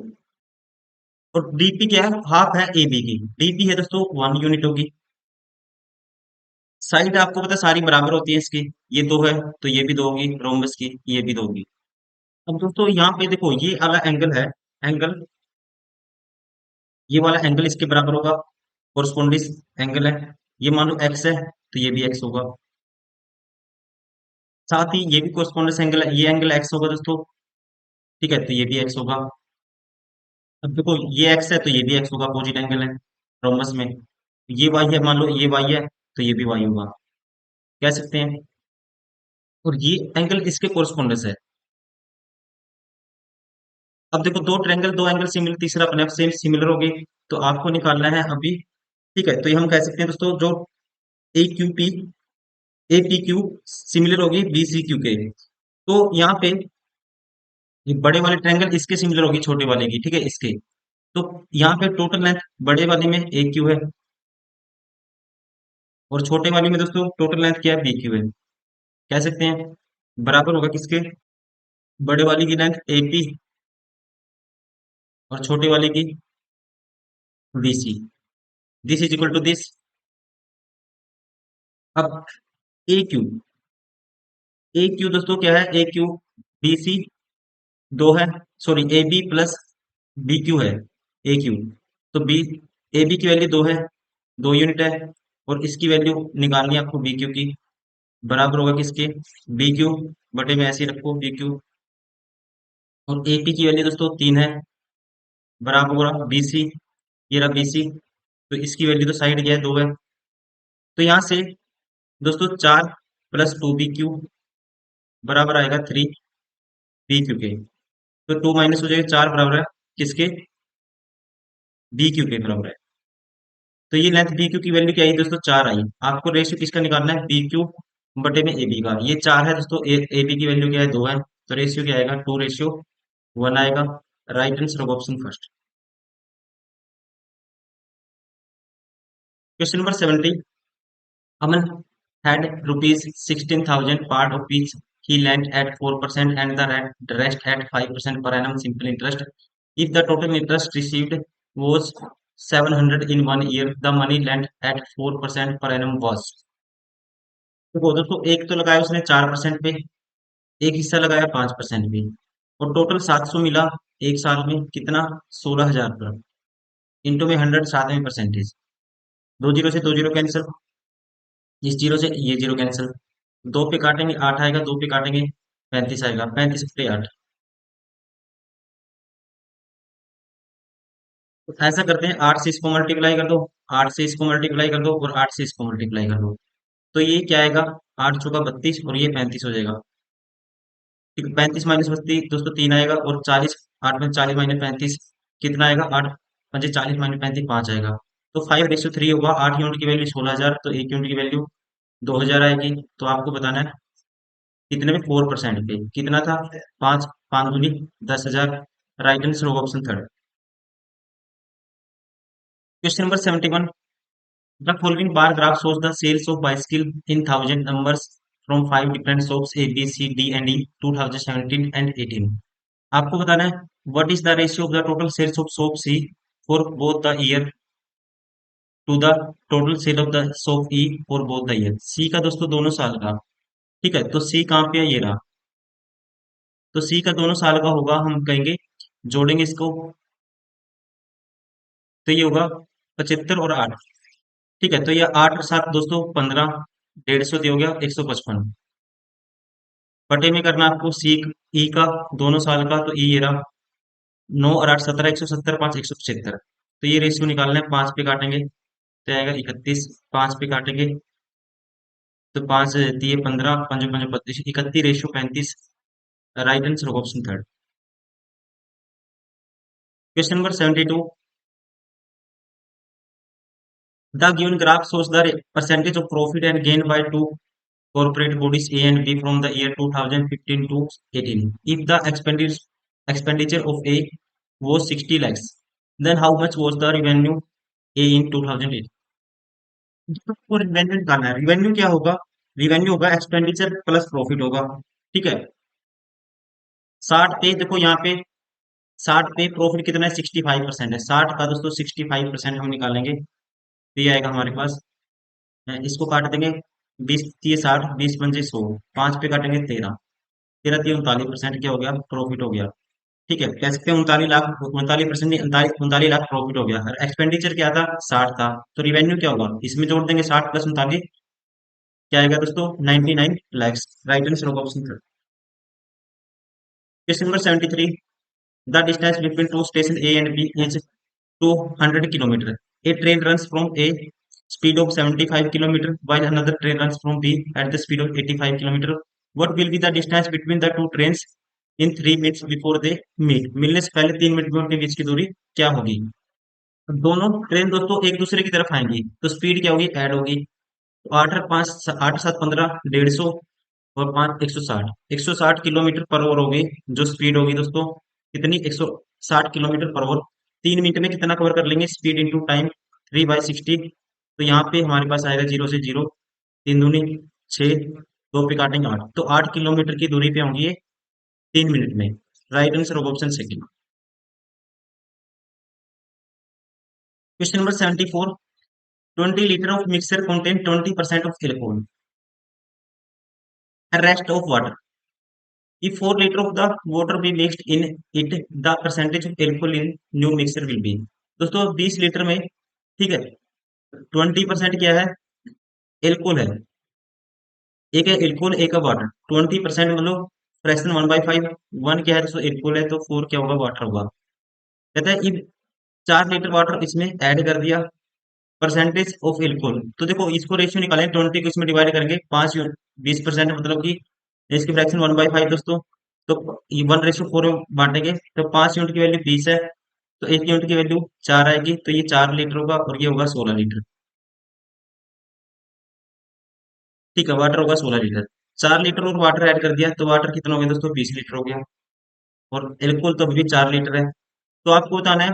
और डीपी क्या है, हाफ है ए बी की। डीपी है दोस्तों 1 यूनिट होगी। साइड आपको पता है सारी बराबर होती है इसकी। ये 2 है तो ये भी 2 होगी, रोम्बस की ये भी 2 होगी। अब दोस्तों यहाँ पे देखो ये वाला एंगल है, एंगल, ये वाला एंगल इसके बराबर होगा, कोरस्पोंडिंग एंगल है। ये मान लो एक्स है तो ये भी एक्स होगा। साथ ही ये भी कोरस्पोंडेंस एंगल है, ये एंगल एक्स होगा दोस्तों। ठीक है, तो ये भी एक्स होगा। अब देखो ये एक्स है तो ये भी एक्स होगा, अपोजिट एंगल है रोमस में। ये वाई है, मान लो ये वाई है तो ये भी वाई होगा, कह सकते हैं। और ये एंगल इसके कोरस्पोंडेंस है। अब देखो दो ट्रायंगल, दो एंगल सिमिलर, तीसरा अपने आप सेम सिमिलर हो गए। तो आपको निकालना है अभी। ठीक है, तो ये हम कह सकते हैं दोस्तों, जो A Q P, A P Q similar होगी बी सी क्यू के। तो यहाँ पे ये बड़े वाले ट्रायंगल इसके सिमिलर होगी छोटे वाले की, ठीक है इसके। तो यहाँ पे टोटल लेंथ बड़े वाले में ए क्यू है, और छोटे वाले में दोस्तों टोटल लेंथ क्या है, बी क्यू है। कह सकते हैं बराबर होगा किसके, बड़े वाली की लेंथ ए पी और छोटे वाले की B C. This is equal to this. अब ए क्यू, ए क्यू दोस्तों क्या है, ए क्यू बी सी 2 है, sorry A B plus B Q है ए क्यू। तो बी, ए बी की वैल्यू 2 है, 2 यूनिट है, और इसकी वैल्यू निकालनी है आपको बी क्यू की। बराबर होगा किसके, बी क्यू बटे में ऐसे ही रखो बी क्यू। और ए पी की वैल्यू दोस्तों 3 है, बराबर होगा बी सी। ये रहा बी सी, तो इसकी वैल्यू तो साइड गया है 2 है। तो यहाँ से दोस्तों 4 + 2 बी क्यू बराबर आएगा 3 बी क्यू के। तो 2 माइनस हो जाएगा, 4 बराबर है किसके, बी क्यू के बराबर है। तो ये लेंथ बी क्यू की वैल्यू क्या आई दोस्तों, 4 आई। आपको रेशियो किसका निकालना है, बी क्यू बटे में ए बी का। ये 4 है दोस्तों, ए बी की वैल्यू क्या है, 2 है। तो रेशियो क्या आएगा, 2:1 आएगा। राइट आंसर होगा option first. Question number 70। Aman had rupees 16,000, part of which he lent at 4% and the rest at 5% per annum simple interest. If the total interest received was 700 in 1 year, the money lent at 4% per annum was। तो दोस्तों एक तो लगाया उसने 4% पे, एक हिस्सा लगाया 5% पे, और टोटल 700 मिला एक साल में कितना, 16,000 पर। इंटू में 100 साथ में परसेंटेज। दो जीरो से दो जीरो कैंसिल, इस जीरो से ये जीरो कैंसिल, दो पे काटेंगे आठ आएगा, दो पे काटेंगे पैंतीस आएगा, पैंतीस पे आठ। तो ऐसा करते हैं, आठ से इसको मल्टीप्लाई कर दो, आठ से इसको मल्टीप्लाई कर दो और आठ से इसको मल्टीप्लाई कर दो। तो ये क्या आएगा, आठ चौका बत्तीस और ये पैंतीस हो जाएगा। ठीक है, पैंतीस माइनस बत्तीस दोस्तों तीन आएगा, और चालीस, आठ में चालीस माइनस पैंतीस कितना आएगा, आठ पंजे चालीस माइनस पैंतीस पांच आएगा। तो 5:3 होगा, आठ यूनिट की वैल्यू 16,000, तो एक यूनिट की वैल्यू 2,000 आएगी। तो आपको बताना है कितने में, 4% पे कितना था, पांच, पांच दूनी 10,000। राइट आंसर होगा option third. Question number 71, the following bar graph shows the sales of bicycle in thousand numbers from five different shops A, B, C, D and E 2017 and 18। आपको बताना है what is the ratio of the total sales of shop C for both the year to the total sale of the shop E for both the year। C का दोस्तों दोनों साल का, ठीक है, तो C कहाँ पे है, ये रहा। तो C का दोनों साल का होगा, हम कहेंगे जोड़ेंगे इसको, तो ये होगा 75 और 8। ठीक है, तो ये 8 और 7 दोस्तों 15, 150 दिया हो गया 155। बटे में करना आपको सी ई का दोनों साल का, तो ई ये रहा, 9 और 8 17, 170, 5 175। तो ये रेशियो निकालना है, पांच पे काटेंगे तो आएगा 31, पांच पे काटेंगे तो पांच दिए 15, पंजे पंजे 32, 31 रेशियो 35। राइट आंसर होगा option third. Question number 72, the given graph shows the percentage of profit and gain by two corporate bodies A and B from the year 2015 to 18। If the expenditure of A was 60 lakhs, then how much was the revenue A in 2008। आपको revenue निकालना है, revenue क्या होगा, revenue होगा expenditure plus profit होगा। ठीक है, 60 पे देखो यहाँ पे, 60 पे प्रॉफिट कितना है, 65% है, 60 का दोस्तों 65% हम निकालेंगे तो ये आएगा हमारे पास, इसको काट देंगे, 20 तीय 60, 20 पंजे 100, पांच पे काटेंगे 13, 13 तीय 39% क्या हो गया, प्रॉफिट हो गया। ठीक है, कह सकते हैं 39 लाख, 39% नहीं, 39 लाख प्रॉफिट हो गया। और एक्सपेंडिचर क्या था, 60 था, तो रिवेन्यू क्या होगा, इसमें जोड़ देंगे 60 प्लस 39, क्या आएगा दोस्तों, 99 lakhs। राइट आंसर होगा option third. Question number 73, the distance between two station A and B is 200 kilometre. A train runs from A speed of 75 kilometer while another train runs from B at the speed of 85 kilometer। What will be the distance between the two trains in 3 minutes before they meet। मिलने से पहले 3 minute में उनके बीच की दूरी क्या होगी। दोनों ट्रेन दोस्तों एक दूसरे की तरफ आएंगी तो स्पीड क्या होगी, ऐड होगी। तो आठ और पाँच, आठ सात 15, 150 और पाँच 160, 160 किलोमीटर पर आवर होगी जो स्पीड होगी दोस्तों, कितनी, 160 किलोमीटर पर आवर। 3 मिनट में कितना कवर कर लेंगे, स्पीड इंटू टाइम, 3/60। तो यहाँ पे हमारे पास आएगा जीरो से जीरो, तीन दूनी 6, दो पे काटेंगे 8, तो 8 किलोमीटर की दूरी पे होंगी ये 3 मिनट में। राइट आंसर होगा option second. Question number 74, 20 litre of mixer contain 20% of alcohol and rest of water। If 4 liters of the water be mixed in it, the percentage of alcohol in new mixture will be। दोस्तों 20 litre में, ठीक है, 20% क्या है, alcohol है, एक है alcohol एक है वाटर। 20% मतलब फ्रैक्शन 1/5, वन क्या है दोस्तों, एल्कोहल है, तो फोर क्या होगा, वाटर होगा। कहता है if 4 लीटर वाटर इसमें ऐड कर दिया, परसेंटेज ऑफ एल्कोहल, तो देखो इसको रेशियो निकालें, 20 को इसमें डिवाइड करेंगे, 20% मतलब कि इसकी फ्रैक्शन 1/5 दोस्तों, तो 1:4 में बांटेंगे, तो 5 यूनिट की वैल्यू 20 है, तो एक यूनिट की वैल्यू 4 आएगी, तो ये 4 लीटर होगा और ये होगा 16 लीटर। ठीक है, वाटर होगा 16 लीटर, 4 लीटर और वाटर ऐड कर दिया तो वाटर कितना हो गया दोस्तों, 20 लीटर हो गया। और एल्कोहल तो अभी भी 4 लीटर है। तो आपको बताना है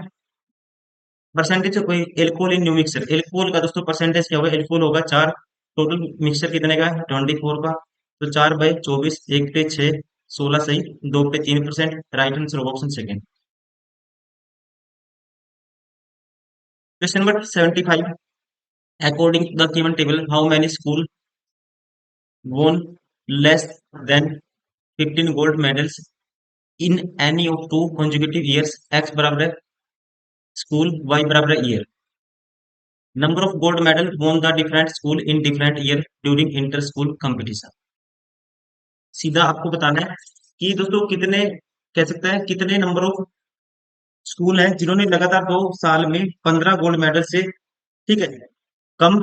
percentage of alcohol in new mixer, alcohol का दोस्तों परसेंटेज क्या होगा, एल्कोहल होगा 4, टोटल मिक्सर कितने का है, 24 का, तो 4/24, एक पे 6, 16 सही, दो पे 3%। राइट आंसर होगा option second. Question number 75, according the given table how many school won less than 15 gold medals in any of two consecutive years। x बराबर है स्कूल, y बराबर है year. Number of gold medal won the different school in different year during inter school competition. सीधा आपको बताना है कि दोस्तों कितने, कह सकते हैं कितने नंबर ऑफ स्कूल हैं जिन्होंने लगातार 2 साल में 15 गोल्ड मेडल से, ठीक है, कम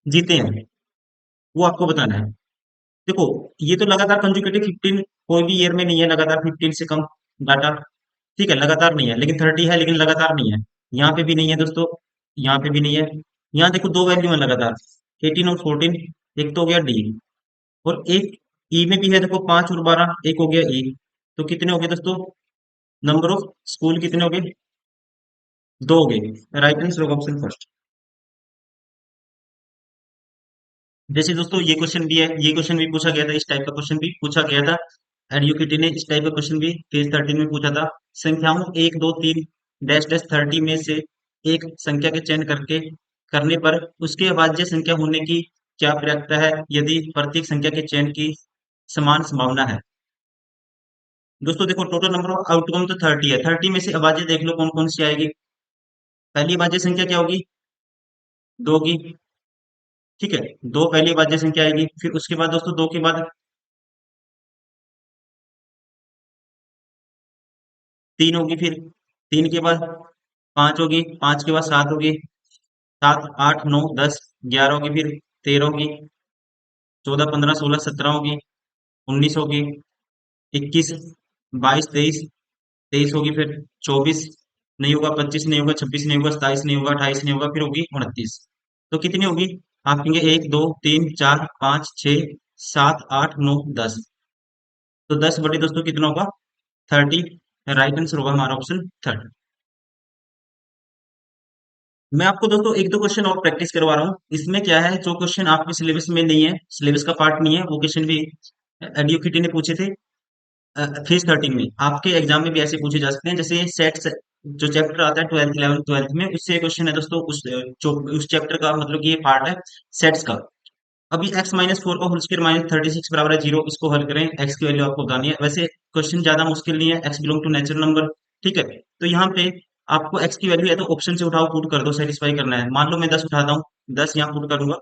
जीते हैं, वो आपको बताना है। देखो, ये तो लगातार कंजुकेटिव 15 कोई भी ईयर में नहीं है लगातार 15 से कम डाटा, ठीक है, लगातार नहीं है, लेकिन 30 है, लेकिन लगातार नहीं है। यहाँ पे भी नहीं है दोस्तों, यहाँ पे भी नहीं है। यहाँ देखो दो वैल्यू है लगातार, 18 और 14, एक तो हो गया डी, और एक ई में भी है, देखो 5 और 12, एक हो गया ई। तो कितने हो गए दोस्तों, नंबर ऑफ स्कूल कितने हो गए, दो हो गए। Right answer option first. जैसे दोस्तों ये क्वेश्चन भी है, ये क्वेश्चन भी पूछा गया था, इस टाइप का क्वेश्चन भी पूछा गया था। एडयूकेटी ने इस टाइप का क्वेश्चन भी पेज 13 में पूछा था। संख्याओं 1 2 3 डैश डैश 30 में से एक संख्या के चयन करके करने पर उसके अभाज्य संख्या होने की क्या प्रक्रिया है यदि प्रत्येक संख्या के चयन की समान संभावना है। दोस्तों देखो, टोटल नंबर ऑफ आउटकम तो 30 है, 30 में से अभाज्य देख लो कौन कौन सी आएगी। पहली अभाज्य संख्या क्या होगी, दो की, ठीक है, दो पहली अभाज्य संख्या आएगी। फिर उसके बाद दोस्तों दो के बाद तीन होगी, फिर तीन के बाद पांच होगी, पांच के बाद सात होगी, सात आठ नौ दस, 11 होगी, फिर 13 होगी, 14 15 16 17 होगी, 19 होगी, 21 22 23, 23 होगी, फिर 24 नहीं होगा, 25 नहीं होगा, 26 नहीं होगा, 27 नहीं होगा, 28 नहीं होगा, फिर होगी 29। तो कितनी होगी, आप कहेंगे 1 2 3 4 5 6 7 8 9 10। तो 10 बटे दोस्तों कितना होगा, 30। राइट आंसर होगा हमारा ऑप्शन थर्ड। मैं आपको दोस्तों एक दो क्वेश्चन और प्रैक्टिस करवा रहा हूँ। इसमें क्या है, जो क्वेश्चन आपके सिलेबस में नहीं है, सिलेबस का पार्ट नहीं है, वो क्वेश्चन भी एडुकेटी ने पूछे थे फेज 13 में। आपके एग्जाम में भी ऐसे पूछे जा सकते हैं, जैसे सेट जो चैप्टर आता है 12th 11th 12th में, उससे क्वेश्चन है दोस्तों, उस चैप्टर का, मतलब कि ये पार्ट है सेट्स का। अभी x-4 का होल स्क्वायर -36 बराबर है 0, इसको हल करें, x की वैल्यू आपको बतानी है। वैसे क्वेश्चन ज्यादा मुश्किल नहीं है, x belong to natural number, ठीक है। तो यहाँ पे आपको x की वैल्यू है तो ऑप्शन से उठाओ, पुट कर दो, सेटिस्फाई करना है। मान लो मैं 10 उठाता हूँ, 10 यहाँ पुट करूंगा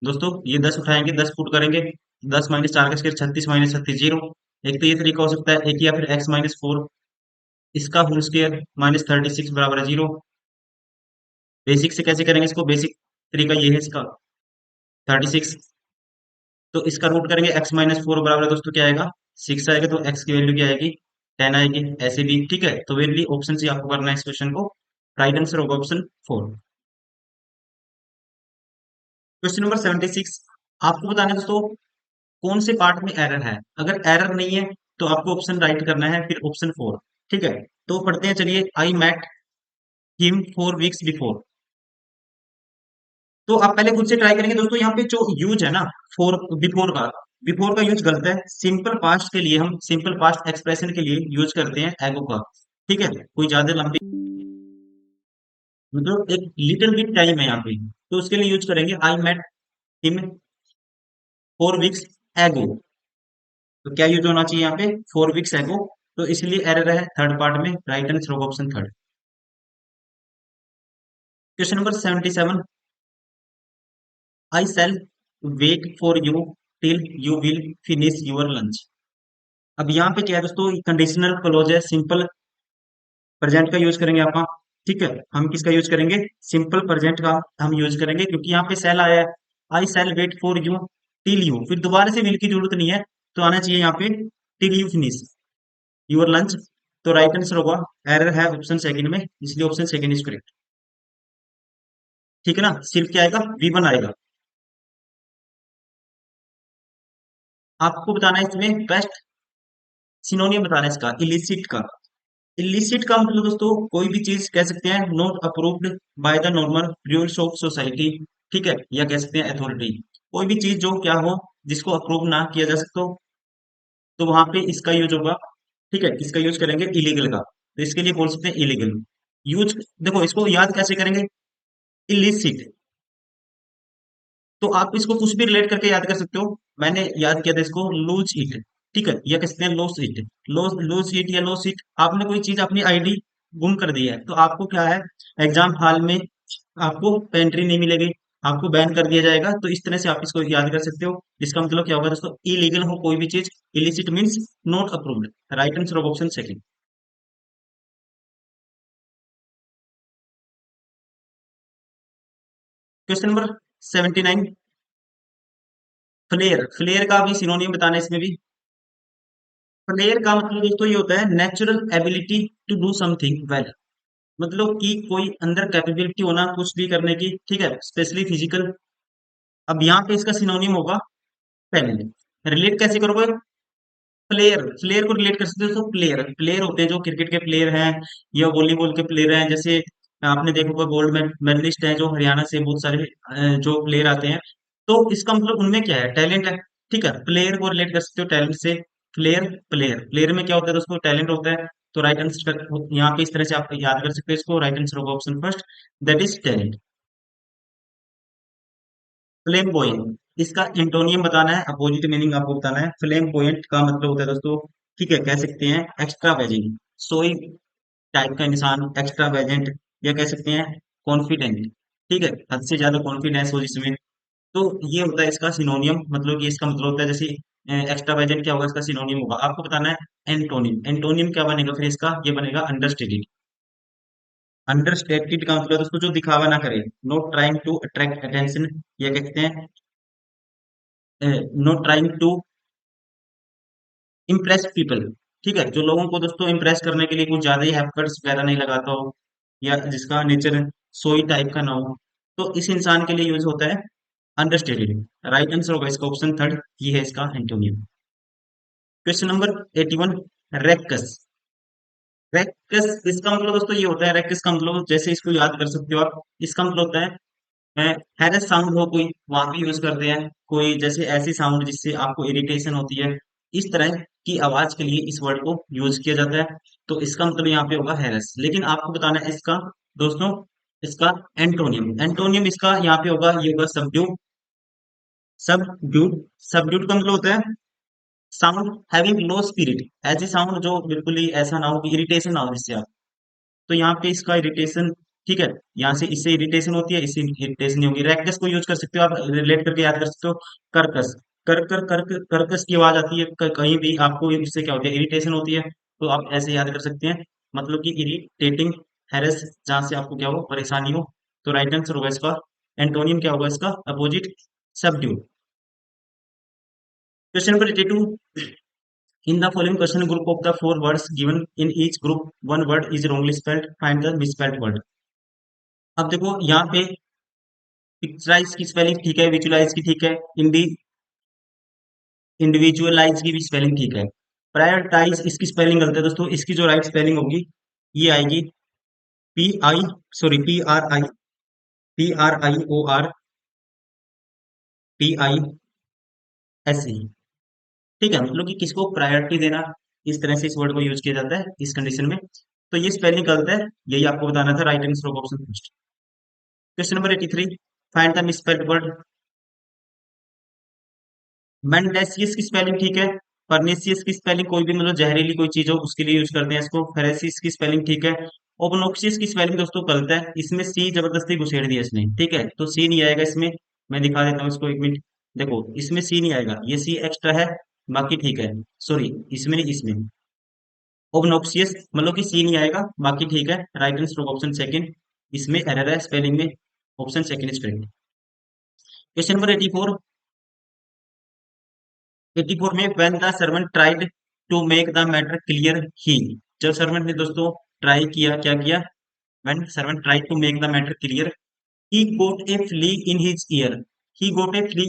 दोस्तों, ये 10 उठाएंगे, 10 पुट करेंगे, 10 -4 का स्क्वायर 36 -36 0। एक तो ये तरीका हो सकता है, एक, या फिर x-4 इसका होल स्क्वायर -36 बराबर है 0। बेसिक से कैसे करेंगे इसको, बेसिक तरीका ये है इसका, 36, तो इसका रूट करेंगे, x-4 बराबर है दोस्तों क्या आएगा, 6 आएगा। तो x की वैल्यू क्या आएगी, 10 आएगी, ऐसे भी, ठीक है। तो वेरी ऑप्शन से आपको करना है इस क्वेश्चन को। राइट आंसर होगा ऑप्शन 4। क्वेश्चन नंबर 76, आपको बताना है दोस्तों कौन से पार्ट में एरर है। अगर एरर नहीं है तो आपको ऑप्शन राइट करना है, फिर ऑप्शन 4, ठीक है। तो पढ़ते हैं, चलिए। आई मैट हिम 4 वीक्स बिफोर। तो आप पहले खुद से ट्राई करेंगे दोस्तों। यहाँ पे जो यूज है ना, फोर बिफोर का, बिफोर का यूज गलत है। सिंपल पास्ट के लिए, हम सिंपल पास्ट एक्सप्रेशन के लिए यूज करते हैं एगो का, ठीक है। कोई ज्यादा लंबी, मतलब एक लिटिल बिट टाइम है यहाँ पे, तो उसके लिए यूज करेंगे आई मेट हिम 4 वीक्स एगो। तो क्या यूज होना चाहिए यहाँ पे, 4 वीक्स एगो। तो इसलिए एरर है थर्ड पार्ट में। राइट आंसर होगा option third. Question number 77, I shall wait for you till you will finish your lunch. अब यहाँ पे क्या है दोस्तों, कंडीशनल क्लोज है, सिंपल प्रेजेंट का यूज करेंगे आप, ठीक है। हम किसका यूज करेंगे, सिंपल प्रेजेंट का हम यूज करेंगे, क्योंकि यहाँ पे सेल आया है। I shall wait for you till you, फिर दोबारा से विल की जरूरत नहीं है, तो आना चाहिए यहाँ पे till you finish your lunch. तो राइट आंसर होगा, एरर है ऑप्शन सेकंड में, इसलिए ऑप्शन सेकंड इज करेक्ट, ठीक है ना। सिर्फ क्या आएगा, V1 आएगा। आपको बताना है इसमें बेस्ट सिनोनियम बताना है इसका, इलिसिट का। इलिसिट का मतलब दोस्तों, कोई भी चीज कह सकते हैं not approved by the normal rules of society, ठीक है, या कह सकते हैं अथॉरिटी। कोई भी चीज जो क्या हो, जिसको अप्रूव ना किया जा सकता, तो वहां पे इसका यूज होगा, ठीक है। किसका यूज करेंगे, इलीगल का। तो इसके लिए बोल सकते हैं इलीगल यूज। देखो इसको याद कैसे करेंगे, इलिसिट, तो आप इसको कुछ भी रिलेट करके याद कर सकते हो। मैंने याद किया था इसको लूज इट, ठीक है, या कहते हैं लॉस इट। लूज इट या लॉस इट, आपने कोई चीज अपनी आईडी गुम कर दी है, तो आपको क्या है, एग्जाम हॉल में आपको पेंट्री नहीं मिलेगी, आपको बैन कर दिया जाएगा। तो इस तरह से आप इसको याद कर सकते हो। इसका मतलब क्या होगा दोस्तों, इलीगल हो कोई भी चीज, illicit means not approved. Right answer of option second. Question number 79। Flair, flair का भी सिनोनियम बताना है इसमें भी। फ्लेयर का मतलब दोस्तों ये होता है natural ability to do something well. मतलब कि कोई अंदर कैपेबिलिटी होना कुछ भी करने की, ठीक है, स्पेशली फिजिकल। अब यहाँ पे इसका सिनोनियम होगा टैलेंट। रिलेट कैसे करोगे? प्लेयर, प्लेयर को रिलेट कर सकते हो तो प्लेयर, प्लेयर होते हैं जो क्रिकेट के प्लेयर हैं या वॉलीबॉल के प्लेयर हैं। जैसे आपने देखा होगा गोल्ड मेडलिस्ट हैं जो हरियाणा से बहुत सारे जो प्लेयर आते हैं। तो इसका मतलब उनमें क्या है, टैलेंट है। ठीक है, प्लेयर को रिलेट कर सकते हो टैलेंट से। प्लेयर, प्लेयर, प्लेयर में क्या होता है दोस्तों, टैलेंट होता है। तो राइट आंसर यहाँ पे इस तरह से आप याद कर सकते हो इसको। राइट आंसर होगा option first, that is talent. Flamboyant, इसका एंटोनियम बताना है, अपोजिट मीनिंग आपको बताना है। फ्लेमबोयंट का मतलब होता है दोस्तों, ठीक है, कह सकते हैं एक्स्ट्रा वेजिंग, सोई टाइप का इंसान एक्स्ट्रा वेजेंट, या कह सकते हैं कॉन्फिडेंट। ठीक है, हद से ज्यादा कॉन्फिडेंस हो जिसमें। तो ये होता है इसका सिनोनियम। मतलब कि इसका मतलब होता है जैसे एक्स्ट्रा वेजेंट क्या होगा, इसका सिनोनियम होगा। आपको बताना है एंटोनिम। एंटोनिम क्या बनेगा फिर इसका, ये बनेगा अंडरस्टेटेड। अंडरस्टेटेड का मतलब दोस्तों जो दिखावा ना करे, not trying to attract attention, या कहते हैं not trying to impress people. ठीक है, जो लोगों को दोस्तों इम्प्रेस करने के लिए कुछ ज्यादा ही एफर्ट्स वगैरह नहीं लगाता हो, या जिसका नेचर सोई टाइप का ना हो, तो इस इंसान के लिए यूज होता है अंडरस्टेटेड। राइट आंसर होगा इसका ऑप्शन थर्ड, ये है इसका एंटोनियम। Question number 81। रेक्कस, रेक्कस इसका मतलब दोस्तों ये होता है, रेक्कस का मतलब जैसे इसको याद कर सकते हो आप। इसका मतलब होता है हैरस साउंड हो कोई, वहां भी यूज करते हैं। कोई जैसे ऐसी साउंड जिससे आपको इरिटेशन होती है, इस तरह की आवाज के लिए इस वर्ड को यूज किया जाता है। तो इसका मतलब यहाँ पे होगा हैरस। लेकिन आपको बताना है इसका दोस्तों, इसका एंटोनियम। एंटोनियम इसका यहाँ पे होगा, ये होगा सबड्यू। सबड्यूड, सबड्यूड का मतलब होता है साउंड हैविंग लो स्पिरिट। ऐसी साउंड जो बिल्कुल ही ऐसा ना हो कि इरिटेशन ना हो जिससे आप। तो यहाँ पे इसका इरिटेशन, ठीक है, यहाँ से इससे इरिटेशन होती है, इससे इरिटेशन नहीं होगी। रैकस को यूज कर सकते हो आप, रिलेट करके याद कर सकते हो। कर्कस, कर कर कर कर्कस की आवाज आती है कहीं भी, आपको इससे क्या होती है, इरिटेशन होती है। तो आप ऐसे याद कर सकते हैं, मतलब कि इरिटेटिंग, हैरेस, जहां से आपको क्या हो, परेशानी हो। तो राइट आंसर होगा इसका, एंटोनियम क्या होगा इसका, opposite, subdue. Question number 82। In the following question group of the four words given in each group one word is wrongly spelled, find the misspelled word। अब देखो यहाँ पे पिक्चराइज की स्पेलिंग ठीक है, विजुअलाइज की ठीक है, इंडी इंडिविजुअलाइज की भी स्पेलिंग ठीक है। प्रायोरिटाइज इसकी स्पेलिंग गलत है दोस्तों। इसकी जो राइट स्पेलिंग होगी ये आएगी P I, sorry P R I O R T I S E. ठीक है, मतलब कि किसको प्रायोरिटी देना, इस तरह से इस वर्ड को यूज किया जाता है इस कंडीशन में। तो ये स्पेलिंग गलत है, यही आपको बताना था। Right answer option first. Question number 83। Find the misspelled word. Mendacious की स्पेलिंग ठीक है। परनेसियस की स्पेलिंग कोई भी मतलब जहरीली कोई चीज हो उसके लिए यूज करते हैं इसको। फेरेसिस की स्पेलिंग ठीक है। ओबनोक्सियस की स्पेलिंग दोस्तों गलत है, इसमें सी जबरदस्ती घुसेड़ दिया इसने। ठीक है, तो सी नहीं आएगा इसमें। मैं दिखा देता हूँ इसको, एक मिनट। देखो इसमें सी नहीं आएगा, ये सी एक्स्ट्रा है, बाकी ठीक है। सॉरी, इसमें नहीं, इसमें ओबनोक्सियस मतलब कि सी नहीं आएगा, बाकी ठीक है। राइट आंसर ऑप्शन सेकंड, इसमें एरर है स्पेलिंग में। Option second is correct. Question number 84। 84 में when the servant tried to make the matter clear he, जब सर्वेंट ने दोस्तों ट्राई किया, क्या किया, when servant tried to make the matter clear, he got a flea in his ear. He got a flea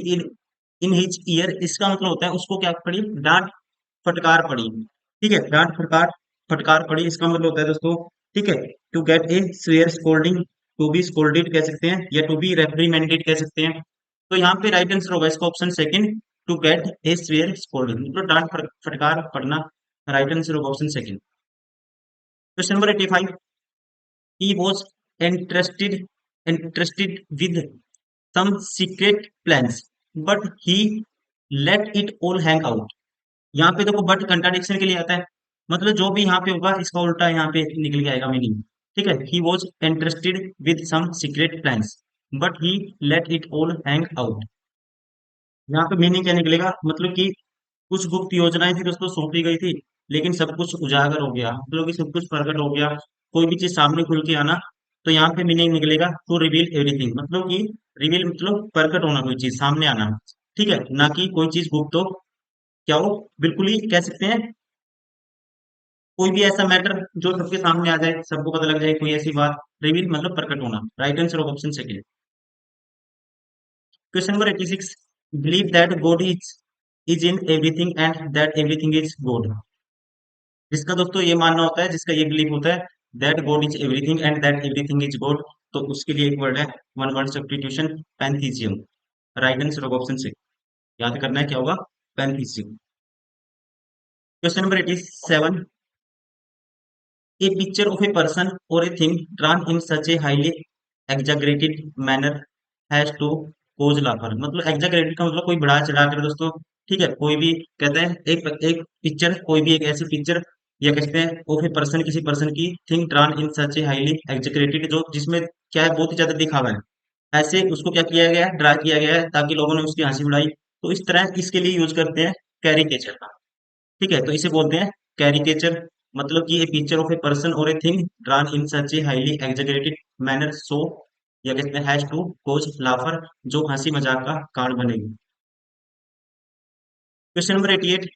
in his ear, इसका मतलब होता है उसको क्या पड़ी, डांट फटकार पड़ी। ठीक है, डांट फटकार, फटकार पड़ी, इसका मतलब होता है दोस्तों, ठीक है, to get a severe scolding, to be scolded कह सकते हैं, या टू बी रेप्रीमेंडेड कह सकते हैं। तो यहाँ पे राइट आंसर होगा इसका option second, to get a severe scolding, मतलब डांट फटकार पड़ना। राइट आंसर होगा option second. Question number 85। He was interested interested with some secret plans but he let it all hang out। यहाँ पे देखो बट कंट्राडिक्शन के लिए आता है, मतलब जो भी यहाँ पे होगा इसका उल्टा यहाँ पे निकल के आएगा मीनिंग। ठीक है, he was interested with some secret plans but he let it all hang out. यहाँ पे मीनिंग क्या निकलेगा, मतलब कि कुछ गुप्त योजनाएं थी दोस्तों, सौंपी गई थी, लेकिन सब कुछ उजागर हो गया, मतलब कि सब कुछ प्रकट हो गया, कोई भी चीज सामने खुल के आना। तो यहाँ पे मीनिंग निकलेगा टू रिवील एवरीथिंग, मतलब कि रिवील मतलब प्रकट होना, कोई चीज सामने आना, ठीक है, ना कि कोई चीज गुप्त हो, क्या हो, बिल्कुल ही कह सकते हैं कोई भी ऐसा मैटर जो सबके सामने आ जाए, सबको पता लग जाए, कोई ऐसी बात, रिवील मतलब प्रकट होना। Right answer of option second. Question number 86, believe that God is in everything and that everything is God. जिसका दोस्तों ये मानना होता है, जिसका ये बिलीव होता है that God is everything and that everything is God, तो उसके लिए एक वर्ड है, one word substitution, pantheism. Right answer of option C. याद करना है क्या होगा, pantheism. Question number 87, a picture of a person or a thing drawn in such a highly exaggerated manner has to cause laughter। मतलब exaggerated का मतलब कोई बढ़ा चढ़ा कर दोस्तों, ठीक है, कोई भी कहते हैं एक एक पिक्चर, कोई भी एक ऐसी पिक्चर, या कहते हैं ऑफ ए पर्सन, किसी पर्सन की, thing drawn in such a highly exaggerated, जो जिसमें क्या है, बहुत ही ज्यादा दिखावा है, ऐसे उसको क्या किया गया है, ड्रा किया गया है ताकि लोगों ने उसकी हंसी उड़ाई। तो इस तरह इसके लिए यूज करते हैं कैरिकेचर का, ठीक है, तो इसे बोलते हैं कैरिकेचर। मतलब कि ए पिक्चर ऑफ ए पर्सन और a thing drawn in such a highly exaggerated manner so, या कहते हैं हैज टू कोज लाफर, जो हंसी मजाक का कारण बनेगी। क्वेश्चन नंबर 88,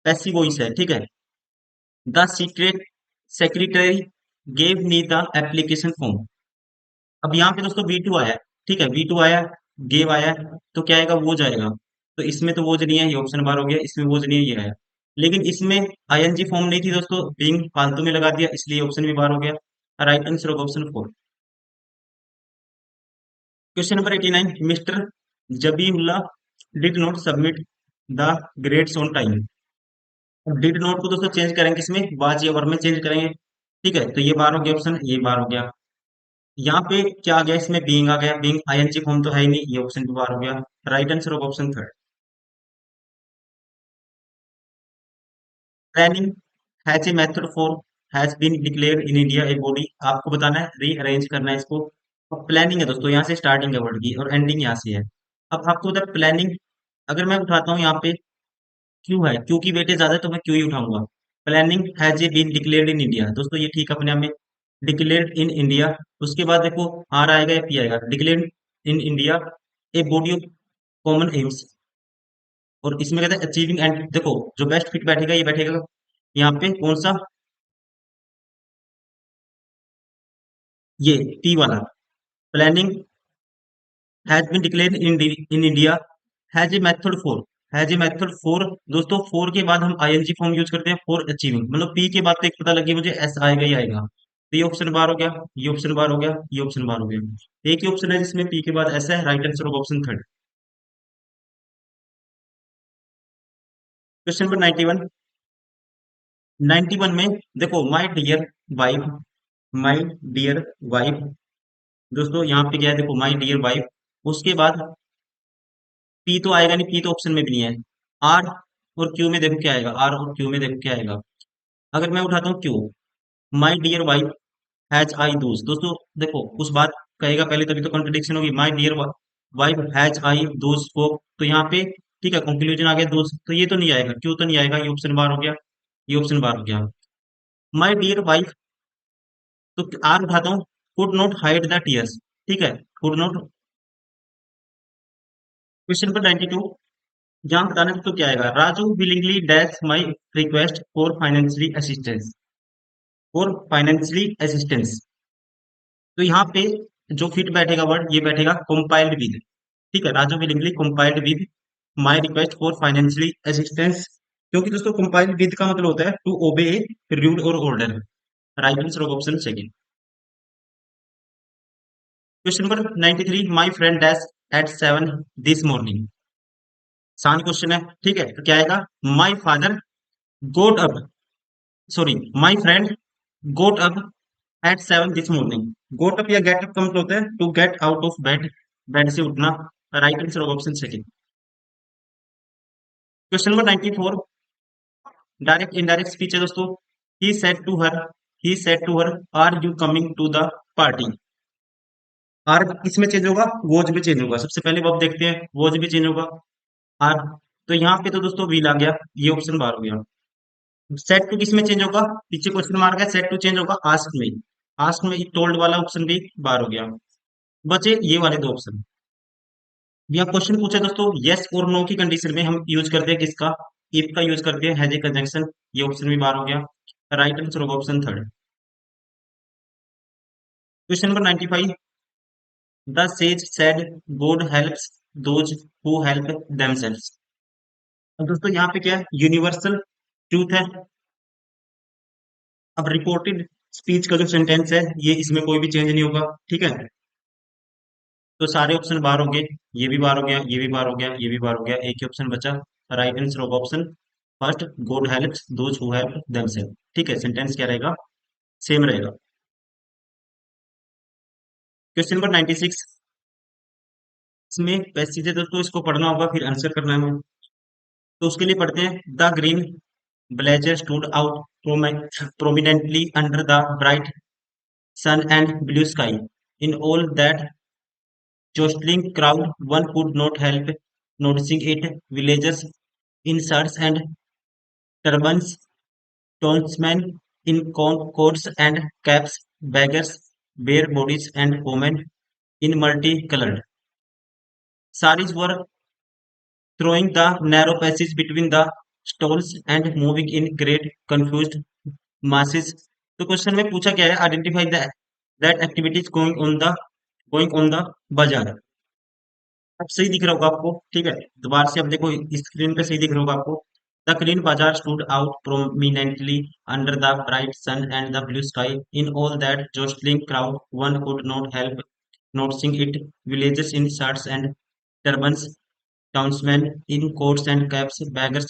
ऐसी वॉइस है, ठीक है, the secret secretary gave me the application form. अब यहाँ पे दोस्तों V2 आया है, ठीक है, V2 आया, गेव आया है, तो क्या आएगा, वो जाएगा। तो इसमें तो वो नहीं है, ये ऑप्शन बार हो गया, इसमें वो नहीं है, ये आया। लेकिन इसमें आईएनजी फॉर्म नहीं थी दोस्तों, बीइंग फालतू में लगा दिया, इसलिए ऑप्शन भी बार हो गया। Right answer of option 4। Question number 89, mister Zabiullah did not submit the grades on time. Did not को दोस्तों चेंज करेंगे, इसमें वाज या वर में चेंज करेंगे, ठीक है, तो ये बार हो गया ऑप्शन, ये बार हो गया। यहाँ पे क्या आ गया, इसमें बीइंग आ गया, बीइंग आईएनजी फॉर्म तो है ही नहीं, ये ऑप्शन भी बार हो गया। Right answer of option third. Planning has a method for has been declare in India a body. आपको बताना है, रीअरेंज करना है इसको। अब प्लानिंग है दोस्तों, यहाँ से स्टार्टिंग है वर्ड की और एंडिंग यहाँ से है। अब आपको बता प्लानिंग, अगर मैं उठाता हूँ यहाँ पे क्यों है, क्यों की वेटेज ज्यादा है, तो मैं क्यों ही उठाऊंगा। Planning has a been declared in India, दोस्तों ये ठीक है अपने आप में, डिक्लेयर्ड इन इंडिया। उसके बाद देखो आर आएगा या पी आएगा, declared in India a body of common AIIMS, और इसमें कहते हैं अचीविंग एंड, देखो जो बेस्ट फिट बैठेगा ये बैठेगा यहाँ पे कौन सा, ये टी वाला। Planning has been declared in India has a method for, has a method for, दोस्तों फोर के बाद हम आईएनजी फॉर्म यूज करते हैं फॉर अचीविंग, मतलब पी के बाद तो एक पता लगी मुझे, एस आएगा ही आएगा, तो ये ऑप्शन बार हो गया, ये ऑप्शन बार हो गया, ये ऑप्शन बार हो गया। एक ही ऑप्शन है जिसमें पी के बाद एस है, right answer of option third. Question number 91, 91 में देखो my dear wife, my dear wife, दोस्तों यहाँ पे क्या है, देखो माय डियर वाइफ, उसके बाद पी तो आएगा नहीं, पी तो ऑप्शन में भी नहीं है। आर और क्यू में देखो क्या आएगा, आर और क्यू में देखो क्या आएगा। अगर मैं उठाता हूँ Q, my dear wife has I दोस्त, दोस्तों देखो उस बात कहेगा पहले, तभी तो कॉन्ट्रडिक्शन होगी, my dear wife has I दोस्त को, तो यहाँ पे ठीक है कंक्लूजन आ गया दोस्त, तो ये तो नहीं आएगा, क्यों तो नहीं आएगा, ये ऑप्शन बार हो गया, ये ऑप्शन बार हो गया। माई डियर वाइफ, तो आर उठाता हूँ, could not hide the tears, ठीक है, कुड नॉट। क्वेश्चन नंबर 92, यहाँ बताना है तो क्या आएगा, Raju willingly dash my request for financially assistance, for financially assistance, तो यहाँ पे जो फिट बैठेगा वर्ड, ये बैठेगा कंपाइल्ड विद, ठीक है, Raju willingly compiled with my request for financially assistance, क्योंकि दोस्तों कंपाइल्ड विद का मतलब होता है टू ओबे रूल और order. Right answer of option second. Question number 93, my friend dash at 7 this morning, आसान क्वेश्चन है, ठीक है, तो क्या आएगा, my father got up, sorry my friend got up at 7 this morning. Got up या get up का मतलब होता है to get out of bed, bed से उठना। Right answer of option second. Question number 94, direct indirect speech है दोस्तों। He said to her, he said to her, are you coming to the party. Are किसमें change होगा, was में change होगा। सबसे पहले वो आप देखते हैं, वॉज भी चेंज होगा आर। तो यहाँ पे तो दोस्तों व्हील आ गया, ये ऑप्शन बाहर हो गया। सेट टू किस में चेंज होगा, पीछे क्वेश्चन मार्क है, सेट टू चेंज होगा आस्क में। आस्क में टोल्ड वाला ऑप्शन भी बाहर हो गया। बचे ये वाले दो ऑप्शन। यहाँ क्वेश्चन पूछा दोस्तों, यस और नो की कंडीशन में हम यूज करते हैं किसका, इफ का यूज करते हैं, हैज ए कंजंक्शन। ये ऑप्शन भी बाहर हो गया। राइट आंसर होगा option third. Question number 95, the sage said God helps those who help themselves. अब दोस्तों यहाँ पे क्या है, यूनिवर्सल ट्रूथ है। अब रिपोर्टेड स्पीच का जो सेंटेंस है, ये इसमें कोई भी चेंज नहीं होगा, ठीक है। तो सारे ऑप्शन बाहर हो गए, ये भी बाहर हो गया, ये भी बाहर हो गया, ये भी बाहर हो गया, एक ही ऑप्शन बचा। राइट आंसर होगा option first, God helps those who help themselves. ठीक है, सेंटेंस क्या रहेगा, सेम रहेगा। क्वेश्चन नंबर 96, इसमें पैसेज है दोस्तों, इसको पढ़ना होगा फिर आंसर करना है। तो उसके लिए पढ़ते हैं, the green blazer stood out prominently under the bright sun and blue sky. In all that jostling crowd, one could not help noticing it. Villagers in shirts and turbans, townsmen in coats and caps, beggars, bare bodies, and women in multicolored saris were throwing the narrow passage between the stalls and moving in great confused masses. तो question में पूछा क्या है, identify the that activities going on the बाजार। अब सही दिख रहा होगा आपको, ठीक है। दोबारा से अब देखो, स्क्रीन पे सही दिख रहा होगा आपको। The green bazaar stood out prominently under the bright sun and the blue sky in all that jostling crowd one could not help noticing it. Villagers in shirts and turbans, townsmen in coats and caps, beggars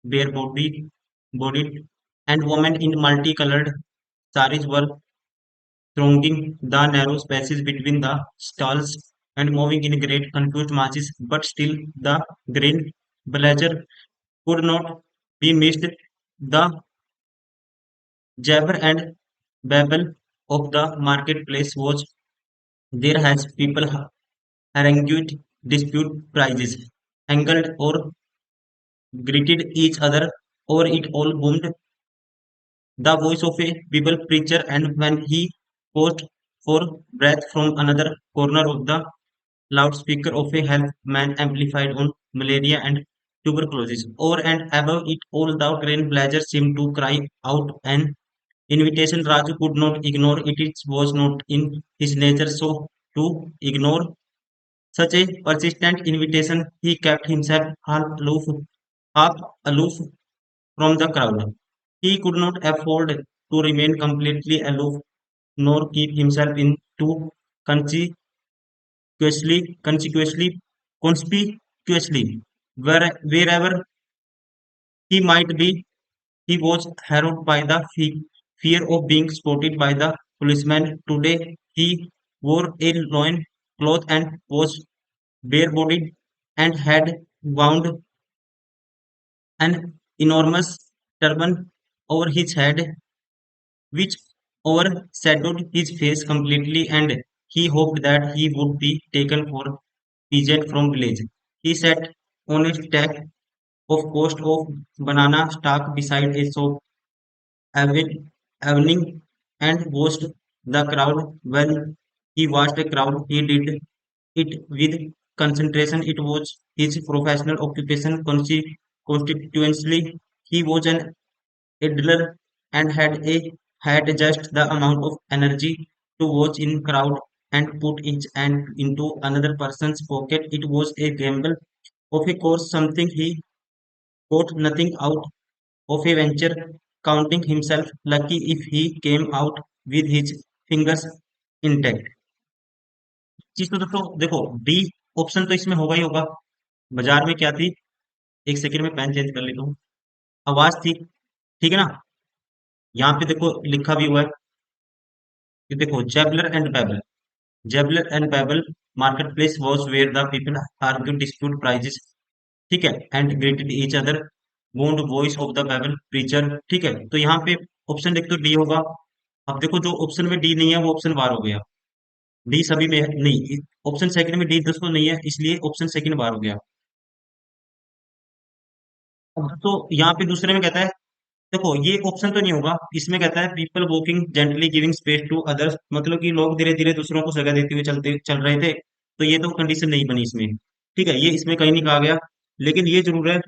bare bodied, and women in multicolored saris were thronging the narrow spaces between the stalls and moving in great confused masses, but still the green blazer could not be missed. The jabber and babble of the marketplace was there as people harangued, dispute prices, angled or greeted each other, or it all boomed the voice of a Bible preacher, and when he paused for breath from another corner of the loudspeaker of a health man amplified on malaria and tuberculosis. Over and above it all, the train blazer seemed to cry out an invitation Raju could not ignore. It was not in his nature so to ignore such a persistent invitation. He kept himself half aloof from the crowd. He could not afford to remain completely aloof nor keep himself in too conspicuously. Wherever he might be, he was harrowed by the fear of being spotted by the policeman. Today he wore a loin cloth and was bare-bodied and had wound an enormous turban over his head, which overshadowed his face completely, and he hoped that he would be taken for peasant from village. He sat on a stack of cost of banana stalk beside a shop evening and watched the crowd. When he watched the crowd, he did it with concentration. It was his professional occupation. Constitutionally, he was an idler and had just the amount of energy to watch in crowd and put each hand into another person's pocket. It was a gamble of a course, something he got nothing out of a venture, counting himself lucky if he came out with his fingers intact। चीज तो दोस्तों देखो, D option तो इसमें होगा ही होगा। बाजार में क्या थी, एक सेकंड में पेन चेंज कर लेता हूँ। आवाज थी, ठीक है ना। यहाँ पे देखो लिखा भी हुआ है, ये देखो jabber and babble market place was where the people argue dispute prices, ठीक है, and greeted each other wand voice of the babble preacher. ठीक है, तो यहाँ पे ऑप्शन देख तो डी होगा। अब देखो जो ऑप्शन में डी नहीं है वो ऑप्शन बार हो गया, डी सभी में नहीं, ऑप्शन सेकंड में डी दोस्तों नहीं है, इसलिए ऑप्शन सेकंड बार हो गया। अब तो यहाँ पे दूसरे में कहता है, देखो ये ऑप्शन तो नहीं होगा, इसमें कहता है people walking gently giving space to others, मतलब कि लोग धीरे धीरे दूसरों को जगह देते हुए चलते चल रहे थे, तो ये तो कंडीशन नहीं बनी इसमें। ठीक है, ये इसमें कहीं नहीं कहा गया, लेकिन ये जरूर है,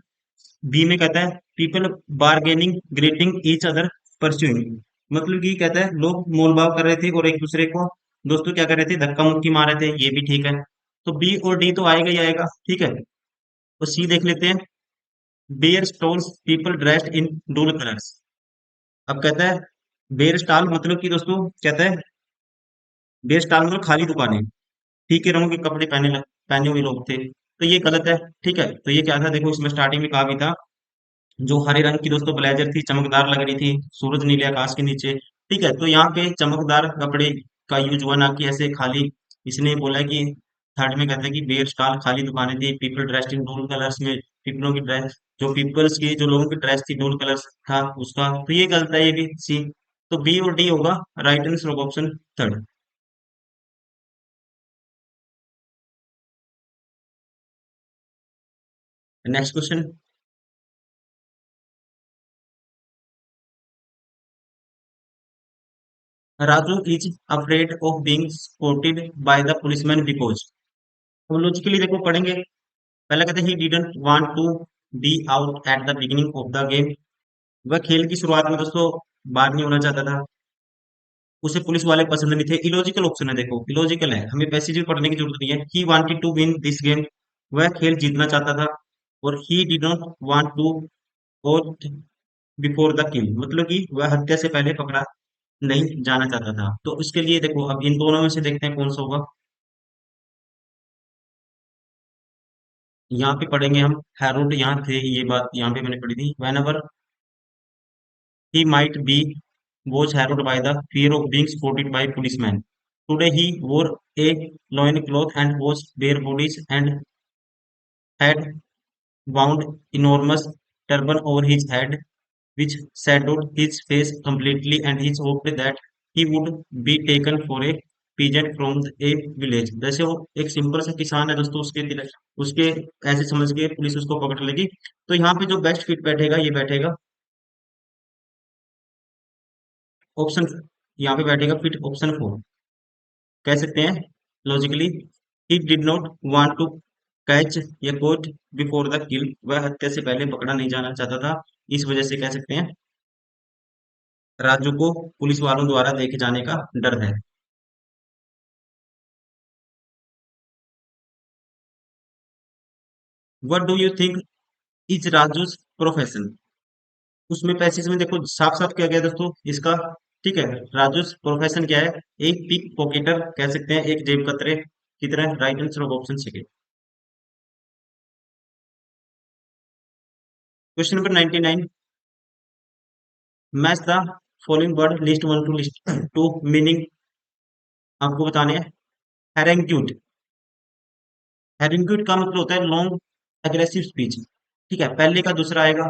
बी में कहता है people bargaining greeting each other pursuing, मतलब कि कहता है लोग मोलभाव कर रहे थे और एक दूसरे को दोस्तों क्या कर रहे थे, धक्का मुक्की मार रहे थे, ये भी ठीक है। तो बी और डी तो आएगा ही आएगा, ठीक है। तो सी देख लेते हैं, bare stalls people dressed in dull colours. अब कहता है बेयर स्टॉल मतलब कि दोस्तों कहता है, बेयर स्टॉल मतलब खाली दुकानें, फीके रंगों के कपड़े पहने हुए लोग थे, तो ये गलत है। ठीक है, तो ये क्या था, देखो इसमें स्टार्टिंग में कहा भी था, जो हरे रंग की दोस्तों ब्लेजर थी, चमकदार लग रही थी सूरज नीले आकाश के नीचे। ठीक है, तो यहाँ पे चमकदार कपड़े का यूज हुआ, ना कि ऐसे खाली। इसने बोला है कि थर्ड में कहते हैं कि बेयर स्टॉल खाली दुकानें थी, people dressed in dull colours में, पीपलों की ड्रेस, जो पीपल्स की जो लोगों की ड्रेस थी डोल कलर्स था उसका, तो ये गलत है, ये भी सी। तो बी और डी होगा right answer of option third. Next question. Raju is afraid of being spotted by the policeman because, हम लॉजिकली देखो पढ़ेंगे। पहले कहते हैं he didn't want to be out at the beginning of the game, वह खेल की शुरुआत में दोस्तों बाहर नहीं होना चाहता था, उसे पुलिस वाले पसंद नहीं थे। इलॉजिकल ऑप्शन है, देखो इलॉजिकल है, हमें पैसेज भी पढ़ने की जरूरत नहीं है। He wanted to win this game, वह खेल जीतना चाहता था। और he did not want to what before the kill, मतलब कि वह हत्या से पहले पकड़ा नहीं जाना चाहता था। तो इसके लिए देखो अब इन दोनों में से देखते हैं कौन सा होगा। यहाँ पे पढ़ेंगे हम, हैरोल्ड यहाँ थे, ये बात यहाँ पे मैंने पढ़ी थी, whenever he might be was harrowed by the fear of being spotted by policemen. Today he wore a loincloth and was bare bodies and had wound enormous turban over his head, which shadowed his face completely, and he hoped that he would be taken for a peasant from a village। जैसे वो एक simple सा किसान है दोस्तों, उसके ऐसे समझ के पुलिस उसको पकड़ लेगी। तो यहाँ पे जो बेस्ट फिट बैठेगा ये बैठेगा ऑप्शन, यहाँ पे बैठेगा फिट ऑप्शन फोर, कह सकते हैं logically. He did not want to catch या कोट बिफोर द किल, वह हत्या से पहले पकड़ा नहीं जाना चाहता था, इस वजह से कह सकते हैं राजू को पुलिस वालों द्वारा देखे जाने का डर है। What do you think is Raju's profession, उसमें पैसेज में देखो साफ साफ क्या गया दोस्तों इसका। ठीक है, राजूज प्रोफेशन क्या है, एक पिक पॉकेटर कह सकते हैं, एक जेब कतरे की तरह। Right answer of option second. Question number 99, match the following word list one to list two meaning आपको बताने हैं। हेरेंक्यूट, हेरेंक्यूट का मतलब होता है लॉन्ग एग्रेसिव स्पीच। ठीक है, पहले का दूसरा आएगा,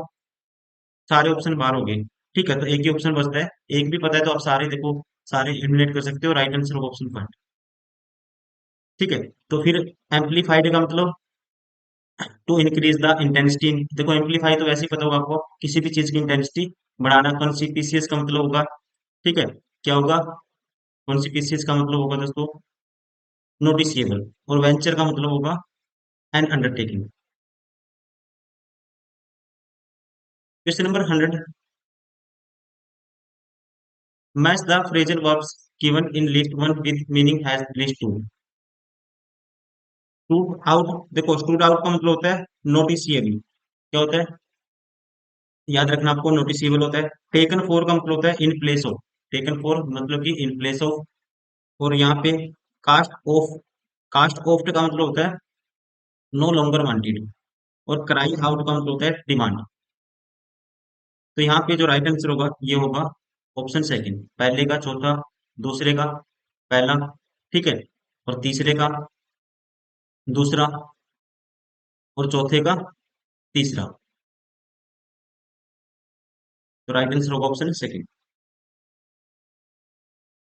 सारे ऑप्शन बाहर हो गए। ठीक है, तो एक ही ऑप्शन बचता है, एक भी पता है तो आप सारे देखो, सारे एलिमिनेट कर सकते हो। Right answer of option first. ठीक है, तो फिर एम्पलीफाइड का मतलब टू इंक्रीज द इंटेंसिटी, देखो एम्पलीफाई तो वैसे ही पता होगा आपको, किसी भी चीज की इंटेंसिटी बढ़ाना। कॉन्सिपिशियस का मतलब होगा, ठीक है, क्या होगा, कॉन्सिपिशियस का मतलब होगा दोस्तों नोटिसिएबल, और वेंचर का मतलब होगा an undertaking. Question number 100, match the phrasal verbs given in list one with meaning has list two. Stood out, देखो स्टूड आउट का मतलब होता है नोटिसिएबल, क्या होता है, याद रखना आपको, नोटिसिबल होता है। टेकन फोर का मतलब होता है in place of, taken four मतलब कि इन प्लेस ऑफ। और यहाँ पे कास्ट ऑफ, कास्ट ऑफ का मतलब होता है नो लॉन्गर वांटेड। और क्राई आउट का मतलब होता है डिमांड। तो यहाँ पे जो राइट आंसर होगा ये होगा ऑप्शन सेकंड, पहले का चौथा, दूसरे का पहला, ठीक है, और तीसरे का दूसरा, और चौथे का तीसरा। तो राइट आंसर होगा ऑप्शन सेकंड।